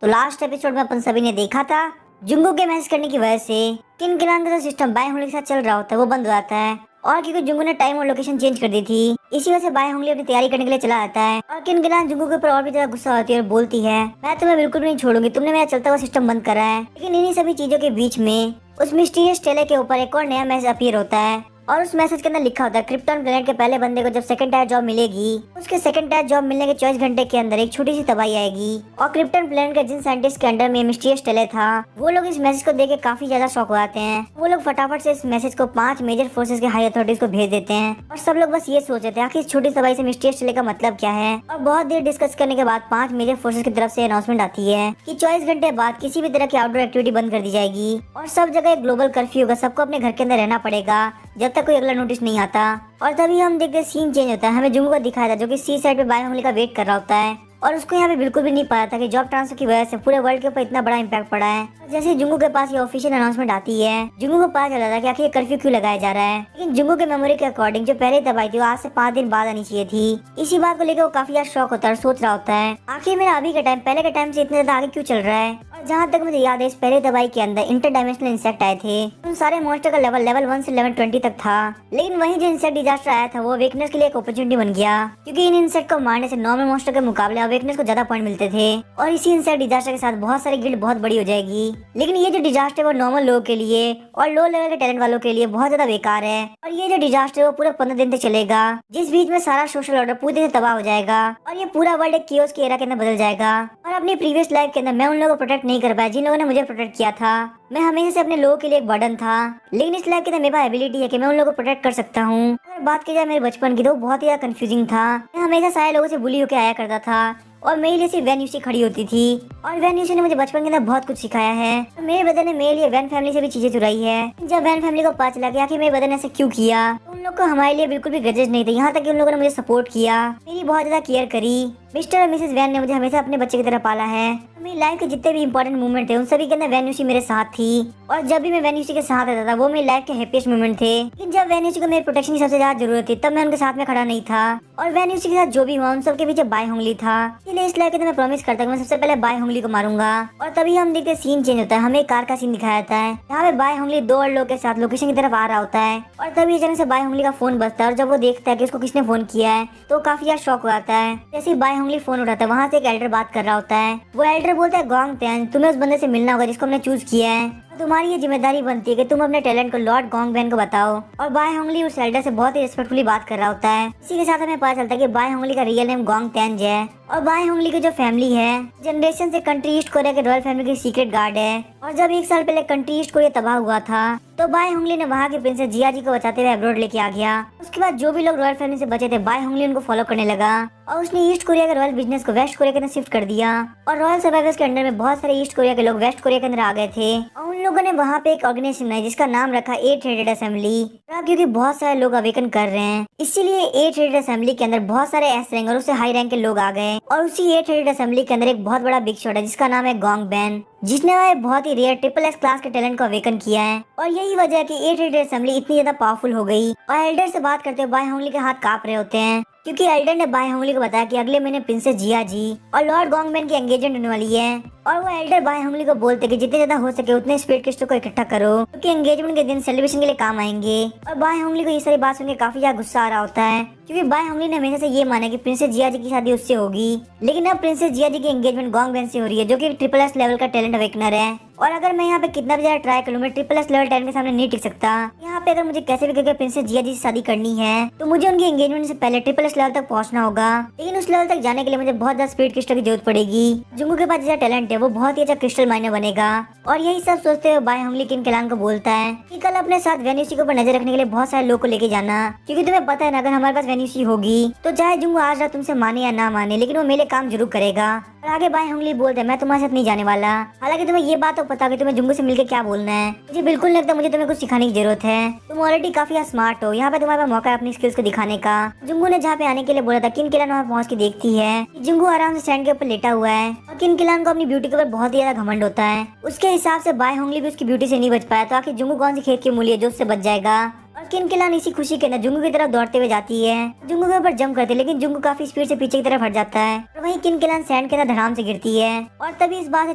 तो last episode में अपन सभी ने देखा था जुंगू के मैसेज करने की वजह से किन किलान का जो सिस्टम बाएं उंगली के साथ चल रहा होता है वो बंद हो जाता है। और क्योंकि जुंगू ने टाइम और लोकेशन चेंज कर दी थी, इसी वजह से बाएं उंगली अपनी तैयारी करने के लिए चला जाता है। और किन किलान जुंगू के ऊपर और भी ज्यादा गुस्सा होती है और बोलती है, मैं तुम्हें बिल्कुल भी नहीं छोड़ूंगी, तुमने मेरा चलता हुआ सिस्टम बंद करा है। लेकिन इन्हीं सभी चीजों के बीच में उस मिस्टीरियस टेले के ऊपर एक और नया मैसेज अपीयर होता है। और उस मैसेज के अंदर लिखा होता है, क्रिप्टन प्लेनेट के पहले बंदे को जब सेकंड टायर जॉब मिलेगी, उसके सेकंड टायर जॉब मिलने के 24 घंटे के अंदर एक छोटी सी तबाही आएगी। और क्रिप्टन प्लेनेट के जिन साइंटिस्ट के अंडर में मिस्टीरियस टेले था, वो लोग इस मैसेज को देख के काफी ज्यादा शॉक हो जाते हैं। वो लोग फटाफट से इस मैसेज को 5 मेजर फोर्सेस के हाई अथॉरिटीज को भेज देते हैं। और सब लोग बस ये सोच रहे थे आखिर इस छोटी तबाही से मिस्टीरियस टेले का मतलब क्या है। और बहुत देर डिस्कस करने के बाद 5 मेजर फोर्सेस की तरफ से अनाउंसमेंट आती है कि 24 घंटे बाद किसी भी तरह की आउटडोर एक्टिविटी बंद कर दी जाएगी और सब जगह एक ग्लोबल कर्फ्यू होगा। सबको अपने घर के अंदर रहना पड़ेगा जब तक कोई अगला नोटिस नहीं आता। और तभी हम देखते सीन चेंज होता है। हमें जुंगू को दिखाया था जो कि सी साइड पे बाएं उंगली का वेट कर रहा होता है और उसको यहाँ पे बिल्कुल भी नहीं पता था कि जॉब ट्रांसफर की वजह से पूरे वर्ल्ड के ऊपर इतना बड़ा इम्पैक्ट पड़ा है। जैसे ही जुंगू के पास ये ऑफिशियल अनाउंसमेंट आती है, जुंगू को पता चला था कि आखिर कर्फ्यू क्यों लगाया जा रहा है। लेकिन जुंगू के मेमोरी के अकॉर्डिंग जो पहले दवाई थी वो आज से 5 दिन बाद आनी चाहिए थी। इसी बात को लेकर वो काफी ज्यादा शॉक होता है और सोच रहा होता है आखिर मेरा अभी का टाइम पहले के टाइम से इतना ज्यादा आगे क्यों चल रहा है। और जहाँ तक मुझे याद है, इस पहले दवाई के अंदर इंटर डायमेंशनल इंसेक्ट आए थे। उन सारे मॉन्स्टर का लेवल 1 से लेवल 20 तक था। लेकिन वही जो इंसेक्ट डिजास्टर आया था वो अवेकनेस के लिए एक अपॉर्चुनिटी बन गया, क्योंकि इन इंसेक्ट को मारने से नॉर्मल मॉन्स्टर के मुकाबले अवेकनेस को ज्यादा पॉइंट मिलते थे। और इसी इंसेक्ट डिजास्टर के साथ बहुत सारी गिल्ड बहुत बड़ी हो जाएगी। लेकिन ये जो डिजास्टर है वो नॉर्मल लोगों के लिए और लो लेवल के टैलेंट वालों के लिए बहुत ज्यादा बेकार है। और ये जो डिजास्टर है वो पूरा 15 दिन तक चलेगा, जिस बीच में सारा सोशल ऑर्डर पूरी तरह से तबाह हो जाएगा और ये पूरा वर्ल्ड एक कियोस्क की एरा के अंदर बदल जाएगा। और अपनी प्रीवियस लाइफ के अंदर मैं उन लोगों को प्रोटेक्ट नहीं कर पाया जिन लोगों ने मुझे प्रोटेक्ट किया था। मैं हमेशा से अपने लोगों के लिए एक बर्डन था। लेकिन इस लाइफ के अंदर मेरे पास एबिलिटी है कि मैं उन लोगों को प्रोटेक्ट कर सकता हूँ। अगर बात की जाए मेरे बचपन की तो बहुत ही ज्यादा कंफ्यूजिंग था। मैं हमेशा सारे लोगों से बुली होकर आया करता था और मेरे लिए सिर्फ वैन यूसी खड़ी होती थी। और वैन यूसी ने मुझे बचपन के अंदर बहुत कुछ सिखाया है। तो मेरे ब्रदर ने मेरे लिए वैन फैमिली से भी चीजें चुराई है। जब वैन फैमिली को पता चला कि आखिर मेरे ब्रदर ने ऐसा क्यों किया, तो उन लोग को हमारे लिए बिल्कुल भी ग्रजेस नहीं थे। यहाँ तक कि उन लोगों ने मुझे सपोर्ट किया, मेरी बहुत ज्यादा केयर करी। मिस्टर और मिसेस वैन ने मुझे हमेशा अपने बच्चे की तरह पाला है। मेरी लाइफ के जितने भी इंपॉर्टेंट मोमेंट थे उन सभी के अंदर वैन यूसी मेरे साथ थी। और जब भी मैं वैन यूसी के साथ रहता था वो मेरी लाइफ के हैप्पीएस्ट मोमेंट थे। लेकिन जब वैन यूसी को मेरे प्रोटेक्शन की सबसे ज्यादा जरूरत थी तब मैं उनके साथ में खड़ा नहीं था। और वैन यूसी के साथ जो भी हुआ उन सबके पीछे बाएं उंगली था। इसलिए इस लाइफ के अंदर मैं प्रॉमिस करता हूं कि मैं सबसे पहले बाएं उंगली को मारूंगा। और तभी हम देखते सीन चेंज होता है। हमें एक कार का सीन दिखाया जाता है जहाँ पे बाएं उंगली 2 और लोग के साथ लोकेशन की तरफ आ रहा होता है। और तभी अचानक से बाएं उंगली का फोन बजता है और जब वो देखता है कि उसको किसने फोन किया है तो काफी ज्यादा शॉक हो जाता है। जैसे ही बाएं उंगली फोन उठाता है वहाँ से एक एल्डर बात कर रहा होता है। वो एल्डर बोलता है, गोंग तैन, तुम्हें उस बंदे से मिलना होगा जिसको हमने चूज किया है। तुम्हारी ये जिम्मेदारी बनती है कि तुम अपने टैलेंट को लॉर्ड गोंग बैन को बताओ। और बाएं उंगली उस एल्डर से बहुत ही रिस्पेक्टफुली बात कर रहा होता है। इसी के साथ हमें पता चलता है कि बाएं उंगली का रियल नेम गोंग तैन है। और बाएं उंगली की जो फैमिली है जनरेशन से कंट्री ईस्ट कोरिया के रॉयल फैमिली की सीक्रेट गार्ड है। और जब 1 साल पहले कंट्री ईस्ट कोरिया तबाह हुआ था तो बाएं उंगली ने वहाँ की प्रिंसेस जिया जी को बचाते हुए अब्रॉड लेके आ गया। उसके बाद जो भी लोग रॉयल फैमिली से बचे थे बाएं उंगली उनको फॉलो करने लगा और उसने ईस्ट कोरिया के रॉयल बिजनेस को वेस्ट कोरिया के अंदर शिफ्ट कर दिया। और रॉयल सर्वाइवर्स के अंडर में बहुत सारे ईस्ट कोरिया के लोग वेस्ट कोरिया के अंदर आ गए थे। और उन लोगों ने वहाँ पे एक ऑर्गेनाइजेशन बनाई जिसका नाम रखा 8 हेडेड असेंबली। क्योंकि बहुत सारे लोग अवेकन कर रहे हैं इसीलिए 8 हेडेड असेंबली के अंदर बहुत सारे एस रैंक और उससे हाई रैंक के लोग आ गए। और उसी 8 हेडेड असेंबली के अंदर एक बहुत बड़ा बिग शॉट है जिसका नाम है गोंग बैन, जिसने वह बहुत ही रेयर ट्रिपल एस क्लास के टैलेंट को अवेकन किया है। और यही वजह है कि 8 हेडेड असेंबली इतनी ज्यादा पावरफुल हो गई। और एल्डर से बात करते हुए बाएं उंगली के हाथ कांप रहे होते हैं क्योंकि एल्डर ने बाएं उंगली को बताया कि अगले महीने प्रिंसेस जिया जी और लॉर्ड गोंगबैन की एंगेजमेंट होने वाली है। और वो एल्डर बाएं उंगली को बोलते कि जितने ज्यादा हो सके उतने स्पीड क्रिस्टल को इकट्ठा करो क्योंकि एंगेजमेंट के दिन सेलिब्रेशन के लिए काम आएंगे। और बाएं उंगली को ये सारी बात सुनकर काफी ज्यादा गुस्सा आ रहा होता है क्योंकि बाएं उंगली ने हमेशा से ये माना कि प्रिंसेस जिया जी की शादी उससे होगी। लेकिन अब प्रिंसेस जिया जी की एंगेजमेंट गोंगबैन से हो रही है जो कि ट्रिपल एस लेवल का टैलेंट अवेकनर है। और अगर मैं यहाँ पे कितना भी ज्यादा ट्राई करूँ मैं ट्रिपल एस लेवल टैलेंट के सामने नहीं टिक सकता। यहाँ पे अगर मुझे कैसे भी करके प्रिंसेस जिया जी से शादी करनी है तो मुझे उनकी एंगेजमेंट से पहले ट्रिपल एस लेवल तक पहुँचना होगा। लेकिन उस लेवल तक जाने के लिए मुझे बहुत ज्यादा स्पीड क्रिस्टल की जरूरत पड़ेगी। जुंगू के पास जैसा टैलेंट है वो बहुत ही अच्छा क्रिस्टल माइनर बनेगा। और यही सब सोचते हुए बाएं उंगली किन किलान को बोलता है कि कल अपने साथ वेन्यूसी के ऊपर नजर रखने के लिए बहुत सारे लोग को लेके जाना, क्योंकि तुम्हें पता है ना अगर हमारे पास वेन्यूसी होगी तो चाहे जुंगू आज रात तुमसे माने या ना माने लेकिन वो मेरे काम जरूर करेगा। और आगे बाएं उंगली बोलते मैं तुम्हारे साथ नहीं जाने वाला। हालांकि तुम्हें ये बात तो पता कि तुम्हें जुंगू से मिलकर क्या बोलना है। मुझे बिल्कुल नहीं लगता मुझे तुम्हें कुछ सिखाने की जरूरत है। तुम ऑलरेडी काफी स्मार्ट हो। यहाँ पे तुम्हारे पास मौका है अपनी स्किल्स को दिखाने का। जुंगू ने जहाँ पे आने के लिए बोला था किन किलान वहाँ पहुँच के देखती है जुंगू आराम से स्टैंड के ऊपर लेटा हुआ है और किन किलान को अपनी ब्यूटी के ऊपर बहुत ही ज्यादा घमंड होता है। उसके हिसाब से बाएं उंगली भी उसकी ब्यूटी से नहीं बच पाया तो आखिर जुंगू कौन सी खेत की मूली है जो उससे बच जाएगा। और और किन किलान इसी खुशी के अंदर जुंगू की तरफ दौड़ते हुए जाती है। जुंगू के ऊपर जंप करते लेकिन जुंगू काफी स्पीड से पीछे की तरफ हट जाता है और वहीं किन किलान सैंड के अंदर धड़ाम से गिरती है। और तभी इस बात से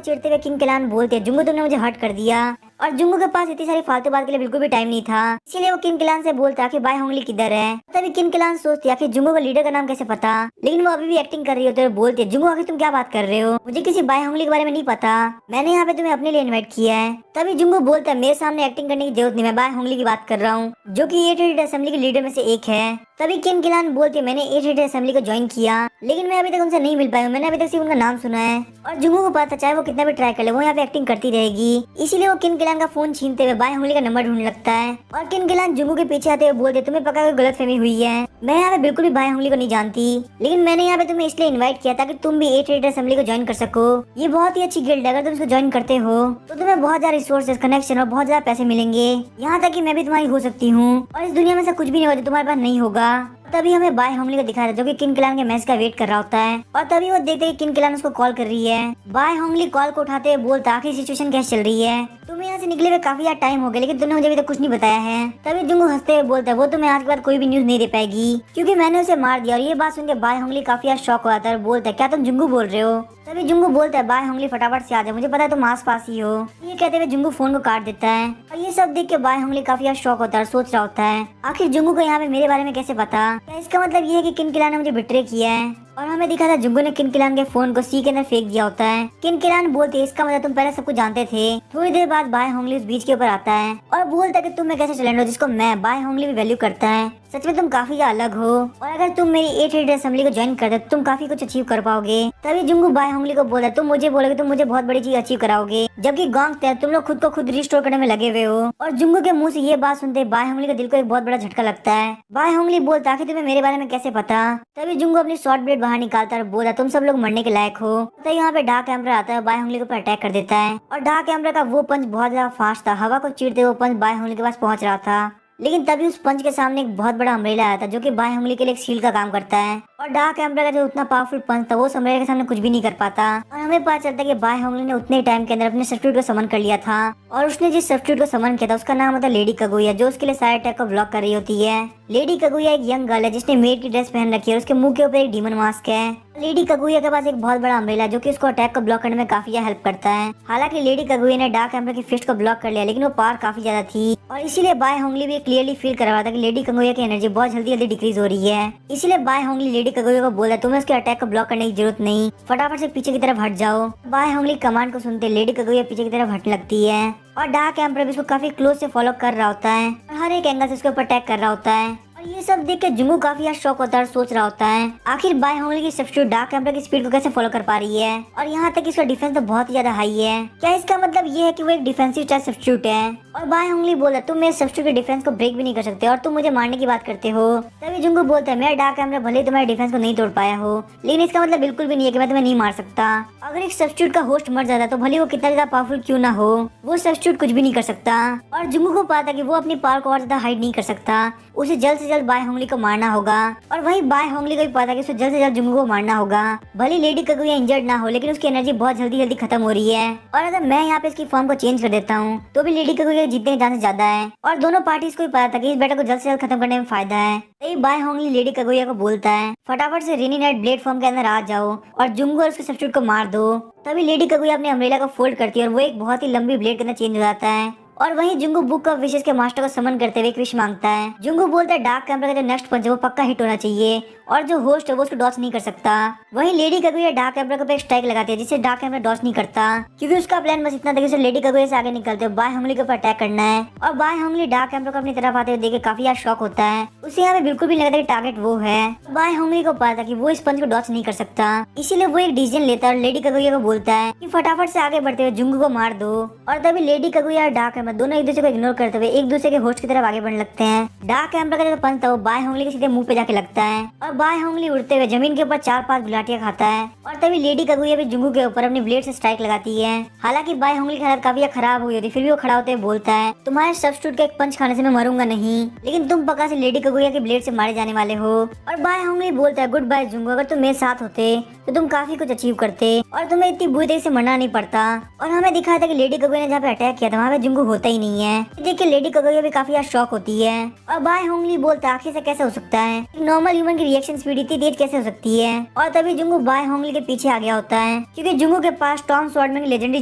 चिढ़ते हुए किन किलान बोलते हैं, जुंगू तुमने मुझे हर्ट कर दिया। और जुंगू के पास इतनी सारी फालतू बात के लिए बिल्कुल भी टाइम नहीं था, इसीलिए वो किन किलान से बोलता कि बाय होंगली किधर है। तभी किन किलान सोचती है कि जुंगू का लीडर का नाम कैसे पता, लेकिन वो अभी भी एक्टिंग कर रही होती है और बोलती है, जुंगू आखिर तुम क्या बात कर रहे हो, मुझे किसी बाय होंगली के बारे में नहीं पता, मैंने यहाँ पे तुम्हें अपने लिए इन्वाइट किया है। तभी जुंगू बोलता है, मेरे सामने एक्टिंग करने की जरूरत नहीं, मैं बाय होंगली की बात कर रहा हूँ जो की 888 असेंबली के लीडर में से एक है। तभी किन किलान बोलती है, मैंने 888 असेंबली को ज्वाइन किया लेकिन मैं अभी तक उनसे नहीं मिल पाई हूँ, मैंने अभी तक सिर्फ उनका नाम सुना है। और जुंगू को पता चाहे वो कितना भी ट्राई कर ले वो यहाँ पे एक्टिंग करती रहेगी, इसीलिए वो किन किलान का फोन छीनते हुए बाय होंगली का नंबर ढूंढने लगता है। और किन किलान जुंगू के पीछे आते हुए बोलते, तुम्हें पक्का कोई गलतफहमी हुई है, मैं यहाँ पे बिल्कुल भी बाय होंगली को नहीं जानती, लेकिन मैंने यहाँ पे तुम्हें इसलिए इन्वाइट किया ताकि तुम भी 888 असेंबली को ज्वाइन कर सको। ये बहुत ही अच्छी गिल्ड है, अगर तुम इसको ज्वाइन करते हो तो तुम्हें बहुत ज्यादा रिसोर्सेज, कनेक्शन और बहुत ज्यादा पैसे मिलेंगे, यहाँ तक कि मैं भी तुम्हारी हो सकती हूँ और इस दुनिया में से कुछ भी नहीं होता तुम्हारे पास नहीं होगा। तभी हमें बाय होंगली को दिखाया जो कि किन किलान के मैच का वेट कर रहा होता है और तभी वो देखते हैं कि किन किलान उसको कॉल कर रही है। बाय होंगली कॉल को उठाते हुए बोलता, आखिर सिचुएशन कैसे चल रही है, तुम्हें यहाँ से निकले हुए काफी ज्यादा टाइम हो गया लेकिन तुमने मुझे अभी तक कुछ नहीं बताया है। तभी जुंगू हंसते हुए बोलता है, वो तुम्हें आज के बाद कोई भी न्यूज नहीं दे पाएगी क्योंकि मैंने उसे मार दिया। और ये बात सुनकर बाय होंगली काफी ज्यादा शॉक हो जाता है और बोलता है, क्या तुम जुंगू बोल रहे हो। तभी जुंगू बोलता है, बाय होंगली फटाफट से आ जाओ, मुझे पता है तुम आस पास ही हो। ये कहते हुए जुंगू फोन को काट देता है और ये सब देख के बाय होंगली काफी ज्यादा शॉक होता है और सोच रहा होता है, आखिर जुंगू को यहाँ पे मेरे बारे में कैसे पता, क्या इसका मतलब ये है कि किन किलान ने मुझे बिट्रे किया है। और हमें दिखा था जुंगू ने किन किलान के फोन को सी के अंदर फेंक दिया होता है। किन किलान बोलते है, इसका मतलब तुम पहले सब कुछ जानते थे। थोड़ी देर बाद बाय होंगली उस बीच के ऊपर आता है और बोलता है कि तुम मैं कैसे चैलेंज हो जिसको मैं बाय होंगली भी वैल्यू करता है, सच में तुम काफी अलग हो और अगर तुम मेरी 888 असेंबली को ज्वाइन कर दो तो तुम काफी कुछ अचीव कर पाओगे। तभी जुंगू बाय होंगली को बोला, तुम मुझे बोलोगे तुम मुझे बहुत बड़ी चीज अचीव कराओगे, जबकि गांव तुम लोग खुद को खुद रिस्टोर करने में लगे हुए हो। और जुंगू के मुंह से ये बात सुनते बाय होंगली के दिल को एक बहुत बड़ा झटका लगता है। बाय होंगली बोलता, आखिर तुम्हें मेरे बारे में कैसे पता। तभी जुंगू अपनी शॉर्ट ब्लेड बाहर निकालता है और बोला, तुम सब लोग मरने के लायक हो। तो यहाँ पे डार्क एम्पर आता है, बाय होंगली के ऊपर अटैक कर देता है और डार्क एम्पर का वो पंच बहुत ज्यादा फास्ट था, हवा को चीरते वो पंच बाय होंगली के पास पहुंच रहा था। लेकिन तभी उस पंच के सामने एक बहुत बड़ा अम्ब्रेला आया था जो कि बाय होंगली के लिए एक शील्ड का काम करता है और डार्क एम्पर का जो उतना पावरफुल पंच था वो उस अम्ब्रेला के सामने कुछ भी नहीं कर पाता। और हमें पता चलता है कि बाय होंगली ने उतने टाइम के अंदर अपने सब्स्टिट्यूट को समन कर लिया था और उसने जिस सब्स्टिट्यूट को समन किया था उसका नाम होता है लेडी कगुया, जो उसके लिए सारे अटैक को ब्लॉक कर रही होती है। लेडी कगुया एक यंग गर्ल है जिसने मेड की ड्रेस पहन रखी है और उसके मुंह के ऊपर एक डीमन मास्क है। लेडी कगुया के पास एक बहुत बड़ा अम्ब्रेला जो कि उसको अटैक को ब्लॉक करने में काफी ज्यादा हेल्प करता है। हालांकि लेडी कगुया ने डार्क एम्पर की फिस्ट को ब्लॉक कर लिया लेकिन वो पावर काफी ज्यादा थी और इसीलिए बाय होंगली भी क्लियरली फील कर रहा था कि लेडी कगुया की एनर्जी बहुत जल्दी जल्दी डिक्रीज हो रही है। इसीलिए बाय होंगली लेडी कगुया को बोला, तुम्हें उसके अटैक को ब्लॉक करने की जरूरत नहीं, फटाफट से पीछे की तरफ हट जाओ। बाय होंगली कमांड को सुनते लेडी कगुया पीछे की तरफ हटने लगती है और डार्क एम्पर भी उसको काफी क्लोज से फॉलो कर रहा होता है और हर एक एंगल से उसके ऊपर अटैक कर रहा होता है। और ये सब देख के जुंगू काफी ज्यादा शॉक होता है और सोच रहा होता है, आखिर बाय होंगली की सब्स्टिट्यूट डार्क एम्पर की स्पीड को कैसे फॉलो कर पा रही है और यहाँ तक इसका डिफेंस तो बहुत ही ज्यादा हाई है। क्या इसका मतलब ये है कि वो एक डिफेंसिव टाइप सब्स्टिट्यूट है। और बाय होंगली बोला, तुम मेरे सब्स्टिट्यूट के डिफेंस को ब्रेक भी नहीं कर सकते और तुम मुझे मारने की बात करते हो। तभी जुंगू बोलता है, मेरा डार्क एम्पर भले ही तुम्हारे डिफेंस को नहीं तोड़ पाया हो लेकिन इसका मतलब बिल्कुल भी नहीं है कि मैं तुम्हें नहीं मार सकता। अगर एक सब्स्टिट्यूट का होस्ट मर जाता तो भले वो कितना ज्यादा पावरफुल क्यों ना हो, वो सब्स्टिट्यूट कुछ भी नहीं कर सकता। और जुंगू को पता कि वो अपनी पावर को और ज्यादा हाइड नहीं कर सकता, उसे जल्द से जल्द बाय होंगली को मारना होगा। और वही बाय होंगली को भी पता कि उसे जल्द से जल्द जुंगू को मारना होगा, भले लेडी कगुया इंजर्ड ना हो लेकिन उसकी एनर्जी बहुत जल्दी जल्दी खत्म हो रही है। और अगर मैं यहाँ पे इसकी फॉर्म को चेंज कर देता हूँ तो भी लेडी कगुया जीतने के चांसेस ज्यादा है। और दोनों पार्टीज को भी पता था कि इस बैटल को जल्द से जल्द खत्म करने में फायदा है। तभी बाय होंगली लेडी कगुया को बोलता है, फटाफट से रेनी नाइट ब्लेड फॉर्म के अंदर आ जाओ और जुंगू और उसके सब्स्टिट्यूट को मार दो। तभी लेडी कगुया अपने अम्ब्रेला को फोल्ड करती है और वो एक बहुत ही लंबी ब्लेड के अंदर चेंज हो जाता है। और वहीं जुंगू बुक ऑफ विशेस के मास्टर को समन करते हुए एक विश मांगता है। जुंगू बोलता है डार्क एम्पर का जो नेक्स्ट पंच है वो पक्का हिट होना चाहिए और जो होस्ट है वो उसको डॉच नहीं कर सकता। वहीं लेडी कगुया डार्क एम्पर के ऊपर एक स्ट्राइक लगाती है जिससे डार्क एम्पर डॉच नहीं करता क्योंकि उसका प्लान बस इतना था कि उसे लेडी कगुया से आगे निकलते हुए बाय होंगली के ऊपर अटैक करना है। और बाय होंगली डार्क एम्पर को अपनी तरफ आते हुए देख के काफी ज्यादा शॉक होता है, उसे यहाँ पे बिल्कुल भी नहीं लगता कि टारगेट वो है। बाय होंगली को पता था कि वो इस पंच को डॉच नहीं कर सकता, इसीलिए वो एक डिसीजन लेता है और लेडी कगुया को बोलता है कि फटाफट से आगे बढ़ते हुए जुंगू को मार दो। और तभी लेडी कगुया और डार्क एम्पर दोनों एक दूसरे को इग्नोर करते हुए एक दूसरे के होस्ट की तरफ आगे बढ़ने लगते हैं। डार्क एम्पर का जो पंच था वो बाय होंगली के सीधे मुंह पे जाके लगता है और बाय होंगली उड़ते हुए जमीन के ऊपर 4-5 गुलाटियां खाता है। और तभी लेडी कगुया भी जुंगू के ऊपर अपनी ब्लेड से स्ट्राइक लगाती है। हालांकि बाय होंगली की हालत काफी खराब हुई होती फिर भी वो खड़ा होते हुए बोलता है, तुम्हारे सब्स्टिट्यूट का एक पंच खाने से मैं मरूंगा नहीं, लेकिन तुम पक्का से लेडी कगुया की ब्लेड से मारे जाने वाले हो। और बाय होंगली बोलता है, गुड बाय जुंगू, अगर तुम मेरे साथ होते तो तुम काफी कुछ अचीव करते और तुम्हें इतनी बुरी तरीके से मरना नहीं पड़ता। और हमें दिखाया था कि लेडी कगुया ने जहाँ पे अटैक किया था वहाँ पे जुंगू होता होता ही नहीं है। देख के लेडी कगुया भी काफी ज्यादा शॉक होती है और बाय होंगली बोलता है आखिर से कैसे हो सकता है, नॉर्मल ह्यूमन की रिएक्शन स्पीड इतनी तेज कैसे हो सकती है। और तभी जुंगू बाय होंगली के पीछे आ गया होता है क्योंकि जुंगू के पास टॉम स्वॉर्डमैन की लेजेंडरी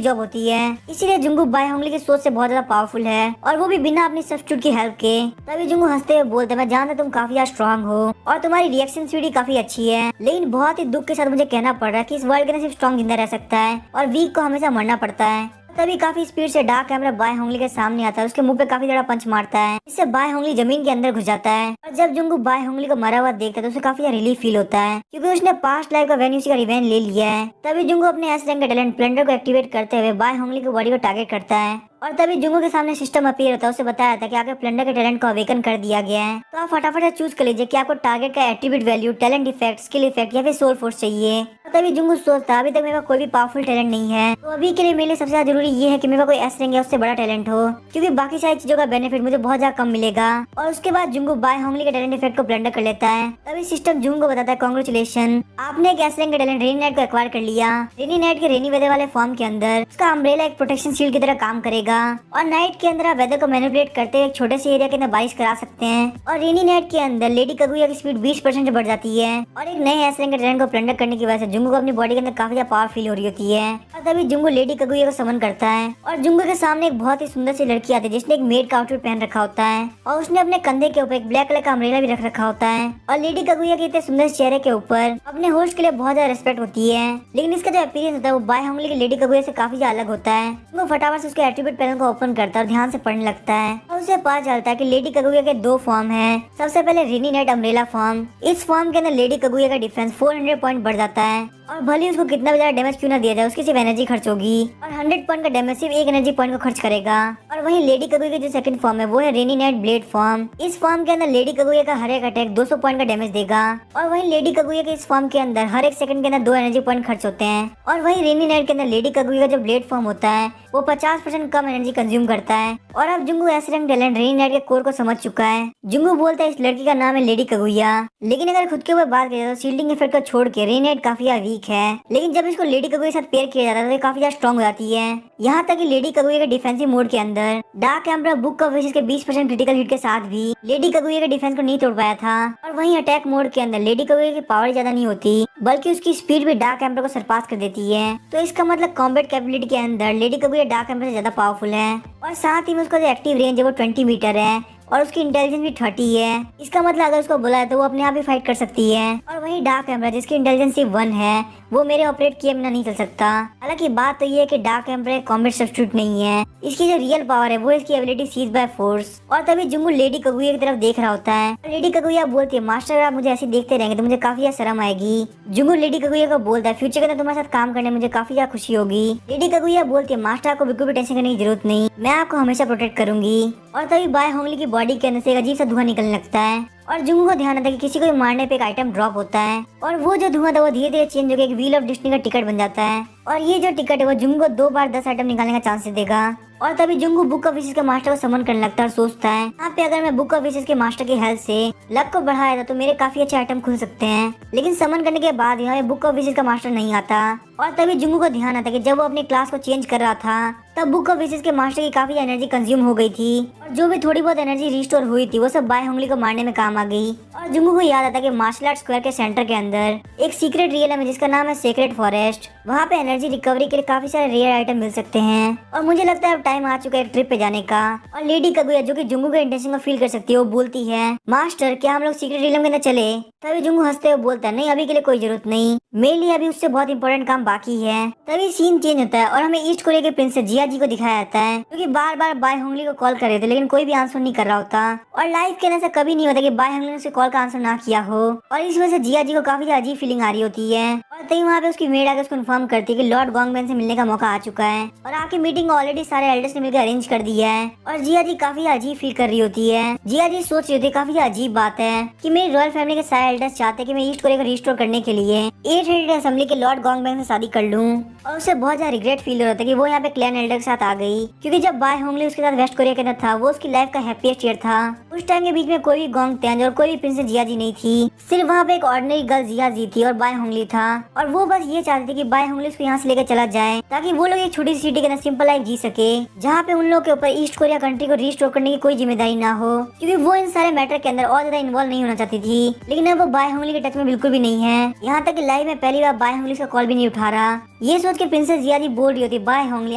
जॉब होती है, इसीलिए जुंगू बाय होंगली की सोच से बहुत ज्यादा पावरफुल है और वो भी बिना अपनी सब्स्टिट्यूट की हेल्प के। तभी जुंगू हंसते हुए बोलते मैं जानता तुम काफी ज्यादा स्ट्रॉन्ग हो और तुम्हारी रिएक्शन स्पीड भी काफी अच्छी है, लेकिन बहुत ही दुख के साथ मुझे कहना पड़ रहा है कि इस वर्ल्ड के अंदर सिर्फ स्ट्रॉन्ग जिंदा रह सकता है और वीक को हमेशा मरना पड़ता है। तभी काफी स्पीड से डार्क कैमरा बाय होंगली के सामने आता है, उसके मुंह पे काफी ज्यादा पंच मारता है, इससे बाय होंगली जमीन के अंदर घुस जाता है। और जब जुंगू बाय होंगली को मरा हुआ देखता है तो उसे काफी ज्यादा रिलीफ फील होता है क्योंकि उसने पास्ट लाइफ का वेन्यूसी का रिवेंज ले लिया है। तभी जुंगू अपने एस रैंक के टैलेंट स्प्लेंडर को एक्टिवेट करते हुए बाय होंगली की बॉडी को टारगेट करता है और तभी जुंगू के सामने सिस्टम अपीयर होता है, उसे बताया था कि आपके स्प्लेंडर के टैलेंट को अवेकन कर दिया गया है, तो आप फटाफट से चूज कर लीजिए कि आपको टारगेट का attribute value, talent effect, skill effect या फिर सोल फोर्स चाहिए। तभी जुंगू सोचता अभी तक मेरे पास कोई भी पावरफुल टैलेंट नहीं है, तो अभी के लिए मेरे लिए सबसे ज्यादा जरूरी ये है कि मेरे पास कोई एस रैंक या उससे बड़ा टैलेंट हो क्योंकि बाकी सारी चीजों का बेनिफिट मुझे बहुत ज्यादा कम मिलेगा। और उसके बाद जुंगू बाय होंगली के टैलेंट इफेक्ट को ब्लेंडर कर लेता है। तभी सिस्टम जुंगू को बताता है कांग्रेचुलेशन, आपने एक एस रैंक का टैलेंट रेनी नाइट को एक्वायर कर लिया। रेनी नाइट के रेनी वेदर वाले फॉर्म के अंदर उसका अम्ब्रेला एक प्रोटेक्शन शील्ड की तरह काम करेगा और नाइट के अंदर आप वेदर को मैनिपुलेट करते हुए एक छोटे से एरिया के अंदर बारिश करा सकते हैं। और रेनी नाइट के अंदर लेडी कगुया की स्पीड 20% से बढ़ जाती है और एक नए एस रैंक के टैलेंट को ब्लेंडर करने की वजह से जुंगू को अपनी बॉडी के अंदर काफी ज्यादा पावर फील हो रही होती है। और तभी जुंगू लेडी कगुया को समन करता है और जुंगू के सामने एक बहुत ही सुंदर सी लड़की आती है जिसने एक मेड का आउटफिट पहन रखा होता है और उसने अपने कंधे के ऊपर एक ब्लैक कलर का अम्ब्रेला भी रख रखा होता है। और लेडी कगुया के इतने सुंदर चेहरे के ऊपर अपने होस्ट के लिए बहुत ज्यादा रिस्पेक्ट होती है, लेकिन इसका जो अपीयरेंस होता है वो बाय होंगली की लेडी कगुया से काफी ज्यादा अलग होता है। वो फटाफट से उसके एट्रीब्यूट पैनल को ओपन करता है और ध्यान से पढ़ने लगता है और उसे पता चलता है कि लेडी कगुया के दो फॉर्म हैं। सबसे पहले रेनी नाइट अम्ब्रेला फॉर्म, इस फॉर्म के अंदर लेडी कगुया का डिफेंस 400 पॉइंट बढ़ जाता है और भले उसको कितना भी ज्यादा डैमेज क्यों ना दिया जाए उसकी सिर्फ एनर्जी खर्च होगी और 100 पॉइंट का डैमेज सिर्फ एक एनर्जी पॉइंट को खर्च करेगा। और वहीं लेडी कगुया की जो सेकंड फॉर्म है वो है रेनी नाइट ब्लेड फॉर्म, इस फॉर्म के अंदर लेडी कगुया का हर एक अटैक 200 पॉइंट का डैमेज देगा। और वहीं लेडी कगुया के इस फॉर्म के अंदर हर एक सेकंड के अंदर 2 एनर्जी पॉइंट खर्च होते हैं। और वहीं रेनी नाइट के अंदर लेडी कगुया का जो ब्लेड फॉर्म होता है वो 50% कम एनर्जी कंज्यूम करता है। और अब Jungu S rank talent rainy night के कोर को समझ चुका है। जुंगू बोलता है इस लड़की का नाम है लेडी कगुया, लेकिन अगर खुद के ऊपर बात करें तो शील्डिंग इफेक्ट को छोड़ के रेनी नाइट काफी वीक है, लेकिन जब इसको लेडी कगुया के साथ पेयर किया जाता है तो ये काफी ज्यादा स्ट्रॉन्ग हो जाती है। यहाँ तक कि लेडी कगुया के डिफेंसिव मोड के अंदर dark emperor book of wishes के 20% क्रिटिकल हिट के साथ भी लेडी कगुया के डिफेंस को नहीं तोड़ पाया था। और वहीं अटैक मोड के अंदर लेडी कगुया की पावर ज्यादा नहीं होती बल्कि उसकी स्पीड भी डार्क एम्परर को सरपास कर देती है, तो इसका मतलब कॉम्बैट कैपेबिलिटी के अंदर लेडी कगुया डार्क एम्परर से ज्यादा पावरफुल है। और साथ ही में उसका जो एक्टिव रेंज है वो 20 मीटर है और उसकी इंटेलिजेंस भी 30 है, इसका मतलब अगर उसको बुलाए तो वो अपने आप ही फाइट कर सकती है। और वहीं डार्क एम्परर जिसकी इंटेलिजेंस सिर्फ 1 है वो मेरे ऑपरेट किए बिना नहीं चल सकता। हालांकि बात तो ये है कि डार्क एम्परर कॉम्बैट सब्स्टिट्यूट नहीं है, इसकी जो रियल पावर है वो इसकी एबिलिटी सीज बाय फोर्स। और तभी जुंगू लेडी कगुया की तरफ देख रहा होता है, लेडी कगुया बोलती है मास्टर अगर आप मुझे ऐसे देखते रहेंगे तो मुझे काफी ज्यादा शर्म आएगी। जुंगू लेडी कगुया को बोलता है फ्यूचर के अंदर तुम्हारे साथ काम करने में मुझे काफी ज्यादा खुशी होगी। लेडी कगुया बोलती है मास्टर आपको बिल्कुल भी टेंशन करने की जरूरत नहीं, मैं आपको हमेशा प्रोटेक्ट करूंगी। और तभी बाय होंगली की बॉडी के अंदर से एक अजीब सा धुआं निकलने लगता है और जुंगू को ध्यान आता है कि किसी को मारने पे एक आइटम ड्रॉप होता है और वो जो धुआं था वो धीरे धीरे चेंज होकर एक व्हील ऑफ डेस्टिनी का टिकट बन जाता है। और ये जो टिकट है वो जुंगू को 2 बार 10 आइटम निकालने का चांस देगा। और तभी जुंगू बुक ऑफ विशेस के मास्टर को समन करने लगता है और सोचता है यहाँ पे अगर मैं बुक ऑफ विशेस के मास्टर की हेल्प से लक को बढ़ाया तो मेरे काफी अच्छे आइटम खुल सकते हैं। लेकिन समन करने के बाद यहाँ बुक ऑफ विशेस का मास्टर नहीं आता। और तभी जुंगू को ध्यान आता है कि जब वो अपनी क्लास को चेंज कर रहा था तब बुक ऑफ विशेस के मास्टर की काफी एनर्जी कंज्यूम हो गई थी और जो भी थोड़ी बहुत एनर्जी रिस्टोर हुई थी वो सब बाय होंगली को मारने में काम आ गई। और जुंगू को याद आता कि मार्शल आर्ट स्क्वायर के सेंटर के अंदर एक सीक्रेट रियल है जिसका नाम है सीक्रेट फॉरेस्ट, वहाँ पे एनर्जी रिकवरी के लिए काफी सारे रेयर आइटम मिल सकते हैं। और मुझे लगता है अब टाइम आ चुका है एक ट्रिप पे जाने का। और लेडी कगुया जो कि जुंगू के इंटेंशन को फील कर सकती है वो बोलती है मास्टर क्या हम लोग सीक्रेट रियलम के अंदर चले। तभी जुंगू हंसते हुए बोलता है नहीं अभी के लिए कोई जरूरत नहीं, मेरे लिए अभी उससे बहुत इंपॉर्टेंट काम बाकी है। तभी सीन चेंज होता है और हमें ईस्ट कोरिया के प्रिंसेस जिया जी को दिखाया जाता है क्योंकि बार बार बाय होंगली को कॉल कर रहे थे लेकिन कोई भी आंसर नहीं कर रहा होता। और लाइफ के अंदर कभी नहीं होता कि बाय होंगली ने उसे कॉल का आंसर ना किया हो और इस वजह से जिया जी को काफी अजीब फीलिंग आ रही होती है। और तभी वहाँ पे उसकी मेड आकर उसको इन्फॉर्म करती है कि लॉर्ड गोंगबैन से मिलने का मौका आ चुका है और आके मीटिंग ऑलरेडी सारे एल्डर्स ने मिलकर अरेंज कर दी है। और जिया जी काफी अजीब फील कर रही होती है। जिया जी सोच रही होती है काफी अजीब बात है कि मेरी रॉयल फैमिली के सारे एल्डर्स चाहते हैं कि मैं ईस्ट कोरिया को रिस्टोर करने के लिए 800 असेंबली के लॉर्ड गोंगबैन से शादी कर लूं। और उसे बहुत ज्यादा रिग्रेट फील हो रहा था कि वो यहाँ पे क्लैन एल्डर के साथ आ गई क्योंकि जब बाय होंगली उसके साथ वेस्ट कोरिया के अंदर था वो उसकी लाइफ का हैप्पीएस्ट ईयर था। उस टाइम के बीच में कोई भी गोंग तेंज और कोई भी प्रिंसेस जिया जी नहीं थी। सिर्फ वहाँ पे एक ऑर्डिनरी गर्ल जिया जी थी और बाय होंगली था, और वो बस ये चाहती थी कि बाय होंगली उसको यहाँ से लेकर चला जाए ताकि वो लोग एक छोटी सी सिटी के अंदर सिंपल लाइफ जी सके, जहाँ पे उन लोग के ऊपर ईस्ट कोरिया कंट्री को रिस्टोर करने की कोई जिम्मेदारी ना हो, क्योंकि वो इन सारे मैटर के अंदर और ज्यादा इन्वॉल्व नहीं होना चाहती थी। लेकिन अब वो बाय होंगली के टच में बिल्कुल भी नहीं है, यहाँ तक कि लाइफ में पहली बार बाय होंगली का कॉल भी नहीं उठा रहा। ये सोच के प्रिंसेस जिया जी बोल रही होती, बाय होंगली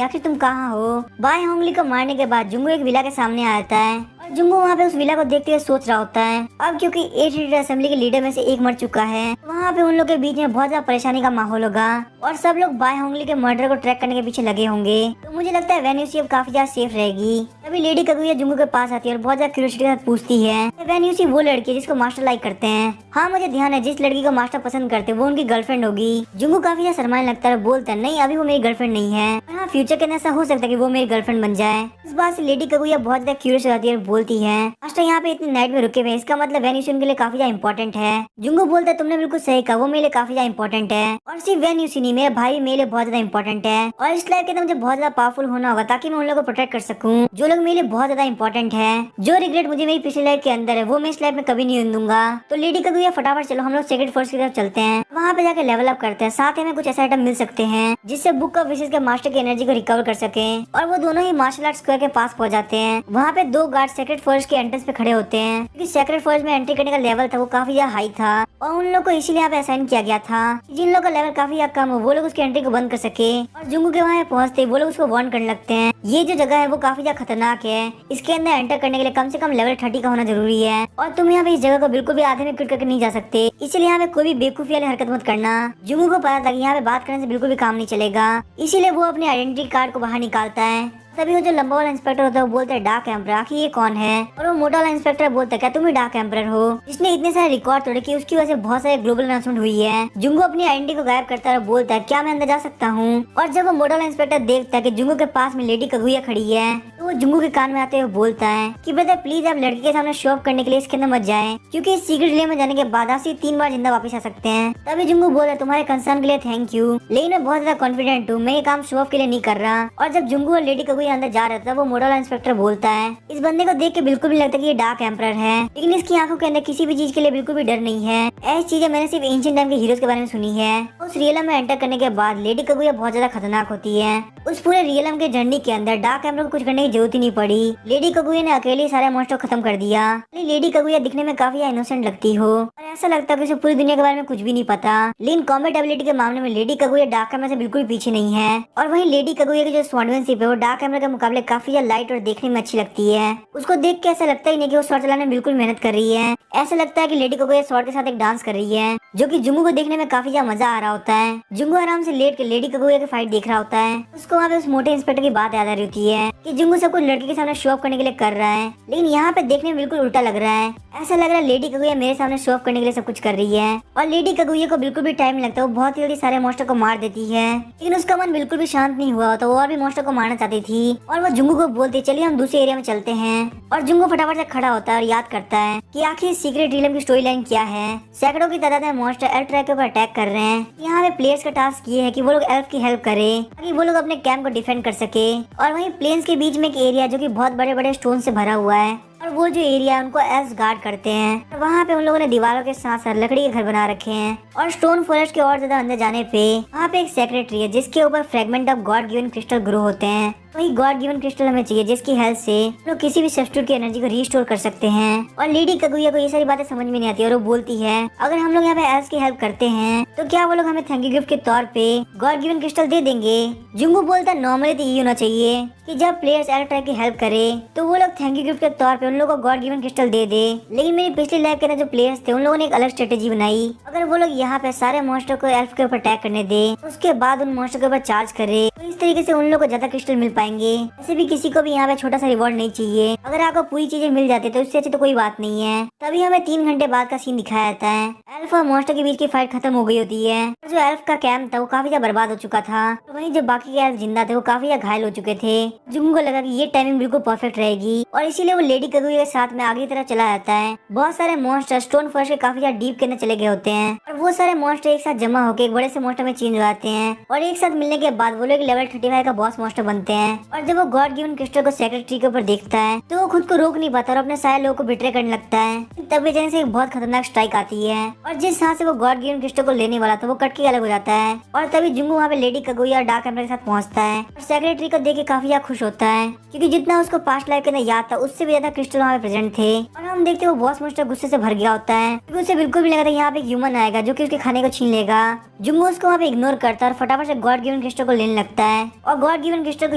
आखिर तुम कहाँ हो। बाय होंगली को मारने के बाद जुंगू एक विला के सामने आता है और जुंगू वहाँ पे उस विला को देखते हुए सोच रहा होता है अब क्योंकि 8 असेंबली के लीडर में से एक मर चुका है, वहाँ पे उन लोग के बीच में बहुत ज्यादा परेशानी का माहौल होगा और सब लोग बाय होंगली के मर्डर को ट्रैक करने के पीछे लगे होंगे। तो मुझे लगता है वेन्यूसी अब काफी ज्यादा सेफ रहेगी। तभी लेडी कगुया जुंगू के पास आती है और बहुत ज्यादा क्यूरियोसिटी के साथ पूछती है वेन्यूसी वो लड़की है जिसको मास्टर लाइक करते हैं। हाँ मुझे ध्यान है, जिस लड़की को मास्टर पसंद करते हैं वो उनकी गर्लफ्रेंड होगी। जुंगू काफी ज्यादा शर्माने लगता है, बोलता है नहीं अभी वो मेरी गर्लफ्रेंड नहीं है, हाँ फ्यूचर के अंदर ऐसा हो सकता है कि वो मेरी गर्लफ्रेंड बन जाए। इस बात से लेडी कगुया बहुत ज्यादा क्यूरियस हो जाती है और बोलती है मास्टर यहाँ पे इतनी नाइट में रुके हुए, इसका मतलब वेन्यूसी उनके लिए काफी ज्यादा इंपॉर्टेंट है। जुंगू बोलता है तुमने बिल्कुल सही कहा, वो मेरे लिए काफी ज्यादा इंपॉर्टेंट है और सिर्फ वेन्यूसी नहीं, मेरा भाई मेरे लिए बहुत ज्यादा इंपॉर्टेंट है और इस लाइफ के अंदर मुझे बहुत ज्यादा पावरफुल होना होगा ताकि मैं उन लोगों को प्रोटेक्ट कर सकूं जो लोग मेरे लिए बहुत ज्यादा इंपॉर्टेंट है। जो रिग्रेट मुझे मेरी पिछली लाइफ के अंदर है वो मैं इस लाइफ में कभी नहीं होने दूंगा। तो लेडी कगुया फटाफट चलो हम लोग सेक्रेट फोर्स की तरफ चलते हैं, वहाँ पे जाके लेवल अप करते हैं, साथ ही में कुछ ऐसा आइटम मिल सकते हैं जिससे बुक ऑफ विशेष के मास्टर की एनर्जी को रिकवर कर सके। और वो दोनों ही मार्शल आर्ट स्क्वायर के पास पहुंच जाते हैं। वहाँ पे 2 गार्ड सेक्रेट फोर्स के एंट्रेंस पे खड़े होते हैं, क्योंकि सेक्रेट फोर्स में एंट्री करने का लेवल था वो काफी ज्यादा हाई था और उन लोग को इसीलिए यहाँ पे असाइन किया गया था जिन लोग का लेवल काफी ज्यादा कम हो वो लोग उसकी एंट्री को बंद कर सके। और जुंगू के वहाँ पहुँचते वो लोग उसको वार्न करने लगते हैं ये जो जगह है वो काफी ज्यादा खतरनाक है, इसके अंदर एंटर करने के लिए कम से कम लेवल 30 का होना जरूरी है और तुम यहाँ पे इस जगह को बिल्कुल भी आधे में क्विट करके नहीं जा सकते, इसलिए यहाँ पे कोई भी बेवकूफी वाली हरकत मत करना। जुंगू को पता था कि यहाँ पे बात करने से बिल्कुल भी काम नहीं चलेगा, इसीलिए वो अपने आइडेंटिटी कार्ड को बाहर निकालता है। तभी वो जो लंबा वाला इंस्पेक्टर होता है वो बोलता है डार्क एम्परर, आखिर ये कौन है। और वो मोटा वाला इंस्पेक्टर बोलता है क्या तुम ही डार्क एम्परर हो जिसने इतने सारे रिकॉर्ड तोड़े कि उसकी वजह से बहुत सारे ग्लोबल अनाउंसमेंट हुई है। जुंगू अपनी आइडेंटिटी को गायब करता है और बोलता है क्या मैं अंदर जा सकता हूँ। और जब वो मोटा वाला इंस्पेक्टर देखता है कि जुंगू के पास में लेडी कगुया खड़ी है तो वो जुंगू के कान में आते हुए बोलता है कि ब्रदर प्लीज आप लड़की के सामने शो ऑफ करने के लिए इसके अंदर मत जाएं, क्योंकि इस सीक्रेट रिले में जाने के बाद आप सिर्फ 3 बार जिंदा वापस आ सकते हैं। तभी जुंगू बोलता है तुम्हारे कंसर्न के लिए थैंक यू, लेकिन मैं बहुत ज्यादा कॉन्फिडेंट हूँ, मैं ये काम शो ऑफ के लिए नहीं कर रहा। और जब जुंगू और लेडी कगुया अंदर जा रहे थे वो मोटा वाला इंस्पेक्टर बोलता है इस बंदे को देख के बिल्कुल भी लगता है कि ये डार्क एम्परर है, लेकिन इसकी आंखों के अंदर किसी भी चीज के लिए बिल्कुल भी डर नहीं है। ऐसी चीजें मैंने सिर्फ एंशिएंट टाइम के हीरोज के बारे में सुनी है। उस रियलम में एंटर करने के बाद लेडी कगुया बहुत ज्यादा खतरनाक होती है। उस पूरे रियलम के जर्नी के अंदर डार्क एम्परर को कुछ करने की जरूरत ही नहीं पड़ी, लेडी कगुया ने अकेले सारे मॉन्स्टर खत्म कर दिया। लेडी कगुया दिखने में काफी इनोसेंट लगती हो और ऐसा लगता है कि उसे पूरी दुनिया के बारे में कुछ भी नहीं पता, लेकिन कॉम्बैट एबिलिटी के मामले में लेडी कगुया डार्क एम्परर से बिल्कुल पीछे नहीं है। और वहीं लेडी कगुया की जो स्वॉर्डमैनशिप है वो डार्क एम्परर के मुकाबले काफी ज्यादा लाइट और देखने में अच्छी लगती है। उसको देख के ऐसा लगता ही नहीं कि वो स्वॉर्ड चलाने में बिल्कुल मेहनत कर रही है, ऐसा लगता है कि लेडी कगुया स्वॉर्ड के साथ एक डांस कर रही है, जो कि जुंगू को देखने में काफी ज्यादा मजा आ रहा होता है। जुंगू आराम से लेट के लेडी कगुया की फाइट देख रहा होता है। उसको वहाँ पे उस मोटे इंस्पेक्टर की बात याद आ रही होती है कि जुंगू सब कुछ लड़की के सामने शो ऑफ करने के लिए कर रहा है, लेकिन यहाँ पे देखने में बिल्कुल उल्टा लग रहा है। ऐसा लग रहा है लेडी कगुया मेरे सामने शो ऑफ करने के लिए सब कुछ कर रही है और लेडी कगुया को बिल्कुल भी टाइम नहीं लगता, वो बहुत जल्दी सारे मॉन्स्टर को मार देती है। लेकिन उसका मन बिल्कुल भी शांत नहीं हुआ तो वो और भी मॉन्स्टर को मारना चाहती थी और वो जुंगू को बोलती चलिए हम दूसरे एरिया में चलते हैं। और जुंगू फटाफट से खड़ा होता है और याद करता है कि आखिर सीक्रेट रियलम की स्टोरी लाइन क्या है। सैकड़ों की तादाद में मॉन्स्टर एल्फ ट्रैक के ऊपर अटैक कर रहे हैं। यहाँ पे प्लेयर्स का टास्क ये है कि वो लोग एल्फ की हेल्प करें ताकि वो लोग अपने कैंप को डिफेंड कर सके। और वहीं प्लेन्स के बीच में एक एरिया जो कि बहुत बड़े बड़े स्टोन से भरा हुआ है और वो जो एरिया है उनको एल्फ्स गार्ड करते हैं। और वहाँ पे उन लोगों ने दीवारों के साथ साथ लकड़ी के घर बना रखे हैं। और स्टोन फॉरेस्ट के और ज्यादा अंदर जाने पे वहाँ पे एक सेक्रेटरी है जिसके ऊपर fragment of God given crystal grow होते हैं। वही गॉड गिवन क्रिस्टल हमें चाहिए जिसकी हेल्प से लोग किसी भी सब्स्टिट्यूट की एनर्जी को रीस्टोर कर सकते हैं। और लेडी कगुया को ये सारी बातें समझ में नहीं आती और वो बोलती है अगर हम लोग यहाँ पे एल्फ्स की हेल्प करते हैं तो क्या वो लोग हमें थैंक यू गिफ्ट के तौर पे गॉड गिवन क्रिस्टल दे देंगे। जुंगू बोलता नॉर्मली तो ये होना चाहिए कि जब प्लेयर्स एल्फ ट्राइब की हेल्प करे तो वो लोग थैंक यू गिफ्ट के तौर पे उन लोगों को गॉड गिवन क्रिस्टल दे दे, लेकिन मेरी पिछली लाइफ के अंदर जो प्लेयर्स थे उन लोगों ने एक अलग स्ट्रेटेजी बनाई। अगर वो लोग यहाँ पे सारे मॉन्स्टर को एल्फ के ऊपर अटैक करने दे उसके बाद उन मॉन्स्टर के ऊपर चार्ज करे तो इस तरीके से उन लोगों को ज्यादा क्रिस्टल मिल पाएंगे। ऐसे भी किसी को भी यहाँ पे छोटा सा रिवॉर्ड नहीं चाहिए, अगर आपको पूरी चीजें मिल जाती तो उससे अच्छी तो कोई बात नहीं है। तभी हमें 3 घंटे बाद का सीन दिखाया जाता है। एल्फ और मॉन्स्टर के बीच की फाइट खत्म हो गई होती है। जो एल्फ का कैंप था वो काफी ज्यादा बर्बाद हो चुका था, वहीं जो बाकी के एल्फ जिंदा थे वो काफी ज्यादा घायल हो चुके थे। जुंगू को लगा कि ये टाइमिंग बिल्कुल परफेक्ट रहेगी और इसीलिए वो लेडी कगुया के साथ में आगे की तरफ चला जाता है। बहुत सारे मॉन्स्टर स्टोन फॉरेस्ट के काफी ज्यादा डीप के अंदर चले गए होते हैं हैं और वो सारे मॉन्स्टर एक साथ जमा होकर एक बड़े से मॉन्स्टर में चेंज हो जाते हैं और एक साथ मिलने के बाद वो लोग लेवल 35 का बॉस मॉन्स्टर बनते हैं। और जब वो गॉड गिवन क्रिस्टल को सेक्रेट ट्री के ऊपर देखता है तो वो खुद को रोक नहीं पाता और अपने सारे लोगों को बिट्रे करने लगता है। तब अचानक से एक बहुत खतरनाक स्ट्राइक आती है और जिस हाथ से वो गॉड गिवन क्रिस्टल को लेने वाला था वो कट के अलग हो जाता है और तभी जुंगू वहाँ पे लेडी कगुया और डार्क एम्बर के साथ पहुंचता है और सेक्रेट ट्री को देख के काफी ज्यादा खुश होता है क्योंकि जितना उसको पास्ट लाइफ के अंदर याद था उससे भी ज्यादा क्रिस्टल वहाँ पे प्रेजेंट थे। और हम देखते वो बॉस मॉन्स्टर गुस्से से भर गया होता है क्योंकि उसे बिल्कुल भी लगा था यहाँ पे एक ह्यूमन आएगा जो कि उसके खाने को छीन लेगा। जुंगू उसको वहाँ पे इग्नोर करता है और फटाफट से गॉड गिवन क्रिस्टल को लेने लगता है और गॉड गिवन क्रिस्टल को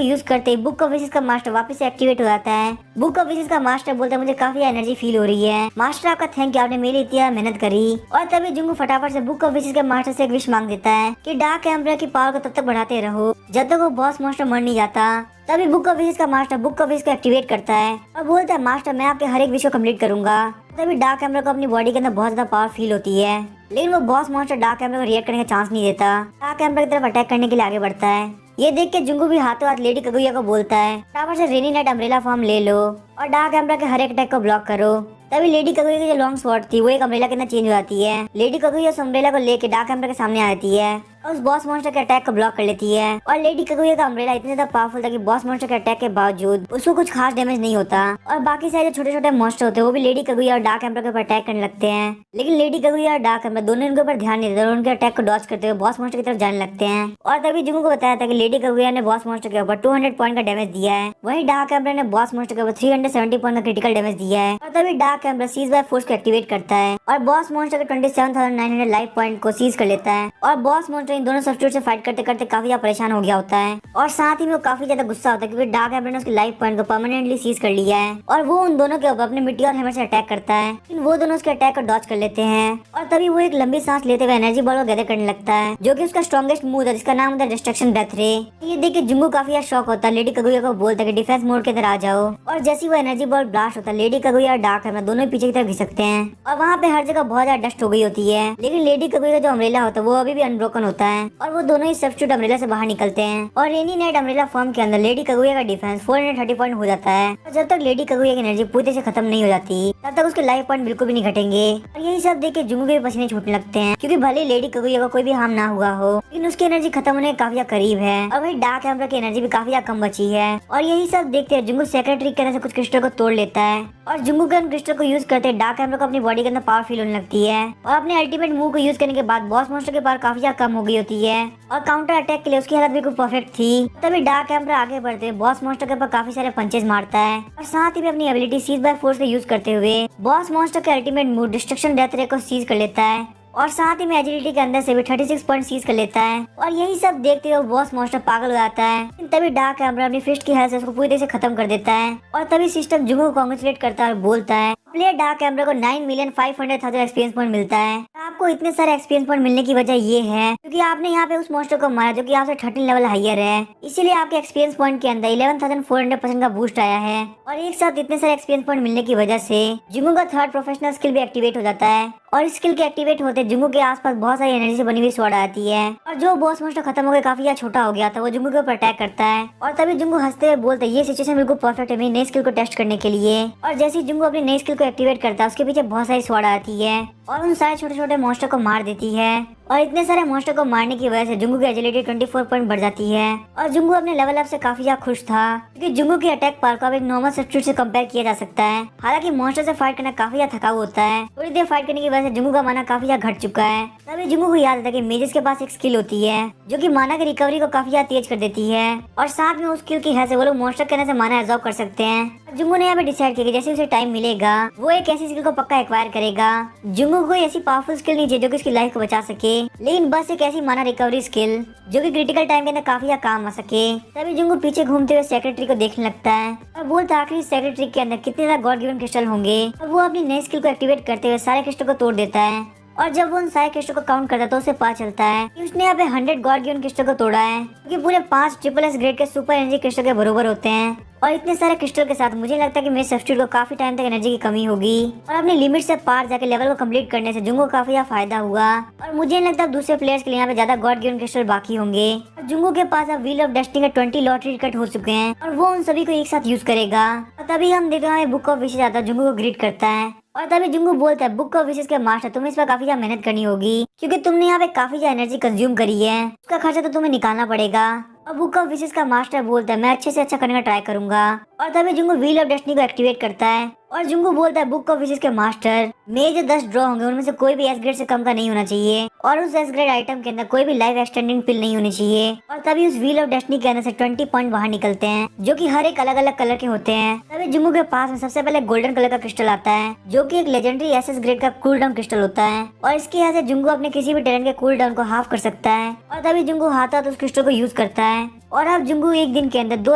यूज करते ही बुक ऑफ विशेस का मास्टर वापस से एक्टिवेट हो जाता है। बुक ऑफ विशेस का मास्टर बोलता है मुझे काफी एनर्जी फील हो रही है मास्टर, आपका थैंक यू, आपने मेरे लिए इतनी मेहनत करी। और तभी जुंगू फटाफट से बुक ऑफ विशेस के मास्टर से एक विश मांग देता है कि डार्क एम्बर की पावर को तब तक बढ़ाते रहो जब तक वो बॉस मॉन्स्टर मर नहीं जाता। तभी बुक ऑफ विशेस का मास्टर बुक ऑफ विशेस को एक्टिवेट करता है और बोलता है मास्टर मैं आपके हर एक विश को कंप्लीट करूंगा। तभी डार्क एम्बर को अपनी बॉडी के अंदर बहुत ज्यादा पावर फील होती है लेकिन वो बॉस मॉन्स्टर डार्क एम्बर को रिएक्ट करने का चांस नहीं देता, डार्क एम्बर की तरफ अटैक करने के लिए आगे बढ़ता है। ये देख के जुंगू भी हाथों हाथ लेडी कगुया को बोलता है फटाफट से रेनी नाइट अम्ब्रेला फॉर्म ले लो और डार्क एम्बर के हर एक अटैक को ब्लॉक करो। तभी लेडी कगुया की जो लॉन्ग स्वॉर्ड थी वो एक अम्ब्रेला के अंदर चेंज हो जाती है। लेडी कगुया उस अम्ब्रेला को लेके डार्क एम्बर के सामने आ जाती है और उस बॉस मॉन्स्टर के अटैक को ब्लॉक कर लेती है। और लेडी कगुया का अम्ब्रेला इतने ज्यादा पावरफुल था कि बॉस मॉन्स्टर के अटैक के बावजूद उसको कुछ खास डैमेज नहीं होता और बाकी सारे जो छोटे छोटे मॉन्स्टर होते हैं वो भी लेडी कगुया और डार्क एम्बर के ऊपर अटैक करने लगते हैं। लेकिन लेडी कगुया और डार्क एम्बर दोनों इनके ऊपर ध्यान नहीं देते और उनके अटैक को डॉज करते हुए बॉस मॉन्स्टर की तरफ जाने लगते हैं। और तभी जुंगू को बताया था कि लेडी कगुया ने बॉस मॉन्स्टर के ऊपर 200 पॉइंट का डैमेज दिया है, वहीं डार्क एम्बर ने बॉस मॉन्स्टर के ऊपर 370 पॉइंट का क्रिटिकल डैमेज दिया है। और तभी dark amber cease by force को एक्टिवेट करता है और बॉस मॉन्स्टर के 27,900 लाइफ पॉइंट को सीज कर लेता है। और बॉस मॉन्स्टर इन दोनों सब्स्टिट्यूट से फाइट करते करते काफी ज्यादा परेशान हो गया होता है और साथ ही में वो काफी ज्यादा गुस्सा होता है क्योंकि डार्क एम्बर ने उसकी लाइफ पॉइंट को परमानेंटली सीज कर लिया है और वो उन दोनों के ऊपर अपने मिट्टी और हैमर से अटैक करता है लेकिन वो दोनों उसके अटैक को डॉज कर लेते हैं। और तभी वो एक लंबी सांस लेते हुए एनर्जी बॉल को गैदर करने लगता है जो कि उसका स्ट्रॉन्गेस्ट मूव है जिसका नाम होता है डिस्ट्रक्शन डेथ रे। ये देख के जुंगू काफी ज्यादा शॉक होता है, लेडी कगुया को बोलता है कि डिफेंस मोड के अंदर आ जाओ और जैसे वो एनर्जी बॉल ब्लास्ट होता है लेडी कगुया और डार्क एम्बर दोनों पीछे की तरफ घिसकते हैं और वहाँ पे हर जगह बहुत ज्यादा डस्ट हो गई होती है। लेकिन लेडी कगुया का जो अम्ब्रेला होता है वो अभी भी अनब्रोकन होता है और वो दोनों ही सब्स्टिट्यूट अम्ब्रेला से बाहर निकलते हैं और रेनी नाइट अम्ब्रेला फॉर्म के अंदर लेडी कगुया का डिफेंस 430 पॉइंट हो जाता है और जब तक लेडी कगुया की एनर्जी पूरी से खत्म नहीं हो जाती तब तक उसके लाइफ पॉइंट बिल्कुल भी नहीं घटेंगे। और यही सब देख के जुंगू के पसीने छूटने लगते हैं क्योंकि भले लेडी कगुया को कोई भी हार्म ना हुआ हो लेकिन उसकी एनर्जी खत्म होने के काफी करीब है और वही डार्क एम्बर की एनर्जी भी काफी कम बची है। और यही सब देखते हैं जुंगू सेक्रेटरी के अंदर से कुछ क्रिस्टल को तोड़ लेता है और जुंगू के क्रिस्टल को यूज करते डार्क एम्बर को अपनी बॉडी के अंदर पावर फील होने लगती है और अपने अल्टीमेट मूव को यूज करने के बाद बॉस मॉन्स्टर की पावर काफी कम हो गई होती है और काउंटर अटैक के लिए उसकी हालत बिल्कुल परफेक्ट थी। तभी डार्क एम्बर आगे बढ़ते बॉस मॉन्स्टर के ऊपर काफी सारे पंचेस मारता है और साथ ही में अपनी एबिलिटी सीज बाय फोर्स का यूज करते हुए बॉस मॉन्स्टर के अल्टीमेट मूव डिस्ट्रक्शन डेथ रे को सीज कर लेता है और साथ ही में एजिलिटी के अंदर से भी 36 पॉइंट सीज कर लेता है। और यही सब देखते हुए बॉस मॉन्स्टर पागल हो जाता है। तभी डार्क एम्बर अपनी फिस्ट की हेल्थ से उसको पूरी तरह से खत्म कर देता है और तभी सिस्टम जुंगू को कांग्रेचुलेट करता है और बोलता है प्लेयर डार्क एम्बर को 9,500,000 एक्सपीरियंस पॉइंट मिलता है। आपको इतने सारे एक्सपीरियंस पॉइंट मिलने की वजह ये है क्योंकि आपने यहाँ पे उस मॉन्स्टर को मारा जो कि आपसे 13 लेवल हायर है, इसीलिए आपके एक्सपीरियंस पॉइंट के अंदर 11,400% का बूस्ट आया है। और एक साथ इतने सारे एक्सपीरियंस पॉइंट मिलने की वजह से जुंगू का थर्ड प्रोफेशनल स्किल भी एक्टिवेट हो जाता है और इस स्किल के एक्टिवेट होते जुंगू के आसपास बहुत सारी एनर्जी से बनी हुई स्वॉर्ड आती है और जो बॉस मॉन्स्टर खत्म हो गया काफी ज्यादा छोटा हो गया था वो जुंगू के ऊपर अटैक करता है। और तभी जुंगू हंसते हुए बोलता है ये सिचुएशन बिल्कुल परफेक्ट है मेरी नई स्किल को टेस्ट करने के लिए। और जैसे ही जुंगू अपनी नई स्किल को एक्टिवेट करता है उसके पीछे बहुत सारी स्वॉर्ड आती है और उन सारे छोटे छोटे मॉन्स्टर को मार देती है। और इतने सारे मॉन्स्टर को मारने की वजह से जुंगू की एजिलिटी 24 पॉइंट बढ़ जाती है और जुंगू अपने लेवल अप से काफी ज्यादा खुश था क्योंकि जुंगू की अटैक पावर को अब एक नॉर्मल सब्स्टिट्यूट से कंपेयर किया जा सकता है। हालांकि मॉन्स्टर से फाइट करना काफी ज्यादा थकाऊ होता है, थोड़ी देर फाइट करने की वजह से जुंगू का माना काफी ज्यादा घट चुका है। तभी जुंगू को याद आता है कि मेजिस के पास एक स्किल होती है जो कि माना की रिकवरी को काफी ज्यादा तेज कर देती है और साथ में उस स्किल की हेल्प से वो लोग मॉन्स्टर करने से माना एब्जॉर्ब कर सकते हैं। जुंगू ने यहाँ पे डिसाइड किया कि जैसे उसे टाइम मिलेगा वो एक ऐसी स्किल को पक्का एक्वायर करेगा। जुंगू को ऐसी पावरफुल स्किल नहीं चाहिए जो कि उसकी लाइफ को बचा सके, लेकिन बस एक ऐसी माना रिकवरी स्किल जो कि क्रिटिकल टाइम के अंदर काफी ज्यादा काम आ सके। तभी जुंगू पीछे घूमते हुए सेक्रेटरी को देखने लगता है और बोलता आखिर सेक्रेटरी के अंदर कितने ज्यादा गॉड गिवन क्रिस्टल होंगे और वो अपनी नई स्किल को एक्टिवेट करते हुए सारे क्रिस्टल को तोड़ देता है। और जब वो उन सारे क्रिस्टल को काउंट करता है तो उसे पता चलता है कि उसने यहाँ पे 100 गॉड गिवन क्रिस्टल को तोड़ा है क्योंकि पूरे 5 SSS ग्रेड के सुपर एनर्जी क्रिस्टल के बराबर होते हैं। और इतने सारे क्रिस्टल के साथ मुझे लगता है कि मेरे सब्स्टिट्यूट को काफी टाइम तक एनर्जी की कमी होगी और अपनी लिमिट से पार जाके लेवल को कंप्लीट करने से जुंगू को काफी ज्यादा फायदा हुआ। और मुझे नहीं लगता दूसरे प्लेयर्स के लिए यहाँ पे ज्यादा गॉड गिवन क्रिस्टल बाकी होंगे। और जुंगू के पास अब व्हील ऑफ डेस्टिनी के 20 लॉटरी टिकट हो चुके हैं और वो उन सभी को एक साथ यूज करेगा। और तभी हम देखते हैं बुक ऑफ विशेष आता जुंगू को ग्रीट करता है और तभी जुंगू बोलता है बुक ऑफ विशेस के मास्टर तुम्हें इस पर काफी ज्यादा मेहनत करनी होगी क्योंकि तुमने यहाँ पे काफी ज्यादा एनर्जी कंज्यूम करी है, उसका खर्चा तो तुम्हें निकालना पड़ेगा। और बुक ऑफ विशेस का मास्टर बोलता है मैं अच्छे से अच्छा करने का ट्राई करूंगा। और तभी जुंगू व्हील ऑफ डेस्टिनी को एक्टिवेट करता है और जुंगू बोलता है बुक ऑफ विशेस के मास्टर मेरे जो 10 ड्रॉ होंगे उनमें से कोई भी एस ग्रेड से कम का नहीं होना चाहिए और उस एस ग्रेड आइटम के अंदर कोई भी लाइफ एक्सटेंडिंग पिल नहीं होनी चाहिए। और तभी उस व्हील ऑफ डेस्टिनी के अंदर से 20 पॉइंट बाहर निकलते हैं जो कि हर एक अलग अलग कलर के होते हैं। तभी जुंगू के पास में सबसे पहले गोल्डन कलर का क्रिस्टल आता है जो कि एक लेजेंडरी एसएस ग्रेड का कूल डाउन क्रिस्टल होता है और इसकी वजह से जुंगू अपने किसी भी टैलेंट के कूल डाउन को हाफ कर सकता है। और तभी जुंगू हाथ उस क्रिस्टल को यूज करता है और अब जुंगू एक दिन के अंदर 2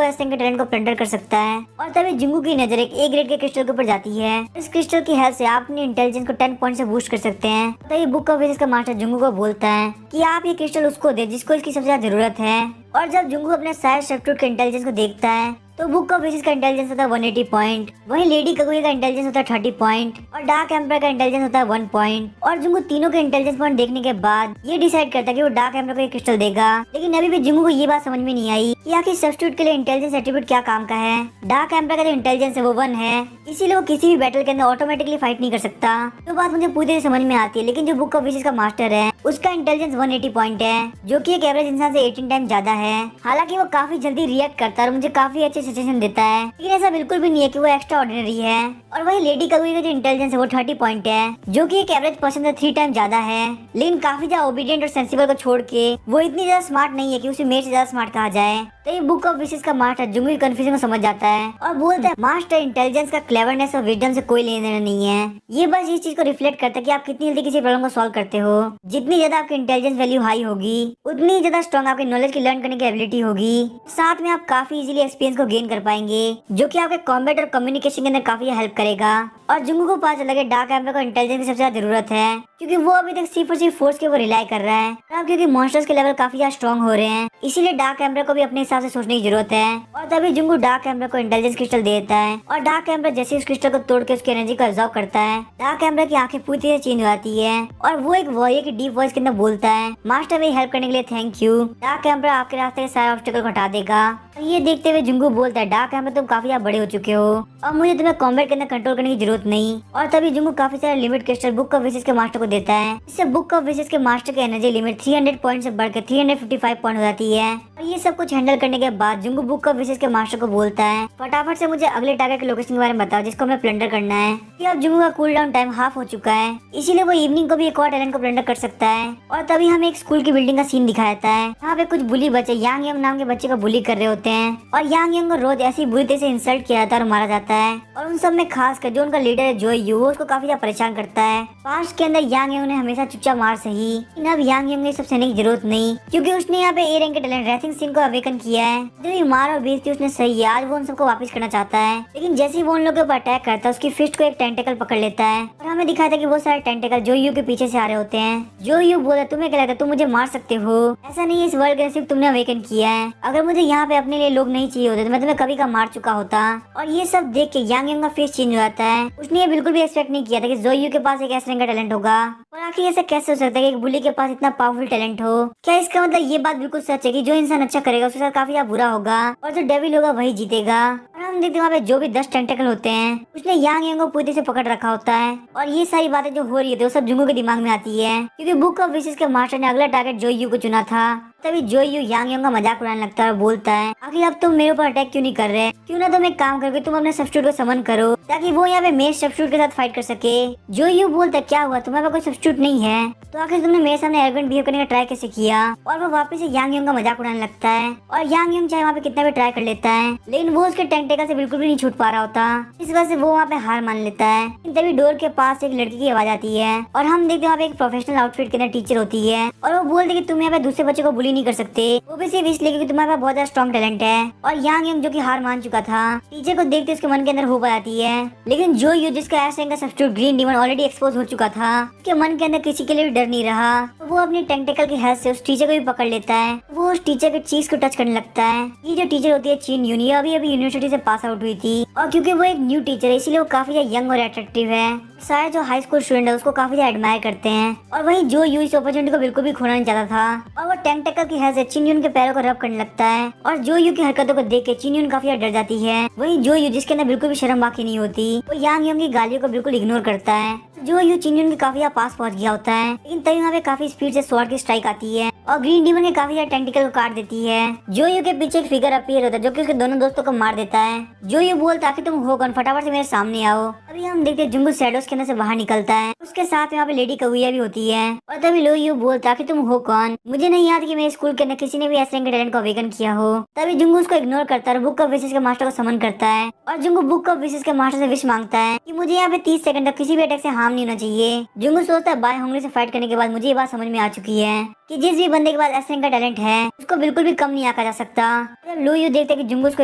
ऐसे के टैलेंट को प्लंडर कर सकता है। और तभी जुंगू की नजर एक ए ग्रेड के क्रिस्टल के ऊपर जाती है। इस क्रिस्टल की हेल्प से आप अपनी इंटेलिजेंस को 10 पॉइंट से बूस्ट कर सकते हैं। तभी बुक ऑफ विशेस का मास्टर जुंगू को बोलता है कि आप ये क्रिस्टल उसको दे जिसको इसकी सबसे ज्यादा जरूरत है। और जब जुंगू अपने सारे सब्स्टिट्यूट के इंटेलिजेंस को देखता है तो बुक ऑफ विशेस का इंटेलिजेंस होता है 180 पॉइंट, वहीं लेडी कगुया का इंटेलिजेंस होता है 30 पॉइंट और डार्क एम्पर का इंटेलिजेंस होता है 1 पॉइंट। और जुंगू तीनों के इंटेलिजेंस पॉइंट देखने के बाद ये डिसाइड करता है कि वो डार्क एम्पर को एक क्रिस्टल देगा। लेकिन अभी भी जुंगू को ये बात समझ में नहीं आई कि आखिर सब्स्टिट्यूट के लिए इंटेलिजेंस एट्रीब्यूट क्या काम का है। डार्क एम्पर का जो इंटेलिजेंस है वो 1 है, इसीलिए वो किसी भी बैटल के अंदर ऑटोमेटिकली फाइट नहीं कर सकता। तो बात मुझे पूरी तरह समझ में आती है। लेकिन जो बुक ऑफ विशेस का मास्टर है उसका इंटेलिजेंस 180 पॉइंट है जो कि एक एवरेज इंसान से 18 टाइम ज्यादा है। हालांकि वो काफी जल्दी रिएक्ट करता है और मुझे काफी अच्छे सजेशन देता है, लेकिन ऐसा बिल्कुल भी नहीं है कि वो एक्स्ट्रा ऑर्डिनरी है। और वही लेडी कगुया का जो इंटेलिजेंस है वो 30 पॉइंट है जो कि एक एवरेज पर्सन से 3 टाइम ज्यादा है, लेकिन काफी ज्यादा ओबीडियंट और सेंसिबल को छोड़ के वो इतनी ज्यादा स्मार्ट नहीं है कि उसे मेरे से ज्यादा स्मार्ट कहा जाए। तो ये बुक ऑफ विशेस का मास्टर जुंगू की कंफ्यूजन को समझ जाता है और बोलता है मास्टर इंटेलिजेंस का क्लेवरनेस और विजडम से कोई लेना देना नहीं है, ये बस इस चीज को रिफ्लेक्ट करता है कि आप कितनी जल्दी किसी प्रॉब्लम को सॉल्व करते हो। जितनी ज्यादा आपकी इंटेलिजेंस वैल्यू हाई होगी उतनी ज्यादा स्ट्रॉन्ग आपकी नॉलेज की लर्न करने की एबिलिटी होगी, साथ में आप काफी इजीली एक्सपीरियंस को गेन कर पाएंगे जो कि आपके कॉम्बैट और कम्युनिकेशन के अंदर काफी हेल्प करेगा। और जुंगू को पता चला कि डार्क एम्पर को इंटेलिजेंस की सबसे ज्यादा जरूरत है क्योंकि वो अभी तक सिर्फ और सिर्फ फोर्स के ऊपर रिलाई कर रहा है। अब क्योंकि मॉन्स्टर्स के लेवल काफी ज्यादा स्ट्रॉन्ग हो रहे हैं इसीलिए डार्क एम्पर को भी अपने हिसाब से सोचने की जरूरत है। और तभी जुंगू डार्क एम्पर को इंटेलिजेंस क्रिस्टल देता है और डार्क एम्पर जैसे उस क्रिस्टल को तोड़ के उसकी एनर्जी को एब्जॉर्ब करता है डार्क एम्पर की आंखें पूरी तरह चेंज हो जाती है और वो एक वॉरियर की डीप वॉइस के अंदर बोलता है मास्टर मेरी हेल्प करने के लिए थैंक यू, डार्क एम्पर आपके रास्ते के सारे ऑब्स्टेकल को हटा देगा। ये देखते हुए जुंगू बोलता है डार्क एम्पर तुम काफी ज्यादा बड़े हो चुके हो और मुझे तुम्हें कॉम्बैट के अंदर कंट्रोल करने की जरूरत नहीं। और तभी जुंगू काफी सारे limit crystal book of wishes के मास्टर को देता है, इससे बुक ऑफ विशेस के मास्टर की एनर्जी लिमिट 300 पॉइंट से बढ़कर 355 पॉइंट हो जाती है। और ये सब कुछ हैंडल करने के बाद जुंगू बुक ऑफ विशेस के मास्टर को बोलता है फटाफट से मुझे अगले टारगेट के लोकेशन के बारे में बताओ जिसको हमें प्लंडर करना है। कि अब जुंगू का कूल डाउन टाइम हाफ हो चुका है इसीलिए वो इवनिंग को भी एक और टैलेंट को प्लंडर कर सकता है। और तभी हमें एक स्कूल की बिल्डिंग का सीन दिखाया जाता है, यहाँ पे कुछ बुली बच्चे यांग यंग नाम के बच्चे को बुली कर रहे होते हैं और यांग यंग को रोज ऐसी बुरी तरह से इंसल्ट किया जाता है और मारा जाता है। और उन सब में खासकर जो उनका लीडर है जोई यू वो उसको काफी ज्यादा परेशान करता है। पास्ट के अंदर यांग यंग ने हमेशा चुपचाप मार सही, लेकिन अब यांग यंग ने सब सहने की जरूरत नहीं क्योंकि उसने यहाँ पे ए रैंक के टैलेंट रेसिंग सीन को अवेकन किया है। जो ये मार और बेइज्जती उसने सही है, आज वो उन सबको वापस करना चाहता है, लेकिन जैसे ही वो उन लोगों के ऊपर अटैक करता है उसकी फिस्ट को एक टेंटेकल पकड़ लेता है और हमें दिखाया था कि वो सारे टेंटेकल जो यू के पीछे से आ रहे होते हैं। जो यू बोला तुम्हें क्या लगता है तुम मुझे मार सकते हो, ऐसा नहीं है इस वर्ल्ड के सिर्फ तुमने अवेकन किया है, अगर मुझे यहाँ पे अपने लिए लोग नहीं चाहिए होते तो मैं तुम्हें कभी का मार चुका होता। और ये सब देख के यांग यंग का फेस चेंज हो जाता है, उसने ये बिल्कुल भी एक्सपेक्ट नहीं किया था कि जोयू के पास एक ऐसे रंग का टैलेंट होगा। और आखिर ऐसा कैसे हो सकता है कि एक बुली के पास इतना पावरफुल टैलेंट हो। क्या इसका मतलब ये बात बिल्कुल सच है कि जो इंसान अच्छा करेगा उसके साथ काफी ज्यादा बुरा होगा और जो डेविल होगा वही जीतेगा। और हम देखते हैं वहाँ पे जो भी 10 टेंटेकल होते हैं उसने यांग यंग को पूरी से पकड़ रखा होता है। और ये सारी बातें जो हो रही है वो सब जुंगू के दिमाग में आती है क्योंकि बुक ऑफ विशेस के मास्टर ने अगला टारगेट जोयू को चुना था। तभी जोयू यांग यंग का मजाक उड़ाने लगता है और बोलता है आखिर अब तुम मेरे ऊपर अटैक क्यों नहीं कर रहे, क्यों ना तुम एक काम करके तुम अपने सब्स्टिट्यूट को समन करो ताकि वो यहाँ पे मेरे सब्स्टिट्यूट के साथ फाइट कर सके। जोयू बोलता है क्या हुआ तुम्हारे पास कोई सब्स्टिट्यूट नहीं है तो आखिर तुमने मेरे सामने एरोगेंट बिहेव करने का ट्राई कैसे किया। और वो वापस से यांग यंग का मजाक उड़ाने लगता है और यांग यंग चाहे वहाँ पे कितना भी ट्राई कर लेता है लेकिन वो उसके टेंटेकल से बिल्कुल भी नहीं छूट पा रहा होता, इस वजह से वो वहाँ पे हार मान लेता है। तभी डोर के पास एक लड़की की आवाज आती है और हम देखते हैं वहाँ पे एक प्रोफेशनल आउटफिट के अंदर टीचर होती है और वो बोलते कि तुम यहाँ पे दूसरे बच्चे को बुली नहीं कर सकते, वो भी सिर्फ इसलिए क्योंकि तुम्हारे पास बहुत ज्यादा स्ट्रॉन्ग टैलेंट है। और यांग यंग जो कि हार मान चुका था टीचर को देखते उसके मन के अंदर होप आती है, लेकिन जो यू जिसका ऐसे का substitute green demon already expose हो चुका था उसके मन के अंदर किसी के लिए भी डर नहीं रहा, तो वो अपनी टेंटेकल की हेल्प से उस टीचर को भी पकड़ लेता है। वो उस टीचर के चीज को टच करने लगता है। ये जो टीचर होती है चीन यूनी अभी यूनिवर्सिटी से पास आउट हुई थी और क्योंकि वो एक न्यू टीचर है इसीलिए वो काफी ज्यादा यंग और अट्रैक्टिव है। सारे जो हाई स्कूल स्टूडेंट है उसको काफी ज्यादा एडमायर करते हैं। और वहीं जो यू इस अपॉर्चुनिटी को बिल्कुल भी खोना नहीं चाहता था और वो टेंटेकल की हेल्प से चिन यून के पैरों को रब करने लगता है। और जो यू की हरकतों को देख के चिन यून काफी ज्यादा डर जाती है। वहीं जो यू जिसके अंदर बिल्कुल भी शर्म बाकी नहीं होती। वो यांग योंग की गालियों को बिल्कुल इग्नोर करता है। जो यू चिंजुन के काफी पास पहुंच गया होता है, लेकिन तभी वहाँ पे काफी स्पीड से स्वॉर्ड की स्ट्राइक आती है और ग्रीन डीमन के काफी ज्यादा टेंटिकल को काट देती है। जो यू के पीछे एक फिगर अपीयर होता है जो कि उसके दोनों दोस्तों को मार देता है। जो यू बोलता है कि तुम हो कौन, फटाफट से मेरे सामने आओ। अभी हम देखते हैं जुंगू शैडोज के अंदर से बाहर निकलता है, उसके साथ यहाँ पे लेडी कगुया भी होती है। और तभी लो यू बोलता है कि तुम हो कौन, मुझे नहीं याद कि मेरे स्कूल के अंदर किसी ने भी ऐसे रैंक के टैलेंट को अवेकन किया हो। तभी जुंगू उसको इग्नोर करता है और बुक ऑफ विशेस के मास्टर को समन करता है और जुंगू बुक ऑफ विशेस के मास्टर से विश मांगता है कि मुझे यहाँ पे 30 सेकंड तक किसी भी अटैक से हार्म नहीं होना चाहिए। जुंगू सोचता है बाय होंगली से फाइट करने के बाद मुझे ये बात समझ में आ चुकी है कि जिस भी बंदे के पास ऐसे का टैलेंट है उसको बिल्कुल भी कम नहीं आका जा सकता। जब लो यू देखते कि जुंगू उसको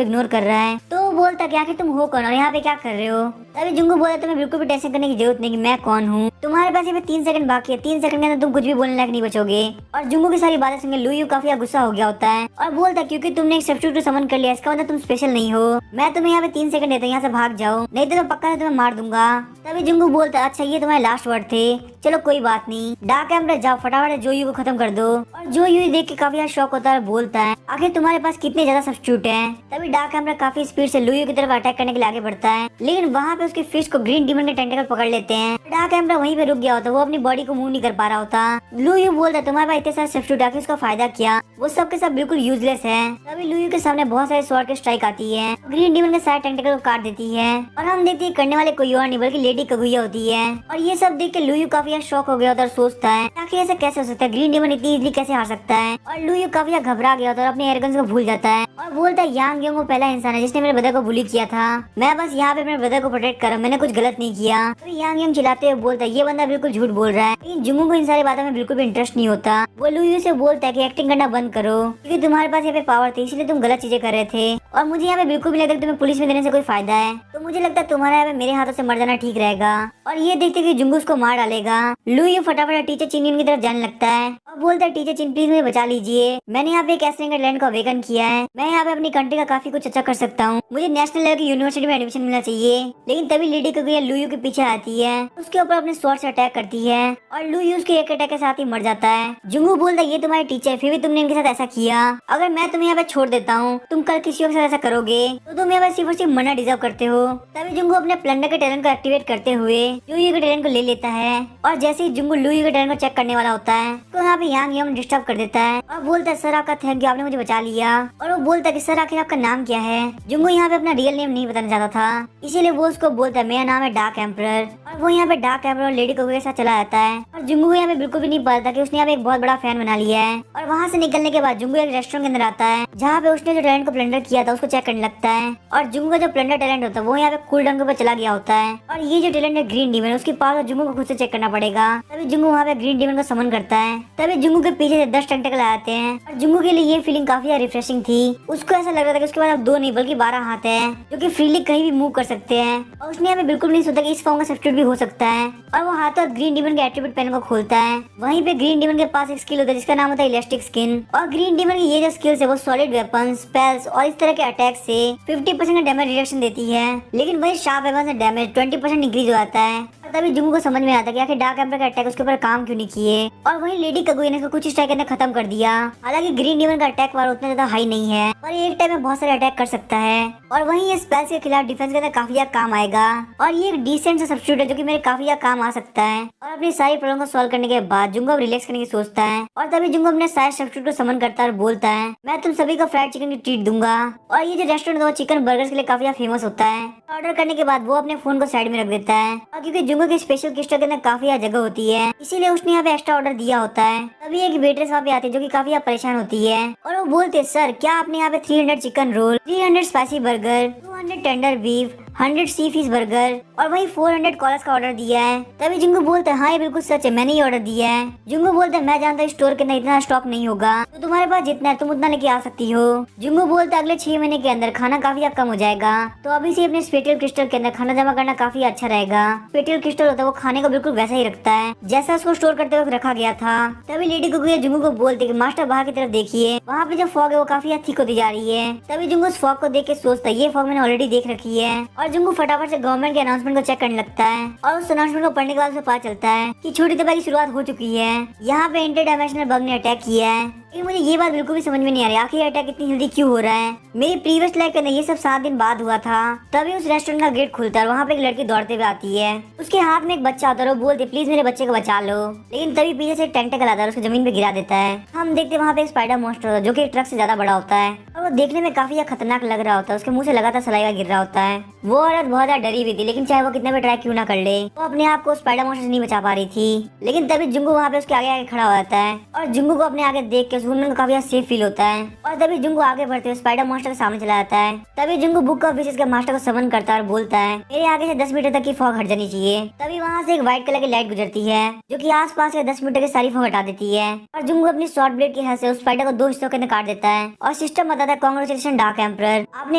इग्नोर कर रहा है तो वो बोलता है कि आखिर तुम हो कौन और यहाँ पे क्या कर रहे हो। तभी जुंगू बोलता है तुम्हें बिल्कुल भी टेंशन करने की जरूरत नहीं कि मैं कौन हूँ, तुम्हारे पास ये 3 सेकंड बाकी है, 3 सेकंड के अंदर तुम कुछ भी बोलने लायक नहीं बचोगे। और जुंगू की सारी बातें सुनकर लो यू काफी गुस्सा हो गया होता है और बोलता है क्योंकि तुमने एक सब्स्टिट्यूट को समन कर लिया इसका मतलब तुम स्पेशल नहीं हो, मैं तुम्हें यहाँ पे 3 सेकंड देता हूँ, यहाँ से भाग जाओ नहीं तो मैं पक्का से तुम्हें मार दूंगा। तभी जुंगू बोलता है अच्छा ये तुम्हारे लास्ट वर्ड थे, चलो कोई बात नहीं, डार्क एम्परर जाओ फटाफट जो यू को खत्म कर दो। और जो यू देख के काफी शौक होता है, बोलता है आखिर तुम्हारे पास कितने ज्यादा सब्स्टिट्यूट हैं। तभी डार्क एम्परर काफी स्पीड से लुयू की तरफ अटैक करने के लिए आगे बढ़ता है, लेकिन वहाँ पे उसके फिश को ग्रीन डीमन के टेंटेकल पकड़ लेते हैं। डार्क एम्परर वहीं पे रुक गया होता, वो अपनी बॉडी को मूव नहीं कर पा रहा होता। लुयू बोलता है तुम्हारे पास इतने सारे सब्स्टिट्यूट आखिर उसका फायदा क्या, वो सब के सब बिल्कुल यूजलेस है। तभी लुयू के सामने बहुत सारे स्वॉर्ड की स्ट्राइक आती है, ग्रीन डीमन के सारे टेंटेकल को काट देती है और हम देखते हैं करने वाले कोई और नहीं बल्कि लेडी कगुया होती है। और ये सब देख के लुयू काफी शॉक हो गया होता है और सोचता है आखिर ऐसा कैसे हो सकता है, ग्रीन डीमन इतनी इजीली कैसे हार सकता है। और लुयू काफी घबरा गया होता है और अपने एरोगेंस को भूल जाता है और बोलता है यांग योंग वो पहला इंसान है जिसने मेरे ब्रदर को बुली किया था, मैं बस यहाँ पे अपने ब्रदर को प्रोटेक्ट कर रहा हूं, मैंने कुछ गलत नहीं किया। तो यांग योंग चिल्लाते हुए बोलता है ये बंदा बिल्कुल झूठ बोल रहा है, लेकिन जुंगू को इन सारी बातों में बिल्कुल भी इंटरेस्ट नहीं होता। वो लुयू से बोलता है कि एक्टिंग करना बंद करो क्योंकि तुम्हारे पास यहाँ पे पावर थी इसलिए तुम गलत चीजें कर रहे थे और मुझे यहाँ पे बिल्कुल भी लगता है तुम्हें पुलिस में देने से कोई फायदा है, तो मुझे लगता है तुम्हारा यहाँ पे मेरे हाथों से मर जाना ठीक रहेगा। और ये देखते कि जुंगू उसको मार डालेगा। लुयू फटाफट टीचर चिन की तरफ जाने लगता है और बोलता है टीचर चिन प्लीज मुझे बचा लीजिए, मैंने यहाँ पे एक ऐसे लैंड को अवेकन किया है, मैं यहाँ पे अपनी कंट्री का काफी कुछ अच्छा कर सकता हूँ, मुझे नेशनल लेवल की यूनिवर्सिटी में एडमिशन मिलना चाहिए। लेकिन तभी लेडी कगुया लुयू के पीछे आती है, उसके ऊपर अपने स्वॉर्ड से अटैक करती है और लुयू उसके एक अटैक के साथ ही मर जाता है। जुंगू बोलता है ये तुम्हारे टीचर फिर भी तुमने इनके साथ ऐसा किया, अगर मैं तुम्हें यहाँ पे छोड़ देता हूँ तुम कल किसी और के साथ ऐसा करोगे तो तुम यहाँ पे सिर्फ और सिर्फ मरना डिजर्व करते हो। तभी जुंगू अपने प्लंडर के टैलेंट को एक्टिवेट करते हुए लुयू के टैलेंट को ले लेता है और जैसे ही जुंगू लुयू के टैलेंट को चेक करने वाला होता है तो यहाँ पे यांग योंग डिस्टर्ब कर देता है और बोलता है सर आपका थैंक यू, आपने मुझे बचा लिया। और वो बोलता है कि सर आखिर आपका नाम क्या है। जुंगू यहाँ पे अपना रियल नेम नहीं बताना चाहता था, इसीलिए वो उसको बोलता है मेरा नाम है डार्क एम्परर। और वो यहाँ पे डार्क एम्परर और लेडी कगुया के साथ चला जाता है और जुंगू को यहाँ पे बिल्कुल भी नहीं पता था कि उसने यहाँ पे एक बहुत बड़ा फैन बना लिया है। और वहाँ से निकलने के बाद जुंगू एक रेस्टोरेंट के अंदर आता है जहाँ पे उसने जो टैलेंट को प्लंडर किया था उसको चेक करने लगता है और जुंगू का जो प्लंडर टैलेंट होता है वो यहाँ पे कूल डाउन के ऊपर चला गया होता है और ये जो टैलेंट है ग्रीन डीमन उसकी पावर जुंगू को खुद से चेक करना पड़ेगा। तभी जुंगू वहाँ पे ग्रीन डीमन को समन करता है, तभी जुंगू के पीछे से 10 टेंटेकल आते हैं और जुंगू के लिए ये फीलिंग काफी रिफ्रेशिंग थी। उसको ऐसा लग रहा था कि उसके पास अब 2 नहीं बल्कि 12 हाथ है जो कि फ्रीली कहीं भी मूव कर सकते हैं और उसने यहाँ पे बिल्कुल नहीं सोचा कि इस फॉर्म का सब्स्टिट्यूट भी हो सकता है। और वो हाथों ग्रीन डीमन के एट्रीब्यूट पेन को खोलता है, वहीं पे ग्रीन डीमन के पास एक स्किल होता है जिसका नाम होता है इलास्टिक स्किन। और ग्रीन डीमन की ये जो स्किल्स है वो सॉलिड वेपन, स्पेल्स और इस तरह के अटैक से 50% का डैमेज रिडक्शन देती है, लेकिन वही शार्प वेपन से डैमेज 20% इंक्रीज हो जाता है। तभी जुंगू को समझ में आता है कि आखिर डार्क एम्परर का अटैक उसके ऊपर काम क्यों नहीं किए। और वहीं लेडी कगुया ने इसको कुछ स्ट्राइक के अंदर खत्म कर दिया। हालांकि ग्रीन डीमन का अटैक पावर उतना ज्यादा हाई नहीं है और ये एक टाइम में बहुत सारे अटैक कर सकता है और वहीं ये स्पेल्स के खिलाफ डिफेंस के अंदर काफी ज्यादा काम आएगा। और ये एक डिसेंट सा सब्स्टिट्यूट है जो कि मेरे काफी ज्यादा काम आ सकता है। और अपनी सारी प्रॉब्लम को सॉल्व करने के बाद जुंगू रिलैक्स करने की सोचता है और तभी जुंगू अपने सारे सब्स्टिट्यूट को समन करता है और बोलता है मैं तुम सभी को फ्राइड चिकन की ट्रीट दूंगा। और ये जो रेस्टोरेंट है वो चिकन बर्गर्स के लिए काफी ज्यादा फेमस होता है। ऑर्डर करने के बाद वो अपने फोन को साइड में रख देता है और क्योंकि जुंगू की स्पेशल क्रिस्टल के अंदर काफी जगह होती है इसीलिए उसने यहाँ पे एक्स्ट्रा ऑर्डर दिया होता है। तभी एक वेट्रेस वहाँ पे आती है जो कि काफी परेशान होती है और वो बोलते हैं सर क्या आपने यहाँ पे 300 chicken roll, 300 spicy burger, 200 tender beef, 100 सी फिश बर्गर और वही 400 कॉलर्स का ऑर्डर दिया है। तभी जुंगू बोलता है हाँ ये बिल्कुल सच है, मैंने ही ऑर्डर दिया है। जुंगू बोलता है मैं जानता हूँ स्टोर के अंदर इतना स्टॉक नहीं होगा, तो तुम्हारे पास जितना है तुम उतना लेके आ सकती हो। जुंगू बोलता है अगले 6 महीने के अंदर खाना काफी कम हो जाएगा, तो अभी से अपने स्पेटियल क्रिस्टल के अंदर खाना जमा करना काफी अच्छा रहेगा। स्पेटियल क्रिस्टल होता है वो खाने को बिल्कुल वैसा ही रखता है जैसा उसको स्टोर करते वक्त रखा गया था। तभी लेडी कगुया जुंगू को बोलते कि मास्टर बाहर की तरफ देखिए, वहाँ पे जो फॉग है वो काफी ठीक होती जा रही है। तभी जुंगू उस फॉग को देख के सोचता है ये फॉग मैंने ऑलरेडी देख रखी है। और जुंगू फटाफट से गवर्नमेंट के अनाउंसमेंट को चेक करने लगता है और उस अनाउंसमेंट को पढ़ने के बाद उसे पता चलता है कि छोटी तबाही की शुरुआत हो चुकी है। यहाँ पे इंटर डायमेंशनल बग ने अटैक किया है लेकिन मुझे ये बात बिल्कुल भी समझ में नहीं आ रही, आखिर अटैक इतनी जल्दी क्यों हो रहा है। मेरी प्रीवियस लाइफ के अंदर ये सब 7 दिन बाद हुआ था। तभी उस रेस्टोरेंट का गेट खुलता है और वहाँ पे एक लड़की दौड़ते हुए आती है। उसके हाथ में एक बच्चा होता है और वो बोलती है प्लीज मेरे बच्चे को बचा लो। लेकिन तभी पीछे से एक टेंटेकल आता है, उसको जमीन पे गिरा देता है। हम देखते हैं वहाँ पे एक स्पाइडर मॉन्स्टर होता है जो कि एक ट्रक से ज्यादा बड़ा होता है और वो देखने में काफी खतरनाक लग रहा होता है। उसके मुंह से लगातार सलाइवा गिर रहा होता है। वो औरत बहुत ज्यादा डरी हुई थी, लेकिन चाहे वो कितना भी ट्राई क्यों ना कर ले, वो अपने आप को स्पाइडर मॉन्स्टर से नहीं बचा पा रही थी। लेकिन तभी जुंगू वहाँ पे उसके आगे आगे खड़ा हो जाता है और जुंगू को अपने आगे देख के उस वुमन को काफी सेफ फील होता है। और तभी जुंगू आगे बढ़ते हुए स्पाइडर मॉन्स्टर के सामने चला जाता है। तभी जुंगू बुक ऑफ विशेस के मास्टर को समन करता है और बोलता है मेरे आगे से 10 मीटर तक की फॉग हट जानी चाहिए। तभी वहाँ से एक व्हाइट कलर की लाइट गुजरती है जो कि आसपास के 10 मीटर की सारी फॉग हटा देती है और जुंगू अपनी शॉर्ट ब्लेड की हेल्प से उस स्पाइडर को 2 हिस्सों के अंदर काट देता है। और सिस्टम बताता है कांग्रेचुलेशन डार्क एम्परर, आपने